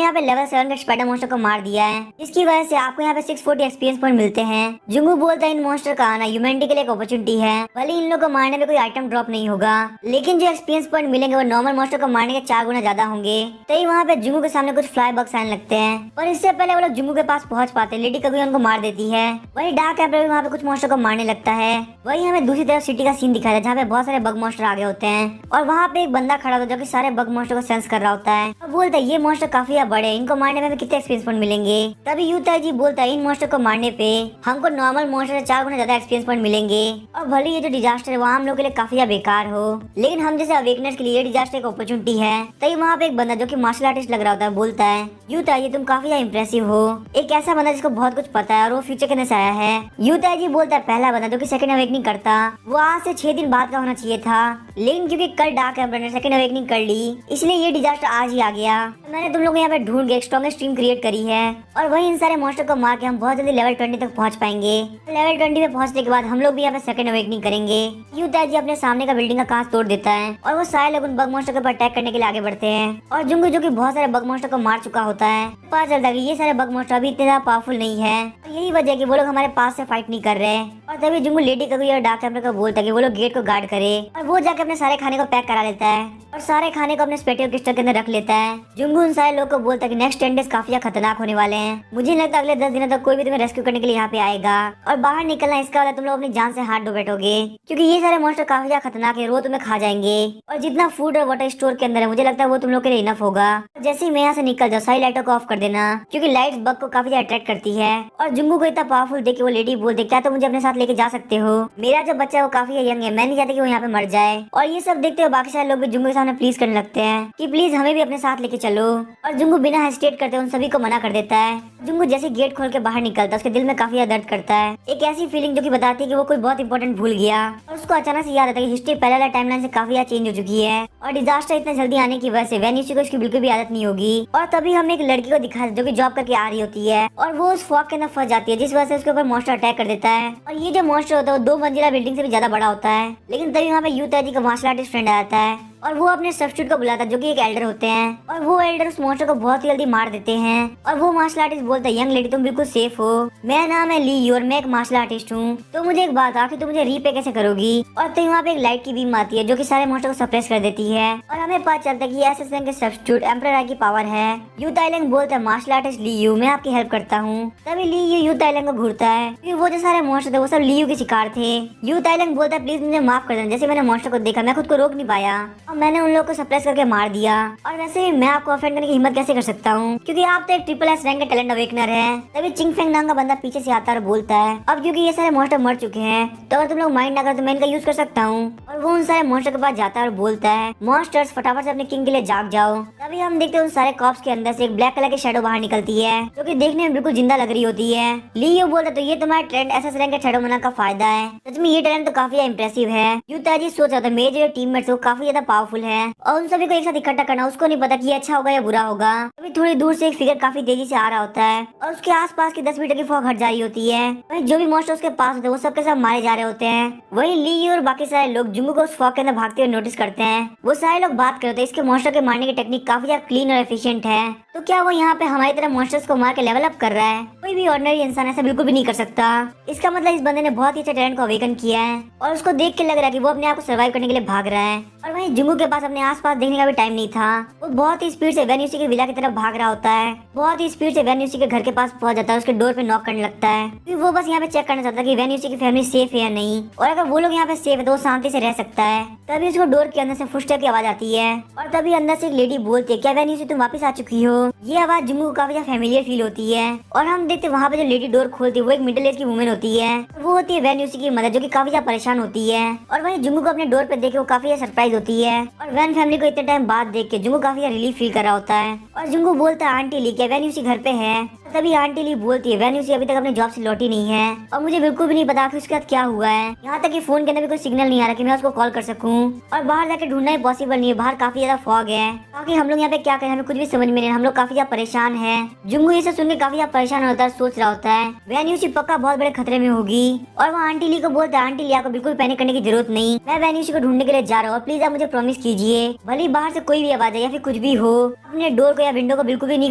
यहाँ पे लेवल 7 के स्पाइडर मॉन्स्टर को मार दिया है, जिसकी वजह से आपको यहाँ पे 640 एक्सपीरियंस पॉइंट मिलते हैं। जुंगू बोलता है इन मॉन्स्टर का आना ह्यूमैनिटी के लिए एक अपॉर्चुनिटी है, भले इन लोगों को मारने में कोई आइटम ड्रॉप नहीं होगा, लेकिन जो एक्सपीरियंस पॉइंट मिलेंगे वो नॉर्मल मॉन्स्टर को मारने के 4 गुना ज्यादा होंगे। तभी वहाँ पे जुंगू के सामने कुछ फ्लाई बग्स आने लगते हैं और इससे पहले वो लोग जुंगू के पास पहुंच पाते हैं, लेडी कगुया उनको मार देती है। वही डार्क एम्परर वहाँ पे कुछ मॉन्स्टर को मारने लगता है। वही हमें दूसरी तरफ सिटी का सीन दिखाया जहाँ पे बहुत सारे बग मॉन्स्टर आगे होते हैं और वहाँ पे एक बंदा खड़ा होता है जो कि सारे बग मॉन्स्टर को सेंस कर रहा होता है और बोलता है ये मॉन्स्टर काफी बड़े हैं, इनको मारने में हमें कितने एक्सपीरियंस पॉइंट मिलेंगे। तभी यूता जी बोलता है इन मॉन्स्टर को मारने पे हमको नॉर्मल मॉन्स्टर से 4 गुना ज्यादा एक्सपीरियंस पॉइंट मिलेंगे और भले ये जो डिजास्टर है वो हम लोग के लिए काफी बेकार हो, लेकिन हम जैसे अवेकनर्स के लिए डिजास्टर एक अपॉर्चुनिटी है। तभी वहाँ पे एक बंदा जो कि मार्शल आर्टिस्ट लग रहा होता है बोलता है यूता जी तुम काफी इम्प्रेसिव हो, एक ऐसा बंदा जिसको बहुत कुछ पता है और वो फ्यूचर के अंदर से आया है। यूता जी बोलता है पहला बंदा जो कि सेकंड अवेकनिंग करता वो आज से 6 दिन बाद का होना चाहिए था, लेकिन क्योंकि कल डार्क एम्परर ने सेकंड अवेकनिंग कर ली इसलिए ये डिजास्टर आज ही आ गया। मैंने तुम लोग यहाँ पे ढूंढ के स्ट्रॉन्गेस्ट टीम क्रिएट करी है और वही इन सारे मॉन्स्टर को मार के हम बहुत जल्दी लेवल 20 तक पहुंच पाएंगे। लेवल 20 पे पहुंचने के बाद हम लोग भी यहाँ पे सेकंड अवेकनिंग करेंगे। यूता जी अपने सामने का बिल्डिंग का कांच तोड़ देता है और वो सारे लोग उन बग मॉन्स्टर के ऊपर अटैक करने के लिए आगे बढ़ते हैं और जुंगू जो कि बहुत सारे बग मॉन्स्टर को मार चुका होता है पता चलता है कि ये सारे बग मॉन्स्टर अभी इतने ज्यादा पावरफुल नहीं है और यही वजह है कि वो लोग हमारे पास से फाइट नहीं कर रहे। और तभी जुंगू लेडी कगुया और डार्क एम्परर को बोलता है कि वो लोग गेट को गार्ड करे और वो जाके अपने सारे खाने को पैक करा लेता है और सारे खाने को अपने स्पेटियल क्रिस्टल के अंदर रख लेता है। जुंगू उन सारे लोग को बोलता है कि नेक्स्ट 10 डेज काफी खतरनाक होने वाले हैं, मुझे लगता है अगले 10 दिनों तक कोई भी तुम्हें रेस्क्यू करने के लिए यहाँ पे आएगा और बाहर निकलना इसका वाला तुम लोग अपनी जान से हाथ धो बैठोगे क्योंकि ये सारे मॉन्स्टर काफी ज्यादा खतरनाक है, वो तुम्हें खा जाएंगे और जितना फूड और वाटर स्टोर के अंदर है मुझे लगता है वो तुम लोग के लिए इनफ होगा। जैसे ही मैं यहाँ से निकल जाऊँ सारी लाइटों को ऑफ कर देना क्योंकि लाइट्स बग को काफी ज्यादा अट्रैक्ट करती है। और जुंगू को इतना पावरफुल देख के वो लेडी बोलते क्या तो मुझे अपने साथ लेके जा सकते हो, मेरा जो बच्चा है वो काफी यंग है, मैं नहीं चाहती कि वो यहाँ पे मर जाए। और ये सब देखते हुए बाकी सारे लोग भी जुंगू के सामने प्लीज करने लगते हैं कि प्लीज हमें भी अपने साथ लेके चलो और जुंगू बिना हेजिटेट करते उन सभी को मना कर देता है। जुंगू जैसे गेट खोल के बाहर निकलता है उसके दिल में काफी ज्यादा दर्द करता है, एक ऐसी फीलिंग जो कि बताती है कि वो कोई बहुत इंपॉर्टेंट भूल गया और उसको अचानक से याद आता है कि हिस्ट्री पहले वाला टाइमलाइन से काफी ज्यादा चेंज हो चुकी है और डिजास्टर इतना जल्दी आने की वजह से वेनिसी को इसकी बिल्कुल भी आदत नहीं होगी। और तभी हमें एक लड़की को दिखा जो कि जॉब करके आ रही होती है और वो उस फॉग के अंदर फंस जाती है जिस वजह से उसके ऊपर मॉन्स्टर अटैक कर देता है और ये जो मॉन्स्टर होता है वो 2 मंजिला बिल्डिंग से भी ज्यादा बड़ा होता है। लेकिन तभी वहाँ पे यूता जी का मार्शल आर्टिस्ट फ्रेंड आ जाता है और वो अपने सब्स्टिट्यूट को बुलाता है जो कि एक एल्डर होते हैं और वो एल्डर उस मॉन्स्टर को बहुत ही जल्दी मार देते हैं और वो मार्शल आर्टिस्ट बोलता है यंग लेडी तुम बिल्कुल सेफ हो, मेरा नाम है ली और मैं एक मार्शल आर्टिस्ट हूँ, तो मुझे एक बात आखिर तुम मुझे रीपे कैसे करोगी। और तो वहाँ पे एक लाइट की बीम आती है जो कि सारे मॉन्स्टर को सप्रेस कर देती है और हमें पता चलता है कि एसएसएन के सब्स्टिट्यूट एम्परर की पावर है। यू ताइलैंग बोलता है मार्शल आर्टिस्ट ली यू मैं आपकी हेल्प करता हूँ। तभी ली यू ताइलैंग को घूरता है क्योंकि वो जो सारे मॉन्स्टर थे वो सब ली यू के शिकार थे। यू ताइलैंग बोलता है प्लीज मुझे माफ कर देना, जैसे मैंने मॉन्स्टर को देखा मैं खुद को रोक नहीं पाया और मैंने उन लोग को प्रेस करके मार दिया और वैसे भी मैं आपको ऑफेंड करने की हिम्मत कैसे कर सकता हूँ क्योंकि आप तो एक ट्रिपल एस रैंक के टैलेंट अवेकनर हैं। तभी चिंग फेंग नाम का बंदा पीछे से आता है और बोलता है अब क्योंकि ये सारे मॉन्स्टर मर चुके हैं तो अगर तुम लोग माइंड ना कर तो मैं इनका यूज कर सकता हूँ। और वो उन सारे मॉन्स्टर के पास जाता है और बोलता है मॉन्स्टर्स फटाफट से अपने किंग के लिए जाग जाओ। तभी हम देखते हैं उन सारे कॉप्स के अंदर से एक ब्लैक कलर की शैडो बाहर निकलती है जो कि देखने में बिल्कुल जिंदा लग रही होती है। लियो बोलता तो ये तुम्हारा ट्रेंड एसएस रैंक के शैडो मना का फायदा है, सच में ये टैलेंट तो काफी इंप्रेसिव है। यूताजी सोच रहा था मेरे जो टीममेट्स वो काफी ज्यादा पावरफुल है और उन सभी को एक साथ इकट्ठा करना उसको नहीं पता कि ये अच्छा होगा या बुरा होगा। अभी थोड़ी दूर से एक फिगर काफी तेजी से आ रहा होता है और उसके आसपास की 10 मीटर की फॉग हट जा रही होती है। वहीं जो भी मॉन्स्टर उसके पास होते हैं वो सबके सब मारे जा रहे होते हैं। वहीं ली और बाकी सारे लोग जुंगू को उस फॉग के अंदर भागते हुए नोटिस करते हैं। वो सारे लोग बात करते हैं इसके मॉन्स्टर के मारने की टेक्निक काफी ज्यादा क्लीन और एफिशिएंट है, तो क्या वो यहाँ पे हमारी तरह मॉन्स्टर्स को मार के लेवल अप कर रहा है। कोई भी ऑर्डिनरी इंसान ऐसा बिल्कुल भी नहीं कर सकता। इसका मतलब इस बंदे ने बहुत ही अच्छा टैलेंट को अवेकन किया है और उसको देख के लग रहा है कि वो अपने आप को सर्वाइव करने के लिए भाग रहा है। और वहीं जुंगू जुंगू के पास अपने आसपास देखने का भी टाइम नहीं था। वो बहुत ही स्पीड से वेन्यूसी की विला की तरफ भाग रहा होता है। बहुत ही स्पीड से वेन्यूसी के घर के पास पहुंच जाता है। उसके डोर पे नॉक करने लगता है क्योंकि वो बस यहाँ पे चेक करना चाहता है कि वेन्यूसी की फैमिली सेफ है या नहीं, और अगर वो लोग यहाँ पे सेफ है तो वो शांति से रह सकता है। तभी उसको डोर के अंदर से फुटस्टेप की आवाज आती है और तभी अंदर से एक लेडी बोलती है, क्या वेन्यूसी तुम वापस आ चुकी हो? ये आवाज जुंगू को काफी ज्यादा फैमिलियर फील होती है और हम देखते वहाँ पे जो लेडी डोर खोलती है वो एक मिडिल एज की वुमेन होती है। वो होती है वेन्यूसी की मदर, जो की काफी ज्यादा परेशान होती है। और वहीं जुंगू को अपने डोर पे देख के वो काफी ज्यादा सरप्राइज होती है और वैन फैमिली को इतने टाइम बाद देख के जुंगू काफी ज्यादा रिलीफ फील कर रहा होता है। और जुंगू बोलता है, आंटी ली क्या वेन्यूसी घर पे है? तभी आंटी ली बोलती है, वेन्यूसी अभी तक अपने जॉब से लौटी नहीं है और मुझे बिल्कुल भी नहीं पता कि उसके साथ क्या हुआ है। यहाँ तक कि फोन के अंदर भी कोई सिग्नल नहीं आ रहा कि मैं उसको कॉल कर सकूं और बाहर जाकर ढूंढना ही पॉसिबल नहीं है। बाहर काफी ज्यादा फॉग है। बाकी हम लोग यहाँ पे क्या करें, हमें कुछ भी समझ में नहीं, हम लोग काफी ज्यादा परेशान है। जुंगू ये सब सुन के काफी ज्यादा परेशान होता है, सोच रहा होता है वेन्यूसी पक्का बहुत बड़े खतरे में होगी। और वो आंटी ली को बोलता है, आंटी ली आपको बिल्कुल पैनिक करने की जरूरत नहीं, मैं वेन्यूसी को ढूंढने के लिए जा रहा हूँ, प्लीज आप मुझे प्रॉमिस कीजिए भले बाहर से कोई भी आवाज है या फिर कुछ भी हो, अपने डोर को या विंडो को बिल्कुल भी नहीं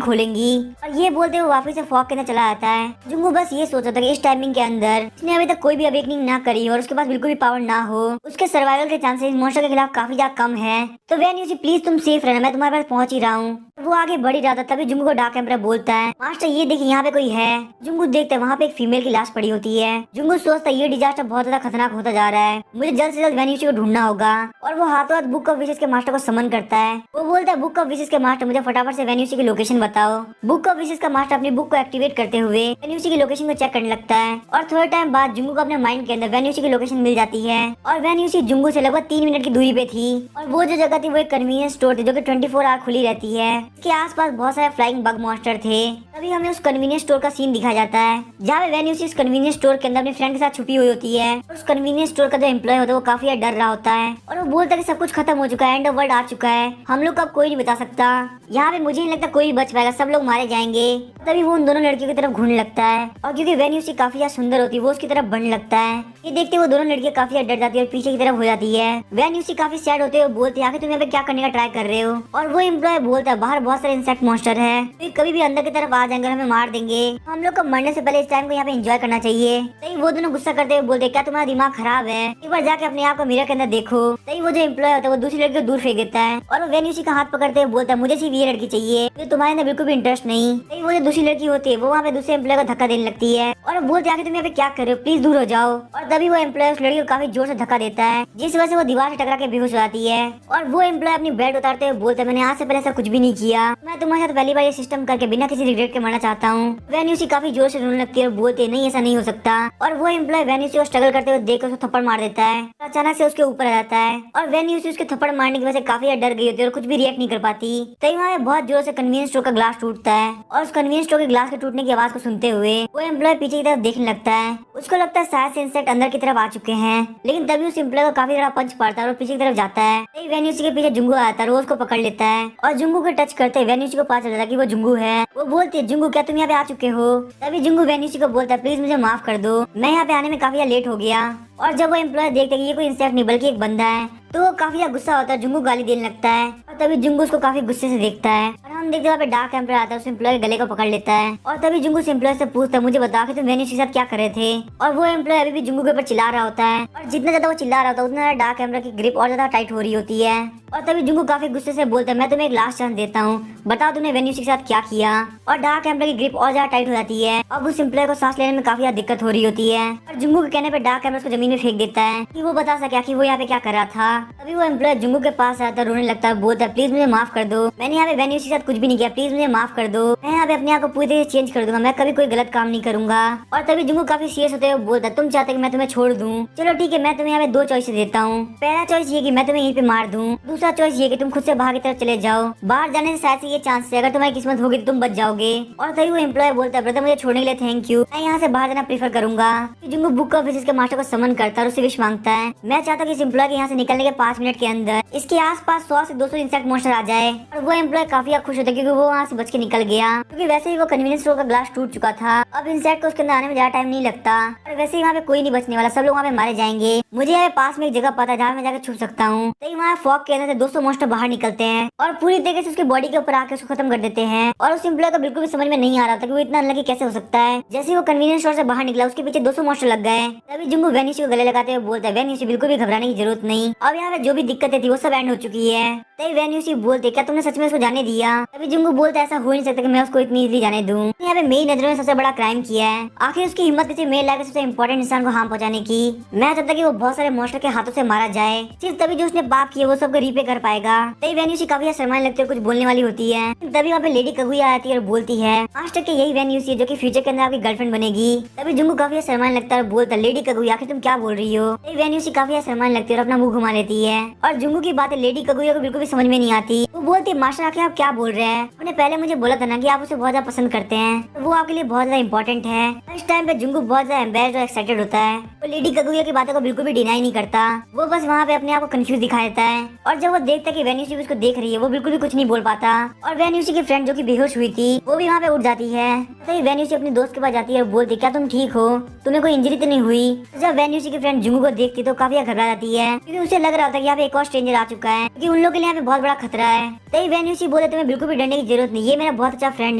खोलेंगी। और ये बोलते हुए वापस से फॉग के अंदर चला आता है। जुंगू बस ये सोचा था कि इस टाइमिंग के अंदर इसने अभी तक कोई भी अवेकनिंग ना करी और उसके पास बिल्कुल भी पावर ना हो, उसके सर्वाइवल के चांसेस मॉन्स्टर के खिलाफ काफी ज्यादा कम है। तो वेन्यूसी प्लीज तुम सेफ रहना, मैं तुम्हारे पास पहुंच ही रहा हूँ। वो आगे बढ़ ही रहा था तभी जुंगू को डार्क एम्परर बोलता है, मास्टर ये देखिए यहाँ पे कोई है। जुंगू देखता है वहाँ पे एक फीमेल की लाश पड़ी होती है। जुंगू सोचता है ये डिजास्टर बहुत ज्यादा खतरनाक होता जा रहा है, मुझे जल्द से जल्द वेन्यूसी को ढूंढना होगा। और वो हाथों हाथ बुक ऑफ विशेस के मास्टर को समन करता है। वो बोलता है, बुक ऑफ विशेस के मास्टर मुझे फटाफट से वेन्यूसी की लोकेशन बताओ। बुक ऑफ विशेस का मास्टर अपनी बुक को एक्टिवेट करते हुए वेन्यूसी की लोकेशन को चेक करने लगता है और थोड़े टाइम बाद जुंगू को अपने माइंड के अंदर वेन्यूसी की लोकेशन मिल जाती है। और वेन्यूसी जुंगू से लगभग 3 मिनट की दूरी पे थी और वो जो जगह थी वो एक कन्वीनियंस स्टोर थी जो कि 24 आवर खुली रहती है। इसके आसपास बहुत सारे फ्लाइंग बग मॉन्स्टर थे। तभी हमें उस कन्वीनियंस स्टोर का सीन दिखाया जाता है जहाँ पे वेन्यूसी उस कन्वीनियंस स्टोर के अंदर अपने फ्रेंड के साथ छुपी हुई होती है। उस कन्वीनियंस स्टोर का जो एम्प्लॉय होता है वो काफी डर रहा होता है और वो बोलता है कि सब कुछ खत्म हो चुका है, एंड ऑफ वर्ल्ड आ चुका है, हम लोग का अब कोई नहीं बता सकता, यहाँ पे मुझे नहीं लगता कोई बच पाएगा, सब लोग मारे जाएंगे। तभी वो उन दोनों लड़कियों की तरफ घूमने लगता है और क्योंकि वेन्यूसी काफी ज्यादा सुंदर होती है वो उसकी तरफ बढ़ने लगता है। ये देखते वो दोनों लड़कियां काफी ज्यादा डर जाती है और पीछे की तरफ हो जाती है। वेन्यूसी काफी सैड होते हुए बोलती है, आखिर तुम यहाँ पे क्या करने का ट्राई कर रहे हो? और वो एम्प्लॉय बोलता है, बाहर बहुत सारे इंसेक्ट मॉन्स्टर है, तो कभी भी अंदर की तरफ आ जाएंगे और हमें मार देंगे, हम लोग को मरने से पहले इस टाइम को यहाँ पे एंजॉय करना चाहिए। तभी वो दोनों गुस्सा करते हुए बोलते, क्या तुम्हारा दिमाग खराब है? एक बार जाके अपने आप को मिरर के अंदर देखो। तभी वो जो एम्प्लॉय होता है वो दूसरी लड़की को दूर फेंक देता है और वो वेन्यूसी का हाथ पकड़ते हुए बोलता है, मुझे सिर्फ ये लड़की चाहिए, तो तुम्हारे अंदर बिल्कुल भी इंटरेस्ट नहीं। तभी वो जो दूसरी लड़की होती है वो वहाँ पे दूसरे एम्प्लॉय को धक्का देने लगती है और बोलते हैं, तुम यहाँ पे क्या कर रहे हो, प्लीज दूर हो जाओ। और तभी वो एम्प्लॉय उस लड़की को काफी जोर से धक्का देता है जिस वजह से वो दीवार से टकरा के बेहोश हो जाती है। और वो एम्प्लॉय अपनी बेल्ट उतारते हुए बोलता है, मैंने आज से पहले ऐसा कुछ भी नहीं किया, मैं तुम्हारे साथ पहली बार ये सिस्टम करके बिना किसी रिग्रेट के मरना चाहता हूँ। वेन्यूसी काफी जोर से रोने लगती है और बोलते नहीं ऐसा नहीं हो सकता। और वो एम्प्लॉय वेन्यूसी को स्ट्रगल करते हुए देख उसको थप्पड़ मार देता है, अचानक से उसके ऊपर आ जाता है और वेन्यूसी उसके थप्पड़ मारने की वजह से काफी डर गई होती है और कुछ भी रिएक्ट नहीं कर पाती। तभी वहाँ बहुत जोर से कन्वीनियंस स्टोर का ग्लास टूटता है और उस कन्वीनियंस स्टोर के ग्लास के टूटने की आवाज को सुनते हुए वो एम्प्लॉय पीछे की तरफ देखने लगता है। उसको लगता है शायद से इंसेक्ट अंदर की तरफ आ चुके हैं, लेकिन तभी उस एम्प्लॉय को काफी बड़ा पंच पड़ता है और पीछे की तरफ जाता है। तभी वेन्यूसी के पीछे जुंगू आता है, वो उसको पकड़ लेता है और जुंगू को टच करते वेन्यूसी को पता चल जाता है कि वो जुंगू है। वो बोलती है, जुंगू क्या तुम यहाँ पे आ चुके हो? तभी जुंगू वेन्यूसी को बोलता है, प्लीज मुझे माफ कर दो, मैं यहाँ पे आने में काफी लेट हो गया। और जब वो एम्प्लॉय देखता है कि ये कोई इंसेक्ट नहीं बल्कि एक बंदा है तो वो काफी ज्यादा गुस्सा होता है, जुंगू गाली देने लगता है और तभी जुंगू उसको काफी गुस्से से देखता है और हम देखते हैं वहाँ पे डार्क एम्परर आता है, उस एम्प्लॉय के गले को पकड़ लेता है और तभी जुंगू उस एम्प्लॉय से पूछता है, मुझे बता कि तुम वेन्यूसी के साथ क्या कर रहे थे? और वो एम्प्लॉय अभी भी जुंगू के ऊपर चिल्ला रहा होता है और जितना ज्यादा वो चिल्ला रहा होता है उतना ज्यादा डार्क एम्परर की ग्रिप और ज्यादा टाइट हो रही होती है। और तभी जुंगू काफी गुस्से से बोलता है, मैं तुम्हें एक लास्ट चांस देता हूँ, बताओ तुमने वेन्यूसी के साथ क्या किया? और डार्क एम्परर की ग्रिप और ज्यादा टाइट हो जाती है। अब उस एम्प्लॉय को सांस लेने में काफी ज्यादा दिक्कत हो रही होती है और जुंगू के कहने पर डार्क एम्परर को जमीन में फेंक देता है कि वो बता सके कि वो यहाँ पे क्या कर रहा था। तभी वो एम्प्लॉय जुंगू के पास आता है, रोने लगता है, बोलता है, प्लीज मुझे माफ कर दो, मैंने यहाँ पे वेन्यूसी के साथ कुछ भी नहीं किया, प्लीज मुझे माफ कर दो, मैं यहाँ पे अपने आप को पूरी तरह चेंज कर दूंगा, मैं कभी कोई गलत काम नहीं करूंगा। और तभी जुंगू काफी सीरियस होते हुए बोलता है, तुम चाहते कि मैं तुम्हें छोड़ दूं? चलो ठीक है, मैं तुम्हें यहाँ पे 2 चॉइस देता हूँ। पहला चॉइस ये कि मैं तुम्हें यहीं पे मार दूं, दूसरा चॉइस ये कि तुम खुद से बाहर की तरफ चले जाओ, बाहर जाने से शायद से ये चांस है अगर तुम्हारी किस्मत होगी तो तुम बच जाओगे। और तभी वो एम्प्लॉय बोलता है, ब्रदर मुझे छोड़ने के लिए थैंक यू, मैं यहाँ से बाहर जाना प्रीफर करूंगा। जुंगू बुक ऑफ विशेस के मास्टर को समन करता है और उससे विश मांगता है, मैं चाहता हूँ कि इस एम्प्लॉय के यहाँ से निकलने के 5 मिनट के अंदर इसके आसपास 100 से 200 इंसेक्ट मॉन्स्टर आ जाए। और वो एम्प्लॉय काफी खुश होता है क्योंकि वो वहाँ से बच के निकल गया, क्योंकि वैसे ही वो कन्वीनियंस स्टोर का ग्लास टूट चुका था। अब इंसेक्ट को उसके अंदर आने में ज्यादा टाइम नहीं लगता और वैसे ही वहाँ पे कोई नहीं बचने वाला, सब लोग वहाँ पे मारे जाएंगे। मुझे यहाँ पास में एक जगह पता है जहाँ मैं जाकर छुप सकता हूँ। तो वहाँ फॉग के अंदर से 200 मॉन्स्टर बाहर निकलते हैं और पूरी तरीके से उसकी बॉडी के ऊपर आके उसको खत्म कर देते हैं। और उस एम्प्लॉय को बिल्कुल भी समझ में नहीं आ रहा था कि वो इतना अनलकी कैसे हो सकता है। जैसे वो कन्वीनियंस स्टोर से बाहर निकला उसके पीछे 200 मॉन्स्टर लग गए। तभी जुंगू वेनिसी को गले लगाते हुए बोलता है वेनिसी बिल्कुल भी घबराने की जरूरत नहीं, अब यहाँ पे जो भी दिक्कतें थी वो सब एंड हो चुकी है। तभी वेनिसी बोलते क्या तुमने सच में उसको जाने दिया? तभी जुंगू बोलता ऐसा हो नहीं सकता कि मैं उसको इतनी इजीली जाने दूं। यहाँ पे मेरी नजरों में सबसे बड़ा क्राइम किया है, आखिर उसकी हिम्मत कैसे मेरे लायक सबसे इंपॉर्टेंट इंसान को हार्म पहुंचाने की। मैं चाहता कि वो बहुत सारे मॉन्स्टर के हाथों से मारा जाए, सिर्फ तभी जो उसने पाप किया वो सबको रीपे कर पाएगा। तभी वेन्यूसी काफी शर्माने लगती है, कुछ बोलने वाली होती है। तभी वहाँ पे लेडी कगुया आती है और बोलती है आज तक के यही वेन्यूसी है जो कि फ्यूचर के अंदर आपकी गर्लफ्रेंड बनेगी। तभी जुंगू काफी शर्माने लगता है और बोलता है लेडी कगुया आखिर तुम क्या बोल रही हो? तभी वेन्यूसी काफी शर्माने लगती है और अपना मुंह घुमा लेती है और जुंगू की बातें लेडी कगुया को बिल्कुल भी समझ में नहीं आती। वो बोलती है मास्टर आखिर आप क्या बोल रहे हैं? आपने पहले मुझे बोला था ना कि आप उसे बहुत ज्यादा पसंद करते हैं, तो वो आपके लिए बहुत ज्यादा इंपॉर्टेंट है। इस टाइम पे जुंगू बहुत ज्यादा एम्बेस्ड और एक्साइटेड होता है। वो लेडी कगुया की बातों को बिल्कुल भी डिनाई नहीं करता, वो बस वहाँ पे अपने आप को कंफ्यूज दिखा देता है। और जब वो देखता है कि वेन्यूसी उसको देख रही है वो बिल्कुल भी कुछ नहीं बोल पाता। और वेन्यूसी की फ्रेंड जो कि बेहोश हुई थी वो भी वहाँ पे उठ जाती है। तो वेन्यूसी अपने दोस्त के पास जाती है और बोलती क्या तुम ठीक हो, तुम्हें कोई इंजरी तो नहीं हुई? जब वेन्यूसी की फ्रेंड जुंगू को देखती तो काफी घबरा जाती है क्योंकि उसे लग रहा था कि यहाँ पे एक और स्ट्रेंजर आ चुका है, क्योंकि उन लोगों के लिए यहाँ पे बहुत बड़ा खतरा है। तभी वेन्यूसी बोले तुम्हें बिल्कुल भी डरने की जरूरत नहीं, ये मेरा बहुत अच्छा फ्रेंड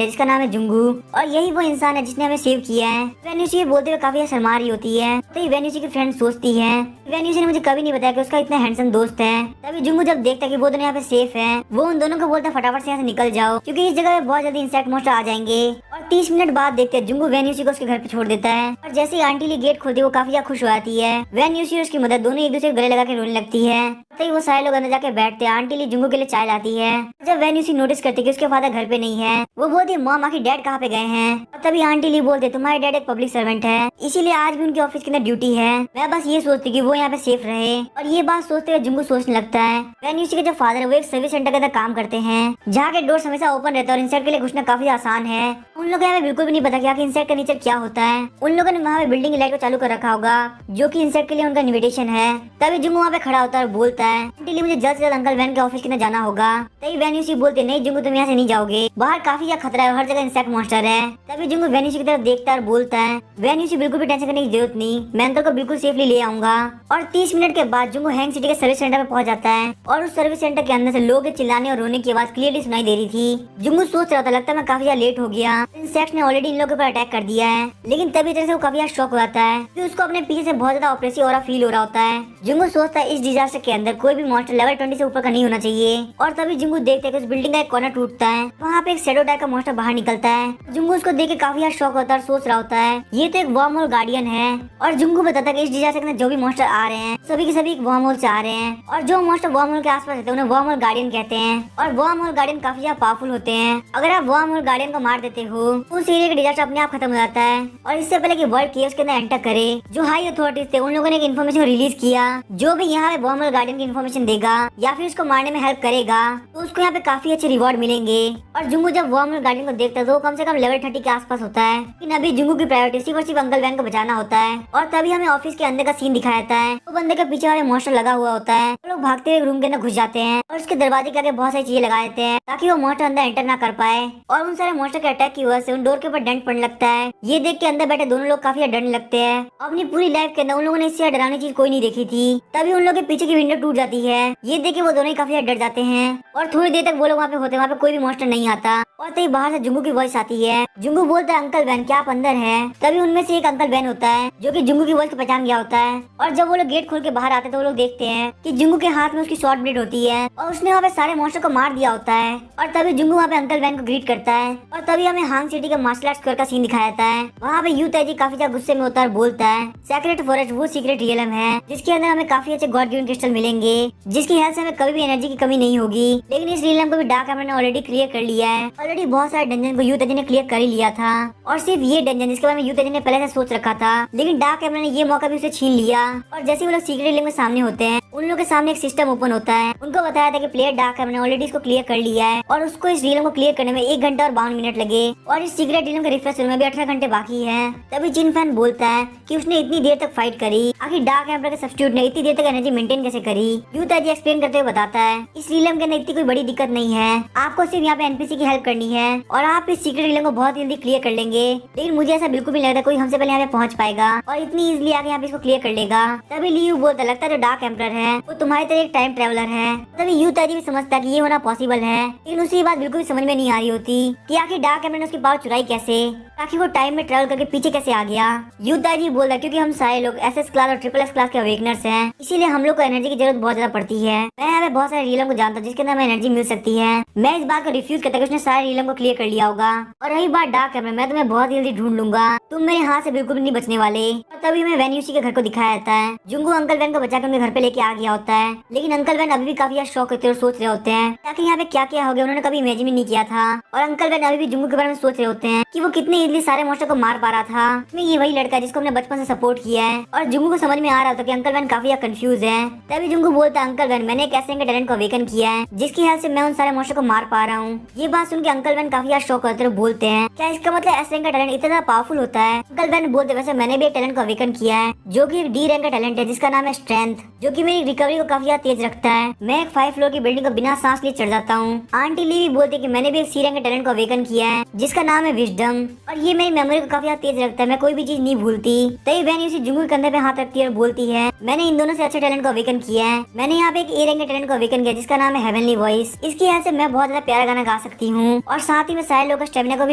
है जिसका नाम है जुंगू और यही वो इंसान है जिसने हमें सेव किया है। वेन्यूसी ये बोलते हुए काफी शर्मा रही होती है। तो वेन्यूसी की फ्रेंड सोचती है वेन्यूसी ने मुझे कभी नहीं बताया कि उसका इतना हैंडसम दोस्त है। तभी जुंगू जब देखता है कि वो दोनों यहाँ पे सेफ है वो उन दोनों को बोलता है फटाफट से यहाँ से निकल जाओ क्योंकि इस जगह पे बहुत जल्दी इंसेक्ट मॉन्स्टर आ जाएंगे। और 30 मिनट बाद देखते हैं जुंगू वेन्यूसी को उसके घर पे छोड़ देता है और जैसे ही आंटी ली गेट खोलती है वो काफी ज्यादा खुश हो जाती है। वेन्यूसी और उसकी मदद दोनों एक दूसरे को गले लगा के रोने लगती है। तभी वो सारे लोग अंदर जाके बैठते हैं। आंटी ली जुंगू के लिए चाय लाती है। जब वेन्यूसी नोटिस करती है कि उसके फादर घर पे नहीं है वो बोलती है मॉम आखिर डैड कहाँ पे गए हैं? और तभी आंटी ली बोलते तुम्हारे डैड एक पब्लिक सर्वेंट है इसीलिए आज भी उनके ऑफिस के अंदर ड्यूटी है, मैं बस ये सोचती कि वो यहाँ पे सेफ रहे। और ये बात सोचते हुए जुंगू सोचने लगता है वेन्यूसी के जो फादर है वो एक सर्विस सेंटर के अंदर काम करते हैं जहाँ के डोर हमेशा ओपन रहता है और इंसेक्ट के लिए घुसना काफी आसान है। उन लोगों को यहाँ पे बिल्कुल भी नहीं पता कि इंसेक्ट का नेचर क्या होता है। उन लोगों ने वहाँ पे बिल्डिंग लाइट को चालू कर रखा होगा जो कि इंसेक्ट के लिए उनका इन्विटेशन है। तभी जुंगू वहाँ पे खड़ा होता है और बोलता है आंटी ली मुझे जल्द से जल्द अंकल वैन के ऑफिस के अंदर जाना होगा। तभी वेन्यूसी बोलते नहीं जुंगू तुम यहाँ से नहीं जाओगे, बाहर काफी ज्यादा खतरा है, हर जगह इंसेक्ट मॉन्स्टर है। तभी जुंगू वेन्यूसी की तरफ देखता है और बोलता है वेन्यूसी बिल्कुल भी टेंशन करने की जरूरत नहीं, मैं अंकल को बिल्कुल सेफली ले आऊंगा। और 30 मिनट के बाद जुंगू हैंग सिटी के सर्विस सेंटर पे पहुंच जाता है और उस सर्विस सेंटर के अंदर से लोगों के चिल्लाने और रोने की आवाज क्लियरली सुनाई दे रही थी। जुंगू सोच रहा था लगता है मैं काफी ज्यादा लेट हो गया, इंसेक्ट ने ऑलरेडी इन लोगों पर अटैक कर दिया है। लेकिन तभी तरह से वो काफी ज्यादा शॉक हो जाता है कि उसको अपने पीछे से बहुत ज्यादा ऑपरेसिव ऑरा फील हो रहा होता है। जुंगू सोचता है इस डिजास्टर के अंदर कोई भी मॉन्स्टर लेवल 20 से ऊपर का नहीं होना चाहिए। और तभी जुंगू देखते है कि उस बिल्डिंग का एक कॉर्नर टूटता है, वहाँ पे एक शैडो टाइप का मॉन्स्टर बाहर निकलता है। जुंगू उसको देख के काफी ज्यादा शॉक होता है और सोच रहा होता है ये तो एक वर्म होल गार्डियन है। और जुंगू बताता है कि इस डिजास्टर के अंदर जो भी मॉन्स्टर आ रहे हैं सभी के सभी एक वर्म होल से आ रहे हैं और जो मॉन्स्टर वर्म होल के आसपास रहते हैं उन्हें वर्म होल गार्डियन कहते हैं। और वर्म होल गार्डियन काफी ज्यादा पावरफुल होते हैं, अगर आप वर्म होल गार्डियन को मार देते हो तो उस एरिया का डिजास्टर अपने आप खत्म हो जाता है। और इससे पहले कि वर्ल्ड केओस के अंदर एंटर करे जो हाई अथॉरिटीज थे उन लोगों ने एक इन्फॉर्मेशन रिलीज किया जो भी यहाँ पे वर्म होल गार्डियन की इन्फॉर्मेशन देगा या फिर उसको मारने में हेल्प करेगा तो उसको यहाँ पे काफी अच्छे रिवॉर्ड मिलेंगे। और जुंगू जब वर्म होल गार्डियन को देखता है तो कम से कम लेवल 30 के आसपास होता है। लेकिन अभी जुंगू की प्रायोरिटी सिर्फ और सिर्फ अंकल वैन को बचाना होता है। और तभी हमें ऑफिस के अंदर का सीन दिखाया जाता है, वो बंदे के पीछे वाले मॉन्स्टर लगा हुआ होता है। वो लोग भागते हुए रूम के अंदर घुस जाते हैं और उसके दरवाजे के आगे बहुत सारी चीजें लगा देते हैं ताकि वो मॉन्स्टर अंदर एंटर ना कर पाए। और उन सारे मॉन्स्टर के अटैक की वजह से उन डोर के ऊपर डेंट पड़ने लगता है। ये देख के अंदर बैठे दोनों लोग काफी डरने लगते हैं। अपनी पूरी लाइफ के अंदर उन लोगों ने इससे डरावनी चीज कोई नहीं देखी थी। तभी उन लोगों के पीछे की विंडो टूट जाती है, ये देख के वो दोनों ही काफी डर जाते हैं। और थोड़ी देर तक वो लोग वहाँ पे होते हैं, वहाँ पे कोई भी मॉन्स्टर नहीं आता। और तभी बाहर से जुंगू की वॉइस आती है। जुंगू बोलता है अंकल वैन क्या आप अंदर हैं? तभी उनमें से एक अंकल वैन होता है जो कि जुंगू की वॉइस को पहचान गया होता है। और जब वो लोग गेट खोल के बाहर आते हैं तो वो लोग देखते हैं कि जुंगू के हाथ में उसकी शॉर्ट ब्लेड होती है और उसने वहाँ पे सारे मॉन्स्टर को मार दिया होता है। और तभी जुंगू वहाँ पे अंकल वैन को ग्रीट करता है। और तभी हमें हांग सिटी का मार्शल आर्ट स्क्वायर का सीन दिखाया जाता है। वहाँ पे यू ताइजी काफी ज्यादा गुस्से में होता है और बोलता है सेक्रेट फॉरेस्ट वो सीक्रेट रियलम है जिसके अंदर हमें काफी अच्छे गॉड गिवन क्रिस्टल मिलेंगे जिसकी हेल्प से हमें कभी भी एनर्जी की कमी नहीं होगी। लेकिन इस रियलम को भी डार्क एमरल्ड ने ऑलरेडी क्लियर कर लिया है। ऑलरेडी बहुत सारे डंजन को यू ताइजी ने क्लियर कर ही लिया था और सिर्फ ये डंजन जिसके बारे में यू ताइजी ने पहले से सोच रखा था, लेकिन डार्क एमरल्ड ने ये मौका भी उसे छीन लिया। और जैसे वो लोग सीक्रेट रियलम के सामने होते हैं उन लोगों के सामने एक सिस्टम ओपन होता है। उनको बताया था कि प्लेयर डार्क है, मैंने ऑलरेडी इसको क्लियर कर लिया है और उसको इस रीलम को क्लियर करने में 1 घंटा और 52 मिनट लगे और इस सीक्रेट रीलम के रिफ्रेश होने में भी 18 घंटे बाकी है। तभी जिन फैन बोलता है कि उसने इतनी देर तक फाइट करी, आखिर डार्क एम्पर के सब्स्टिट्यूट ने इतनी देर तक एनर्जी मेंटेन कैसे करी। यूताजी एक्सप्लेन करते हुए बताता है इस रीलम के अंदर इतनी कोई बड़ी दिक्कत नहीं है, आपको सिर्फ यहाँ पे एनपीसी की हेल्प करनी है और आप इस सीक्रेट रीलम को बहुत जल्दी क्लियर कर लेंगे। लेकिन मुझे ऐसा बिल्कुल भी नहीं लगता कोई हमसे पहले यहाँ पे पहुंच पाएगा और इतनी इजिली आके यहाँ पे इसको क्लियर कर लेगा। तभी लियू बोलता लगता है जो डार्क एम्पर है वो तुम्हारी तरह एक टाइम ट्रेवलर है। तभी यूताजी भी समझता है कि ये होना पॉसिबल है, लेकिन उसी बात बिल्कुल भी समझ में नहीं आ रही होती कि आखिर डार्क एम्पर ने उसकी पावर चुराई कैसे, ताकि वो टाइम में ट्रेवल करके पीछे कैसे आ गया। युद्धाजी बोल रहा है क्योंकि हम सारे लोग एसएस क्लास और ट्रिपल एस क्लास के अवेकनर्स हैं, इसीलिए हम लोग को एनर्जी की जरूरत बहुत ज्यादा पड़ती है। मैं यहाँ पे बहुत सारे रीलम को जानता हूँ जिसके अंदर हमें एनर्जी मिल सकती है। मैं इस बात को रिफ्यूज करता कि उसने सारे रीलम को क्लियर कर लिया होगा। और रही बात डार्क एम्पर, मैं तुम्हें बहुत जल्दी ढूंढ लूंगा, तुम मेरे हाथ से बिल्कुल भी नहीं बचने वाले। और तभी हमें वेन्यूसी के घर को दिखाया जाता है। जुंगू अंकल वैन को बचाकर उनके घर पे लेके आ गया होता है, लेकिन अंकल वैन अभी भी काफी शौक होते और सोच रहे होते हैं ताकि यहाँ पे क्या क्या हो गया उन्होंने कभी इमेजिन भी नहीं किया था। और अंकल वैन अभी भी जुंगू के बारे में सोच रहे होते हैं कि वो कितने इजीली सारे मॉन्स्टर को मार पा रहा था। इसमें ये वही लड़का है जिसको हमने बचपन से सपोर्ट किया है। और जुंगू को समझ में आ रहा था कि अंकल वैन काफी कंफ्यूज है। तभी जुंगू बोलता है अंकल वैन मैंने एक ऐसे के टैलेंट को अवेकन किया है जिसकी हेल्प से मैं उन सारे मॉन्स्टर को मार पा रहा हूँ। ये बात सुन के अंकल वैन काफी शौक होते हैं, बोलते हैं क्या इसका मतलब एस रैंक का टैलेंट इतना पावरफुल होता है। अंकल वैन बोलते वैसे मैंने भी एक टैलेंट को अवेकन किया है जो की एक डी रैंक का टैलेंट है जिसका नाम है स्ट्रेंथ, जो की मेरी रिकवरी को काफी तेज रखता है। मैं एक 5 फ्लोर की बिल्डिंग को बिना सांस लिए चढ़ जाता हूँ। आंटी ली भी बोलती कि मैंने भी एक सी रैंक के टैलेंट को अवेकन किया है जिसका नाम है विजडम और ये मेरी मेमोरी को काफी तेज रखता है, मैं कोई भी चीज नहीं भूलती। तभी वैन उसी जुंगू के कंधे पे हाथ रखती है और बोलती है मैंने इन दोनों से अच्छे टैलेंट को अवेकन किया है। मैंने यहाँ पे एक ए रैंक के टैलेंट को अवेकन किया जिसका नाम है हेवनली वॉइस। इसकी हेल्प से मैं बहुत ज्यादा प्यारा गाना गा सकती हूँ और साथ ही मैं सारे लोगों का स्टेमिना को भी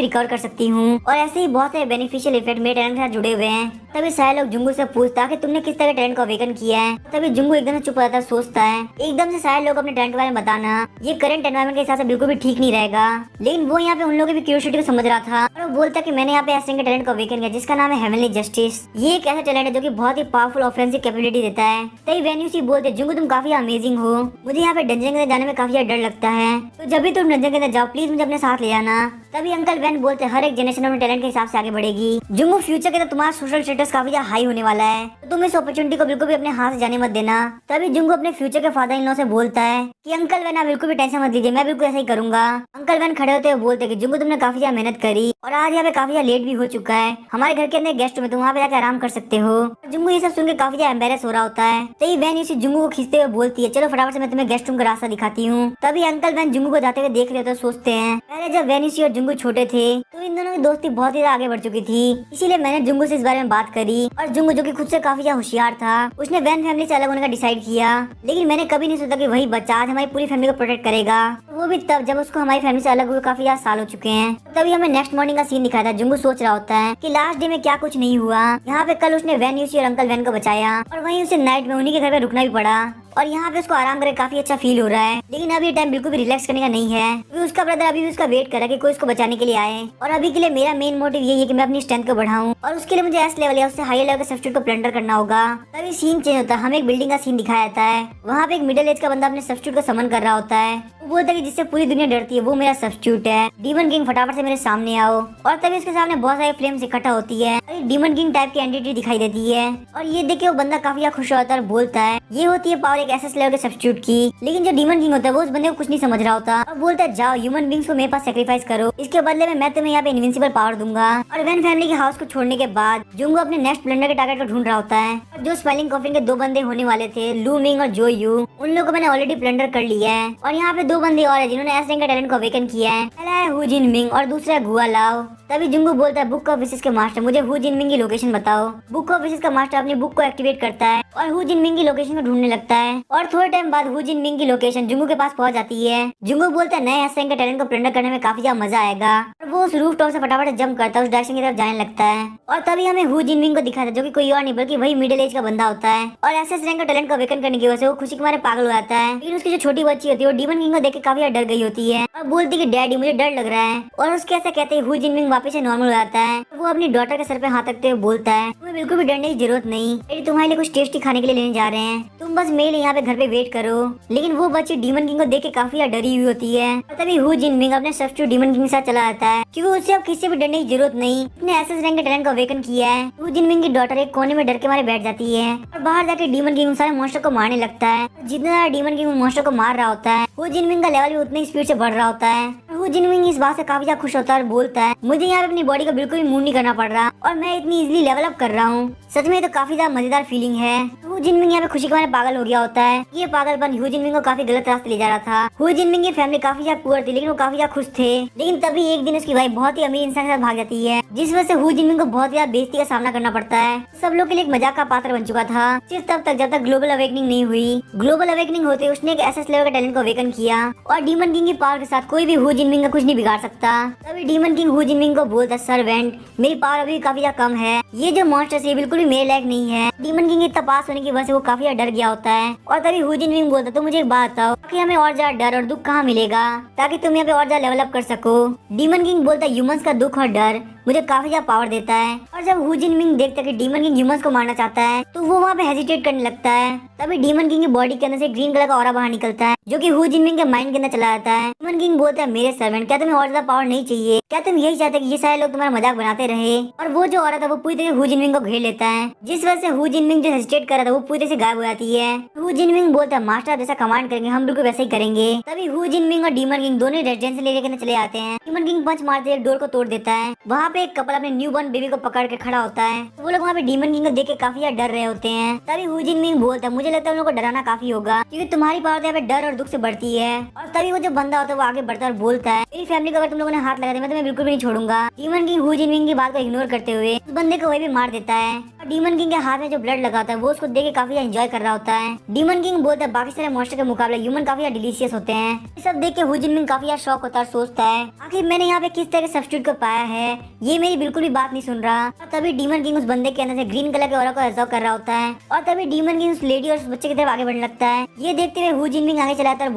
रिकवर कर सकती हूँ और ऐसे ही बहुत सारे बेनिफिशियल इफेक्ट मेरे टैलेंट के साथ जुड़े हुए हैं। तभी सारे लोग जुंगू से पूछता कि तुमने किस तरह टैलेंट को अवेकन किया है। तभी जुंगू एकदम से चुप हो जाता है, सोचता है एकदम से सारे लोग अपने टैलेंट के बारे में बताना ये करंट एनवायरनमेंट के हिसाब से बिल्कुल भी ठीक नहीं रहेगा। लेकिन वो यहाँ पे उन लोगों की क्यूरियोसिटी को समझ रहा था और वो बोलता कि मैंने यहाँ पे ऐसे के टैलेंट को अवेकन किया जिसका नाम है हेवनली जस्टिस। ये एक ऐसा टैलेंट है जो कि बहुत ही पावरफुल ऑफेंसिव कैपेबिलिटी देता है। तभी वेन्यूसी बोलते जुंगू तुम काफी अमेजिंग हो, मुझे यहाँ पे डंजन के अंदर जाने में काफी डर लगता है, तो जब भी तुम डंजन के अंदर जाओ प्लीज मुझे अपने साथ ले आना। तभी अंकल वैन बोलते हर एक जनरेशन अपने टैलेंट के हिसाब से आगे बढ़ेगी। जुंगू फ्यूचर के अंदर तुम्हारा सोशल स्टेटस काफी हाई होने वाला है, तो तुम इस अपॉर्चुनिटी को बिल्कुल भी अपने हाथ से जाने मत देना। तभी जुंगू अपने फ्यूचर के फादर इन लॉ से बोलता है कि अंकल वैन आप बिल्कुल भी टेंशन मत लीजिए, मैं बिल्कुल ऐसा ही करूंगा। अंकल वैन खड़े होते हुए बोलते कि जुंगू तुमने काफी ज्यादा मेहनत करी और आज यहाँ पे काफी ज्यादा लेट भी हो चुका है, हमारे घर के अंदर गेस्ट में तुम वहाँ पे जाकर आराम कर सकते हो। जुंगू ये सब सुन के काफी ज्यादा एम्बेरस हो रहा होता है। तभी वैन इसी जुंगू को खींचते हुए बोलती है चलो फटाफट से मैं तुम्हें गेस्ट रूम का रास्ता दिखाती हूँ। तभी अंकल वैन जुंगू को जाते हुए देख रहे तो सोचते हैं पहले जब वैनिसी और जुंगू छोटे थे तो इन दोनों की दोस्ती बहुत ही आगे बढ़ चुकी थी, इसीलिए मैंने जुंगू से इस बारे में बात करी और जुंगू जो कि खुद से काफी ज्यादा होशियार था उसने वैन फैमिली से अलग होने का डिसाइड किया। लेकिन मैंने कभी नहीं सोचा कि वही बच्चा आज हमारी पूरी फैमिली को प्रोटेक्ट करेगा, वो भी तब जब उसको हमारी फैमिली से अलग हुए काफी ज्यादा साल हो चुके हैं। तभी हमें नेक्स्ट मॉर्निंग का सीन दिखाया था। जुंगू सोच रहा होता है कि लास्ट डे में क्या कुछ नहीं हुआ, यहाँ पे कल उसने वैनिसी और अंकल वैन को बचाया और वहीं उसे नाइट में उन्हीं के घर पे रुकना भी पड़ा और यहाँ पे उसको आराम करके काफी अच्छा फील हो रहा है। लेकिन अभी टाइम बिल्कुल भी रिलैक्स करने का नहीं है क्योंकि उसका ब्रदर अभी भी उसका वेट कर रहा है कि कोई उसको बचाने के लिए आए। और अभी के लिए मेरा मेन मोटिव यही है कि मैं अपनी स्ट्रेंथ को बढ़ाऊं और उसके लिए मुझे एस लेवल या उससे हाई लेवल के सब्स्टिट्यूट को प्लंडर करना होगा। तभी सीन चेंज होता है, हमें एक बिल्डिंग का सीन दिखाया जाता है। वहाँ पे एक मिडिल एज का बंदा अपने सब्स्टिट्यूट को समन कर रहा होता है। वो बोलता है कि जिससे पूरी दुनिया डरती है वो मेरा सब्स्टिट्यूट है, डीमन किंग फटाफट से मेरे सामने आओ। और तभी उसके सामने बहुत सारे फ्लेम्स इकट्ठा होती है, डीमन किंग टाइप की एंटिटी दिखाई देती है और ये देख के वो बंदा काफी खुश होता है और बोलता है ये होती है पावर एक एसएस लेवल के सब्स्टिट्यूट की। लेकिन जो डीमन किंग होता है वो उस बंदे को कुछ नहीं समझ रहा होता और बोलता है जाओ ह्यूमन बींग्स को मेरे पास सेक्रीफाइस करो, इसके बदले में मैं तुम्हें यहाँ पे इनविंसिबल पावर दूंगा। और वैन फैमिली के हाउस को छोड़ने के बाद जुंगू अपने नेक्स्ट प्लंडर के टारगेट को ढूंढ रहा होता है और जो स्मेलिंग कॉफिन के 2 बंदे होने वाले थे लू मिंग और जो यू, उन लोगों को मैंने ऑलरेडी प्लंडर कर लिया है। और यहाँ पे 2 बंदे और है जिन्होंने एस रैंक का टैलेंट को अवेकन किया है, पहला है हु जिन मिंग और दूसरा है गुआ लाओ। तभी जुंगू बोलता है बुक ऑफ विशेस के मास्टर मुझे हु जिन मिंग की लोकेशन बताओ। बुक ऑफ विशेस का मास्टर अपनी बुक को एक्टिवेट करता है और हु जिन मिंग की लोकेशन को ढूंढने लगता है और थोड़े टाइम बाद हु जिन मिंग की लोकेशन जुंगू के पास पहुंच जाती है। जुंगू बोलता है नए एस रैंक के टैलेंट को प्लंडर करने में काफी ज्यादा मजा आएगा और वो उस रूफ टॉप से फटाफट जंप करता है, उस डायरेक्शन की तरफ जाने लगता है। और तभी हमें हु जिन मिंग को दिखाता है जो कि कोई और नहीं बल्कि वही मिडिल एज का बंदा होता है और एसएस रैंक का टैलेंट को अवेकन करने की वजह से वो खुशी के मारे पागल हो जाता है। लेकिन उसकी जो छोटी बच्ची होती है वो डीमन किंग को देख के काफी डर गई होती है और बोलती है कि डैडी मुझे डर लग रहा है। और उसके ऐसा कहते ही हु जिन मिंग वापस से नॉर्मल हो जाता है। वो अपनी डॉटर के सर पे हाथ रखते हुए बोलता है तुम्हें बिल्कुल भी डरने की जरूरत नहीं, तुम्हारे लिए कुछ टेस्टी खाने के लिए लेने जा रहे हैं। तुम बस मेरे लिए यहाँ पे घर पे वेट करो। लेकिन वो बच्ची डीमन किंग को देख के काफी डरी हुई होती है। और तभी हु जिनमिंग अपने सब्स्टिट्यूट डीमन किंग के साथ चला आता है, क्योंकि उससे अब किसी भी डरने की जरूरत नहीं। उसने एसएस रैंक के टैलेंट को अवेकन किया है। हु जिनमिंग की डॉटर एक कोने में डर के मारे बैठ जाती है और बाहर जाके डीमन किंग सारे मॉन्स्टर को मारने लगता है। जितना ज्यादा डीमन किंग मॉन्स्टर को मार रहा होता है, हु जिनमिंग का लेवल भी उतनी स्पीड से बढ़ रहा होता है। हु जिनमिंग इस बात से काफी ज्यादा खुश होता है और बोलता है, मुझे यहाँ पे अपनी बॉडी को बिल्कुल भी मूव नहीं करना पड़ रहा और मैं इतनी इजीली लेवल अप कर रहा हूँ। सच में तो काफी ज्यादा मजेदार फीलिंग है। हु जिनमिंग यहाँ पे खुशी के मारे पागल हो गया होता है। ये पागलपन हु जिनमिंग को काफी गलत रास्ते ले जा रहा था। हु जिनमिंग की फैमिली काफी ज्यादा पुअर थी, लेकिन वो काफी ज्यादा खुश थे। लेकिन तभी एक दिन उसकी वाइफ बहुत ही अमीर इंसान के साथ भाग जाती है, जिस वजह से हु जिनमिंग को बहुत ज्यादा बेइज्जती का सामना करना पड़ता है। सब लोग के लिए एक मजाक का पात्र बन चुका था, सिर्फ तब तक जब तक ग्लोबल अवेकनिंग नहीं हुई। ग्लोबल अवेकनिंग होते उसने एक एसएस लेवल का टैलेंट को अवेकन किया और डीमन किंग की पावर के साथ कोई भी हु जिनमिंग का कुछ नहीं बिगाड़ सकता। तभी डीमन किंग हु जिनमिंग को बोलता, सर्वेंट मेरी पावर अभी काफी ज्यादा कम है, ये जो मॉन्स्टर है बिल्कुल भी मेरे लायक नहीं है। डीमन किंग इतना पास होने की वजह से वो काफी ज्यादा डर गया होता है। और तभी हु जिनमिंग बोलता, तो मुझे एक बात बताओ कि हमें और ज्यादा डर और दुख कहाँ मिलेगा ताकि तुम यहाँ पे और ज्यादा लेवल अप कर सको। डीमन किंग बोलता, ह्यूमंस का दुख और डर मुझे काफी ज्यादा पावर देता है। और जब हु जिनमिंग देखता है कि डीमन किंग ह्यूमंस को मारना चाहता है, तो वो वहाँ पे हेजिटेट करने लगता है। तभी डीमन किंग की बॉडी के अंदर से ग्रीन कलर का ऑरा बाहर निकलता है, जो कि हु जिनमिंग के माइंड के अंदर चला जाता है। डीमन किंग बोलता है, मेरे सर्वेंट क्या तुम्हें और ज्यादा पावर नहीं चाहिए? क्या तुम यही चाहते कि ये सारे लोग तुम्हारा मजाक बनाते रहे? और वो जो औरत है वो पूरी तरह हु जिनमिंग को घेर लेता है, जिस वजह से हु जिनमिंग जो हेजिटेट कर रहा था वो पूरी तरह से गायब हो जाती है। हु जिनमिंग बोलता है, मास्टर आप जैसा कमांड करेंगे हम बिल्कुल वैसे ही करेंगे। तभी हु जिनमिंग और डीमन किंग दोनों रेजिडेंस लेके अंदर चले आते हैं। डीमन किंग पंच मारते डोर को तोड़ देता है। वहाँ पे एक कपल अपने न्यू बॉर्न बेबी को पकड़ के खड़ा होता है। वो लोग वहाँ पे डीमन किंग को देख के काफी ज्यादा डर रहे होते हैं। तभी हु जिनमिंग बोलता है, मुझे लगता है उन लोगों को डराना काफी होगा, क्योंकि तुम्हारी पावर यहाँ पे डर और दुख से बढ़ती है। और तभी वो जो बंदा होता है वो आगे बढ़ता है और बोलता है, मेरी फैमिली को अगर तुम लोगों ने हाथ लगा दिया मैं तुम्हें बिल्कुल भी नहीं छोड़ूंगा। डीमन किंग हु जिनमिंग की बात को इग्नोर करते हुए उस बंदे को वही भी मार देता है। और डीमन किंग के हाथ में जो ब्लड लगा था वो उसको देख के काफी एंजॉय कर रहा होता है। डीमन किंग बोलता है, बाकी सारे मॉन्स्टर के मुकाबले ह्यूमन काफी डिलीशियस होते हैं। ये सब देख के हु जिनमिंग काफी ज्यादा शॉक होता है और सोचता है, आखिर मैंने यहाँ पे किस तरह के सब्स्टिट्यूट को पाया है, ये मेरी बिल्कुल भी बात नहीं सुन रहा। और तभी डीमन किंग उस बंदे के अंदर से ग्रीन कलर के ऑरा को एब्जॉर्ब कर रहा होता है। और तभी डीमन किंग उस लेडी और उस बच्चे की तरफ आगे बढ़ने लगता है। ये देखते हुए हु जिनमिंग आगे चलाता है और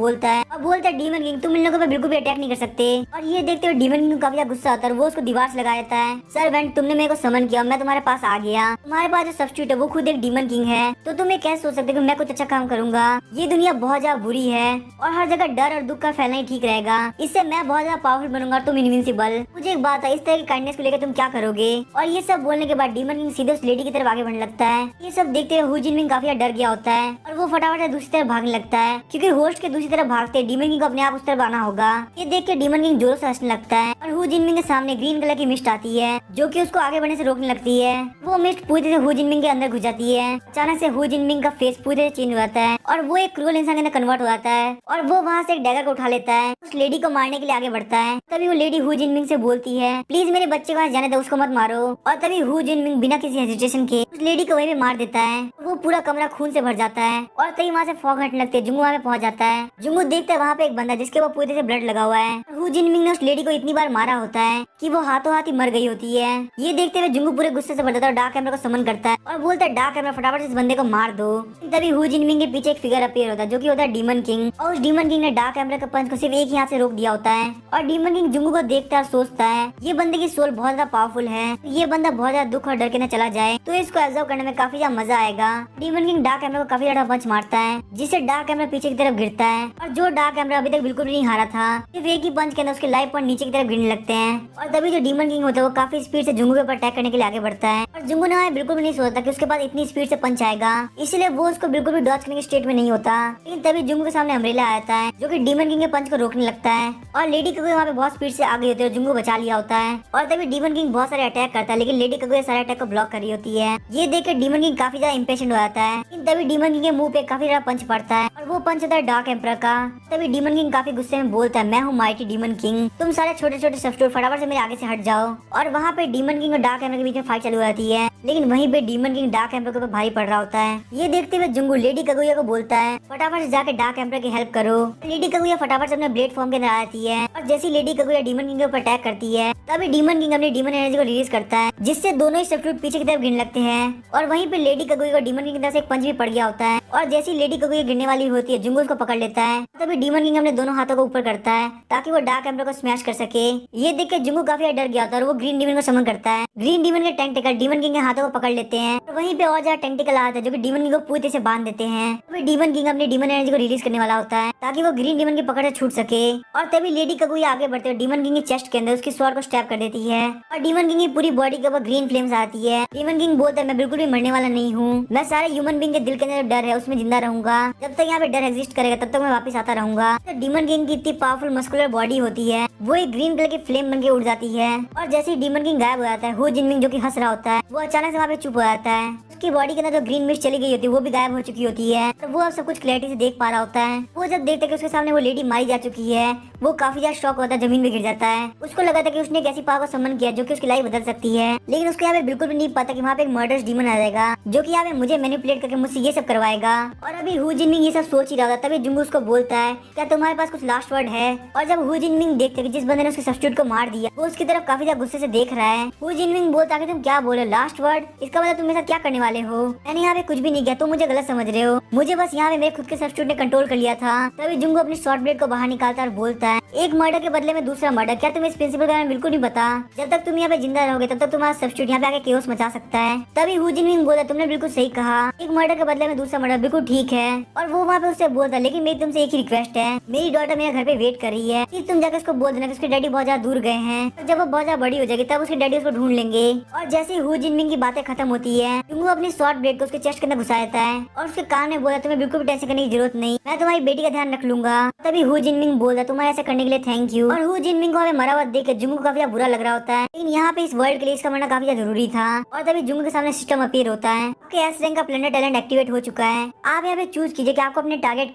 बोलता है डीमन किंग तुम इन लोगों पे बिल्कुल भी अटैक नहीं कर सकते। और ये देखते हुए डीमन किंग काफी गुस्सा आता है, वो उसको दीवार से लगा देता है। सर्वेंट तुमने मेरे को समन किया, मैं तुम्हारे पास आ गया। तुम्हारे पास जो सब्स्टिट्यूट है वो खुद एक डीमन किंग है, तो तुम ये कैसे सोच सकते हो कि मैं कुछ अच्छा काम करूंगा? ये दुनिया बहुत ज्यादा बुरी है और हर जगह डर और दुख का फैलना ही ठीक रहेगा। इससे मैं बहुत ज्यादा पावरफुल बनूंगा, तुम इनविंसिबल। मुझे एक बात है, इस तरह की काइंडनेस को लेकर तुम क्या करोगे? और ये सब बोलने के बाद डीमन किंग सीधे उस लेडी की तरफ आगे बढ़ने लगता है। ये सब देखते हुए हु जिनमिंग काफी डर गया होता है और वो फटाफट से दूसरी तरफ भागने लगता है, क्योंकि होस्ट के दूसरी तरफ भागते डीमन किंग को अपने आप उस तरफ आना होगा। ये देख के डीमन किंग जोर से हंसने लगता है और हु जिनमिंग के सामने ग्रीन कलर की मिस्ट आती है, जो कि उसको आगे बढ़ने से रोकने लगती है। वो मिस्ट पूरी तरह से हु जिनमिंग के अंदर घुस जाती है। अचानक से हु जिनमिंग का फेस पूरी तरह चेंज हो जाता है और वो एक क्रूअल इंसान के अंदर कन्वर्ट हो जाता है और वो वहाँ से एक डैगर को उठा लेता है, उस लेडी को मारने के लिए आगे बढ़ता है। तभी वो लेडी हु जिनमिंग से बोलती है, प्लीज मेरे बच्चे को वहाँ जाने दो, उसको मत मारो। और तभी हु जिनमिंग बिना किसी हेजिटेशन के उस लेडी को वहीं पे मार देता है। वो पूरा कमरा खून से भर जाता है और तभी वहाँ से फॉग हटने लगती है। जुंगू वहाँ पे पहुंच जाता है। जुंगू देखता है वहाँ पे एक बंदा जिसके वो पूरी तरह से ब्लड लगा हुआ है। हु जिनमिंग ने उस लेडी को इतनी बार मारा होता है कि वो हाथों हाथ ही मर गई होती है। ये देखते हुए जुंगू पूरे गुस्से से भर जाता है और डार्क एम्बर को समन करता है और बोलता है, डार्क एम्बर फटाफट से इस बंदे को मार दो। तभी हु जिनमिंग के पीछे एक फिगर अपीयर होता है, जो कि होता है डीमन किंग। और उस डीमन किंग ने डार्क एम्बर के पंच को सिर्फ एक ही हाथ से रोक दिया होता है। और डीमन किंग जुंगू को देखता है और सोचता है, ये बंदे की सोल बहुत ज्यादा पावरफुल है, ये बंदा बहुत ज्यादा दुख और डर के न चला जाए तो इसको एब्जॉर्ब करने में काफी ज्यादा मजा आएगा। डीमन किंग डार्क एम्बर को काफी ज्यादा पंच मारता है, जिससे डार्क एम्बर पीछे की तरफ गिरता है। और जो डार्क एम्बर अभी तक बिल्कुल भी नहीं हारा था, सिर्फ एक ही पंच के अंदर उसके लाइफ पॉइंट नीचे की तरफ गिरने लगते हैं। और तभी जो डीमन किंग होता है वो काफी स्पीड से जुंगू के ऊपर अटैक करने के लिए आगे बढ़ता है। और जुंगू ने बिल्कुल भी नहीं सोचता कि उसके पास इतनी स्पीड से पंच आएगा, इसलिए वो उसको बिल्कुल भी डॉज करने के स्टेट में नहीं होता। लेकिन तभी जुंगू के सामने अम्ब्रेला आता है, जो कि डीमन किंग के पंच को रोकने लगता है। और लेडी कगुया वहाँ पे बहुत स्पीड से आ गई होती है और जुंगू बचा लिया होता है। और तभी डीमन किंग बहुत सारे अटैक करता है, लेकिन लेडी कगुया सारे अटैक को ब्लॉक कर रही होती है। ये देख कर डीमन किंग काफी ज्यादा इंपेशेंट हो जाता है। लेकिन तभी डीमन किंग के मुंह पे काफी ज्यादा पंच पड़ता है और वो पंच होता है डार्क एम्पर का। तभी डीमन किंग काफी गुस्से में बोलता है, मैं हूँ माइटी डीमन किंग, तुम सारे छोटे छोटे सब्स्टिट्यूट फटाफट से मेरे आगे से हट जाओ। और वहाँ पे डीमन किंग और डार्क एम्पर के बीच में फाइट चालू हो जाती है, लेकिन वहीं पे डीमन किंग डार्क एम्पर के ऊपर भारी पड़ रहा होता है। ये देखते हुए जुंगू लेडी कगुया को बोलता है, फटाफट से जाके डार्क एम्पर की हेल्प करो। लेडी कगुया फटाफट से अपने ब्लेड फॉर्म के अंदर आती है और जैसी लेडी कगुया डीमन किंग के ऊपर अटैक करती है, तभी डीमन किंग अपनी डीमन एनर्जी को रिलीज करता है, जिससे दोनों ही सब्स्टिट्यूट पीछे की तरफ गिरने लगते हैं। और वहीं पे लेडी कगुया को डीमन किंग की तरफ से एक पंच भी पड़ गया होता है और जैसी लेडी कगुया गिरने वाली होती है, जुंगू उसको पकड़ लेता है। तभी डीमन किंग अपने दोनों हाथों को ऊपर करता है ताकि वो डार्क एम्पर को स्मैश कर सके। ये देख के जुंगू काफी डर गया होता है और वो ग्रीन डीमन को समन करता है। ग्रीन डीमन के टेंटेकल डीमन किंग के हाथों को पकड़ लेते हैं। और वहीं पे और ज्यादा टेंटिकल आता है जो कि डीमन किंग को पूरी तरह से बांध देते हैं। तो डीमन किंग अपनी डीमन एनर्जी को रिलीज करने वाला होता है ताकि वो ग्रीन डीमन की पकड़ से छूट सके। और तभी लेडी कगुया आगे बढ़ते हुए डीमन किंग की चेस्ट के अंदर उसकी स्वॉर्ड को स्टैब कर देती है और डीमन किंग की पूरी बॉडी के ऊपर ग्रीन फ्लेम्स आती है। डीमन किंग बोलता है मैं बिल्कुल भी मरने वाला नहीं हूँ, मैं सारे ह्यूमन बीइंग के दिल के अंदर जो डर है उसमें जिंदा रहूंगा। जब तक यहाँ पे डर एग्जिस्ट करेगा तब तक मैं वापस आता रहूंगा। तो डीमन किंग की इतनी पावरफुल मस्कुलर बॉडी होती है वो एक ग्रीन कलर की फ्लेम बन के उड़ जाती है। और जैसे ही डीमन किंग गायब हो जाता है, हो जिनमिंग जो कि हंस रहा होता है वो अचानक से वहाँ पे चुप हो जाता है। उसकी बॉडी के अंदर जो ग्रीन मिस्ट चली गई होती है वो भी गायब हो चुकी होती है। तो वो अब सब कुछ क्लैरिटी से देख पा रहा होता है। वो जब देखता है कि उसके सामने वो लेडी मारी जा चुकी है वो काफी ज्यादा शॉक होता है, जमीन में गिर जाता है। उसको लगा था कि उसने एक ऐसी पावर को समन किया जो कि उसकी लाइफ बदल सकती है, लेकिन उसको यहाँ पे बिल्कुल भी नहीं पता कि वहाँ पे एक मर्डरस डीमन आ जाएगा जो कि यहाँ पे मुझे मैनिपुलेट करके मुझसे ये सब करवाएगा। और अभी हु जिनमिंग ये सब सोच ही रहा था तभी जुंगू उसको बोलता है क्या तुम्हारे पास कुछ लास्ट वर्ड है। और जब हु जिनमिंग देखते कि जिस बंदे ने उसके सब्स्टिट्यूट को मार दिया वो उसकी तरफ काफी ज्यादा गुस्से से देख रहा है। हु जिनमिंग बोलता है कि तुम क्या बोले लास्ट वर्ड, इसका मतलब तुम मेरे साथ क्या करने वाले हो। मैंने यहाँ पे कुछ भी नहीं किया, तुम मुझे गलत समझ रहे हो, मुझे बस यहाँ पे मेरे खुद के सब्स्टिट्यूट ने कंट्रोल कर लिया था। तभी जुंगू अपनी शॉर्ट ब्लेड को बाहर निकालता है और बोलता है एक मर्डर के बदले में दूसरा मर्डर, क्या तुम्हें इस प्रिंसिपल का बिल्कुल नहीं पता। जब तक तुम यहाँ पे जिंदा रहोगे तब तक तुम्हारा सब्स्टिट्यूट यहाँ पे आके केओस मचा सकता है। तभी हु जिनमिंग बोला तुमने बिल्कुल सही कहा, एक मर्डर के बदले में दूसरा मर्डर बिल्कुल ठीक है। और वो वहाँ पे उससे बोलता है लेकिन मेरी तुमसे एक ही रिक्वेस्ट है, मेरी डॉटर मेरे घर पे वेट कर रही है, तुम जाकर उसको बोल देना कि उसके डैडी बहुत ज्यादा दूर गए हैं। तो जब वो बहुत ज्यादा बड़ी हो जाएगी तब उसके डैडी उसको ढूंढ लेंगे। और जैसे ही हु जिनमिंग की बातें खत्म होती है जुंगू अपनी शॉर्ट ब्लेड को उसके चेस्ट के अंदर घुसा देता है और उसके कान में बोला तुम्हें बिल्कुल भी टेंशन करने की जरूरत नहीं, मैं तुम्हारी बेटी का ध्यान रख लूंगा। तभी हु जिनमिंग बोलता तुम्हारे ऐसा करने के लिए थैंक यू। और हु जिनमिंग को हमें मरा हुआ देख के जुंगू को काफी ज्यादा बुरा लग रहा होता है, लेकिन यहाँ पे इस वर्ल्ड के लिए इसका मरना काफी ज्यादा जरूरी था। और तभी जुंगू के सामने सिस्टम अपीयर होता है, आपके एस रैंक का प्लेनेट टैलेंट एक्टिवेट हो चुका है। आप यहाँ पे चूज कीजिए कि आपको अपने टारगेट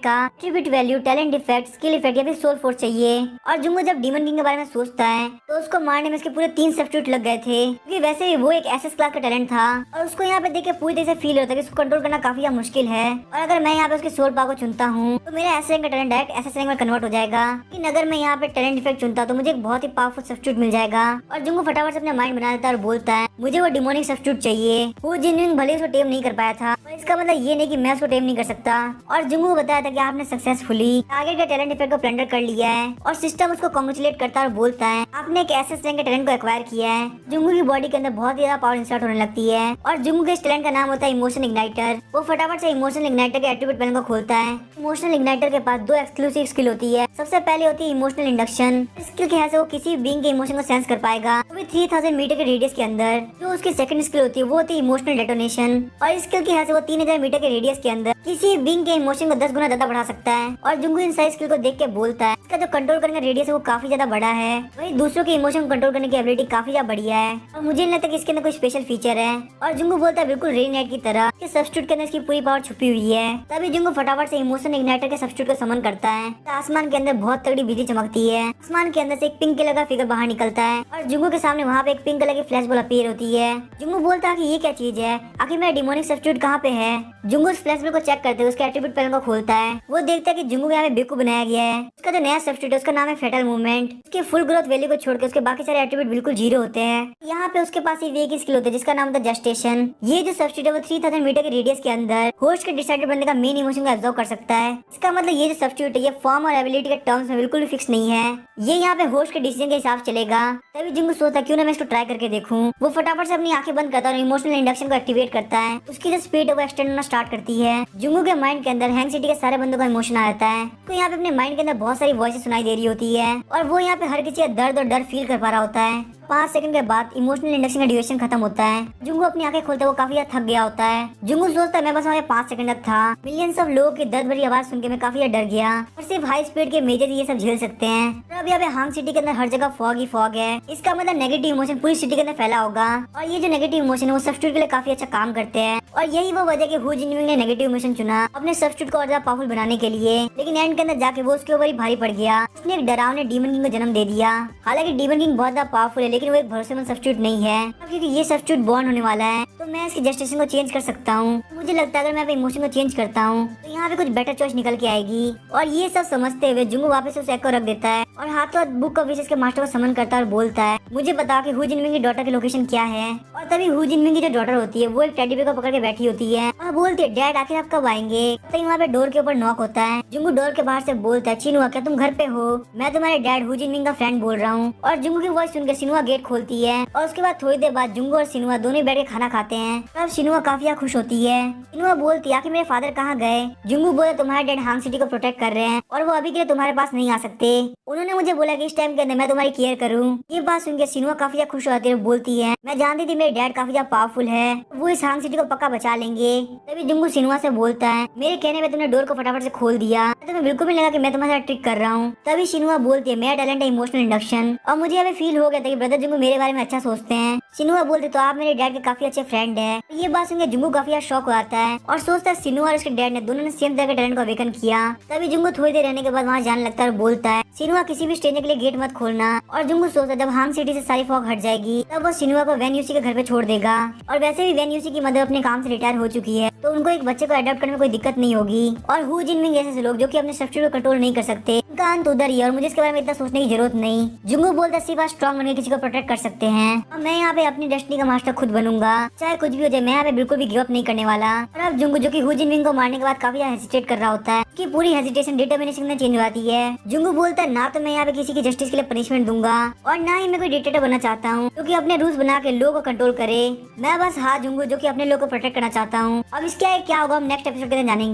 का attribute value, talent effect, skill effect या फिर सोल फोर्स चाहिए। और जुंगू जब डीमन किंग के बारे में सोचता है तो उसको मारने में उसके पूरे 3 सब्स्टिट्यूट लग गए थे, क्योंकि वैसे भी वो एक एसएस क्लास का टैलेंट था। और उसको यहाँ पे देख के पूरी तरह से फील होता है कि उसको कंट्रोल करना काफी ज्यादा मुश्किल है। और अगर मैं यहाँ पे उसके सोल पावर को चुनता हूँ तो मेरा एस रैंक का टैलेंट डायरेक्ट एसएस रैंक में कन्वर्ट हो जाएगा। लेकिन अगर मैं यहाँ पे टैलेंट इफेक्ट चुनता तो मुझे एक बहुत ही पावरफुल सब्स्टिट्यूट मिल जाएगा। और जुंगू फटाफट से अपना माइंड बना देता है और बोलता है मुझे वो डिमोनिक सब्स्टिट्यूट चाहिए। वो जिनमिंग भले उसको टेम नहीं कर पाया था पर इसका मतलब ये नहीं कि मैं उसको टेम नहीं कर सकता। और जुंगू को बताया था कि आपने सक्सेसफुली टारगेट के टैलेंट इफेक्ट को प्लंडर कर लिया है। और सिस्टम उसको कांग्रेचुलेट करता है और बोलता है आपने एक एसएस रैंक के टैलेंट को एक्वायर किया है। जुंगू की बॉडी के अंदर बहुत ही ज्यादा पावर इंसर्ट होने लगती है और जुंगू के इस टैलेंट का नाम होता है इमोशन इग्नाइटर। वो फटाफट से इमोशनल इग्नाइटर के एट्रिब्यूट पैनल को खोलता है। इमोशनल इग्नाइटर के पास 2 एक्सक्लूसिव स्किल होती है। सबसे पहले होती है इमोशनल इंडक्शन, स्किल के हेल्प से वो किसी बीइंग के इमोशन को सेंस कर पाएगा वो भी 3000 मीटर के रेडियस के अंदर। जो उसकी सेकंड स्किल होती है वो होती है इमोशनल डेटोनेशन, और इस स्किल की हेल्प से वो 3000 मीटर के रेडियस के अंदर किसी बीइंग के इमोशन को 10 गुना ज्यादा बढ़ा सकता है। और जुंगू इन सारी स्किल को देख के बोलता है इसका जो कंट्रोल करने का रेडियस है वो काफी ज्यादा बड़ा है, वही दूसरों के इमोशन को कंट्रोल करने की एबिलिटी काफी ज्यादा बढ़िया है। और मुझे नहीं लगता कि इसके अंदर कोई स्पेशल फीचर है। और जुंगू बोलता है बिल्कुल रेन नाइट की तरह कि सब्स्टिट्यूट के अंदर इसकी पूरी पावर छुपी हुई है। तभी जुंगू फटाफट से इमोशन इग्नाइटर के सब्स्टिट्यूट को समन करता है। तो आसमान के अंदर बहुत तगड़ी बिजली चमकती है, आसमान के अंदर से एक पिंक कलर का फिगर बाहर निकलता है और जुंगू के सामने वहाँ पे एक पिंक कलर की फ्लैश बॉल अपीयर होती है। जुंगू बोलता है कि ये क्या चीज है, आखिर मेरा डिमोनिक सब्स्टिट्यूट कहाँ पे है। जुंगू उस फ्लैश बॉल को चेक करते हुए उसके एट्रिब्यूट पैनल को खोलता है। वो देखता है कि जुंगू को यहाँ पे बेवकूफ बनाया गया है। उसका जो नया सब्स्टिट्यूट है उसका नाम है फेटल मूवमेंट। उसके फुल ग्रोथ वैल्यू को छोड़कर उसके बाकी सारे एट्रिब्यूट बिल्कुल 0 होते हैं। यहाँ पे उसके पास एक स्किल होता है जिसका नाम होता है जस्टेशन। ये जो सब्स्टिट्यूट है वो 3000 मीटर के रेडियस के अंदर होस्ट के डिसाइडेड बनने का मेन इमोशन को एब्जॉर्ब कर सकता है। इसका मतलब ये जो सब्स्टिट्यूट है ये फॉर्म और एबिलिटी के टर्म्स में बिल्कुल भी फिक्स नहीं है, ये यहाँ पे होस्ट के डिसीजन के हिसाब से चलेगा। तभी जुंगू सोचता क्यों ना मैं इसको ट्राई करके देखूं। वो फटाफट से अपनी आंखें बंद करता है और इमोशनल इंडक्शन को एक्टिवेट करता है। उसकी जो स्पीड है वो एक्सटेंड होना स्टार्ट करती है। जुंगू के माइंड के अंदर हैंग सिटी के सारे बंदों का इमोशन आ जाता है। तो यहाँ पे अपने माइंड के अंदर बहुत सारी वॉइसेस सुनाई दे रही होती है और वो यहाँ पे हर किसी का दर्द और डर फील कर पा रहा होता है। 5 सेकंड के बाद इमोशनल इंडक्शन का ड्यूरेशन खत्म होता है। जुंगू अपनी आंखें खोलते वो काफी ज्यादा थक गया होता है। जुंगू सोचता है मैं बस वहाँ 5 सेकंड तक था। मिलियंस ऑफ लोगों की दर्द भरी आवाज सुन के मैं काफी ज्यादा डर गया और सिर्फ हाई स्पीड के मेजर ये सब झेल सकते हैं। और अब यहाँ पे हांग सिटी के अंदर हर जगह फॉग ही फॉग है। इसका मतलब नेगेटिव इमोशन पूरी सिटी के अंदर फैला होगा और ये जो नेगेटिव इमोशन है वो सब्स्टिट्यूट के लिए काफी अच्छा काम करते हैं। और यही वो वजह कि हु जिनमिंग ने नेगेटिव इमोशन चुना अपने सब्स्टिट्यूट को और ज्यादा पावरफुल बनाने के लिए। लेकिन एंड के अंदर जाके वो उसके ऊपर ही भारी पड़ गया। उसने एक डरावने डीमन किंग को जन्म दे दिया। हालांकि डीमन किंग बहुत ज्यादा पावरफुल है लेकिन वो एक भरोसेमंद सब्स्टिट्यूट नहीं है, क्योंकि ये सब्स्टिट्यूट बॉर्न होने वाला है तो मैं इसकी जस्टिशन को चेंज कर सकता हूँ। मुझे लगता है अगर मैं अपने इमोशन को चेंज करता हूँ तो यहाँ पे कुछ बेटर चॉइस निकल के आएगी। और ये सब समझते हुए जुंगू वापस उस एग को रख देता है और हाथों हाथ बुक ऑफ विशेस के मास्टर को समन करता है और बोलता है मुझे बता कि हु जिनमिंग की डॉटर की लोकेशन क्या है। और तभी हु जिनमिंग की जो डॉटर होती है वो एक टेडी बेयर को पकड़ के बैठी होती है और बोलती है डैड आखिर आप कब आएंगे। तभी वहाँ पे डोर के ऊपर नॉक होता है। जुंगू डोर के बाहर से बोलता है चिनुआ क्या तुम घर पे हो, मैं तुम्हारे डैड हु जिनमिंग का फ्रेंड बोल रहा हूँ। और जुंगू की वॉइस सुनकर चिनुआ गेट खोलती है और उसके बाद थोड़ी देर बाद जुंगू और सिनुआ दोनों बैठ के खाना खाते हैं। तब सिनुआ काफी खुश होती है। सिनुआ बोलती है आखिर मेरे फादर कहाँ गए। जुंगू बोले तुम्हारे डैड हांग सिटी को प्रोटेक्ट कर रहे हैं और वो अभी के लिए तुम्हारे पास नहीं आ सकते। उन्होंने मुझे बोला कि इस टाइम के अंदर मैं तुम्हारी केयर करूँ। ये बात सुनकर सिनुआ काफी खुश होती है, बोलती है मैं जानती थी मेरे डैड काफी पावरफुल है, वो इस हांग सिटी को पक्का बचा लेंगे। तभी जुंगू सिनुआ से बोलता है मेरे कहने में तुमने डोर को फटाफट से खोल दिया, तुम्हें बिल्कुल भी लगा कि मैं तुम्हारे साथ ट्रिक कर रहा हूँ। तभी सिनुआ बोलती है मेरा टैलेंट है इमोशनल इंडक्शन और मुझे अभी फील हो गया था कि ब्रदर जुंगू मेरे बारे में अच्छा सोचते हैं। सिनुआ बोलते तो आप मेरे डैड के काफी अच्छे फ्रेंड है। ये बात सुनकर जुंगू काफी शॉक हो आता है और सोचता है सिनुआ और उसके डैड ने दोनों ने सेम तरह के टैलेंट को अवेकन किया। तभी जुंगू थोड़ी देर रहने के बाद वहाँ जाने लगता है और बोलता है सिनुआ किसी भी स्ट्रेंजर के लिए गेट मत खोलना। और जुंगू सोचता है जब हांग सिटी से सारी फॉग हट जाएगी तब वो सिनुआ को वैन यूसी के घर पे छोड़ देगा। और वैसे भी वैन यूसी की मदर अपने काम से रिटायर हो चुकी है तो उनको एक बच्चे को अडॉप्ट करने में कोई दिक्कत नहीं होगी। और हु जिनमिंग जैसे लोग जो कि अपने स्ट्रक्चर को कंट्रोल नहीं कर सकते, इनका अंत उधर ही है और मुझे इसके बारे में इतना सोचने की जरूरत नहीं। जुंगू बोलता सिर्फ आप स्ट्रॉन्ग बनकर किसी को प्रोटेक्ट कर सकते हैं और मैं यहाँ पे अपनी डेस्टिनी का मास्टर खुद बनूंगा, चाहे कुछ भी हो जाए। मैं यहाँ पे बिल्कुल भी गिव अप नहीं करने वाला। और अब जुंगू जो कि हु जिनमिंग को मारने के बाद काफी हेजिटेट कर रहा होता है कि पूरी हेजिटेशन डिटर्मिनेशन में चेंज हो जाती है। जुंगू बोलता है ना तो मैं यहाँ पे किसी की जस्टिस के लिए पनिशमेंट दूंगा और ना ही मैं कोई डिक्टेटर बनना चाहता हूँ जो कि अपने रूल्स बना के लोगों को कंट्रोल करे। मैं बस जुंगू जो कि अपने लोगों को प्रोटेक्ट करना चाहता हूँ। अब इसके क्या होगा हम नेक्स्ट एपिसोड के अंदर जानेंगे।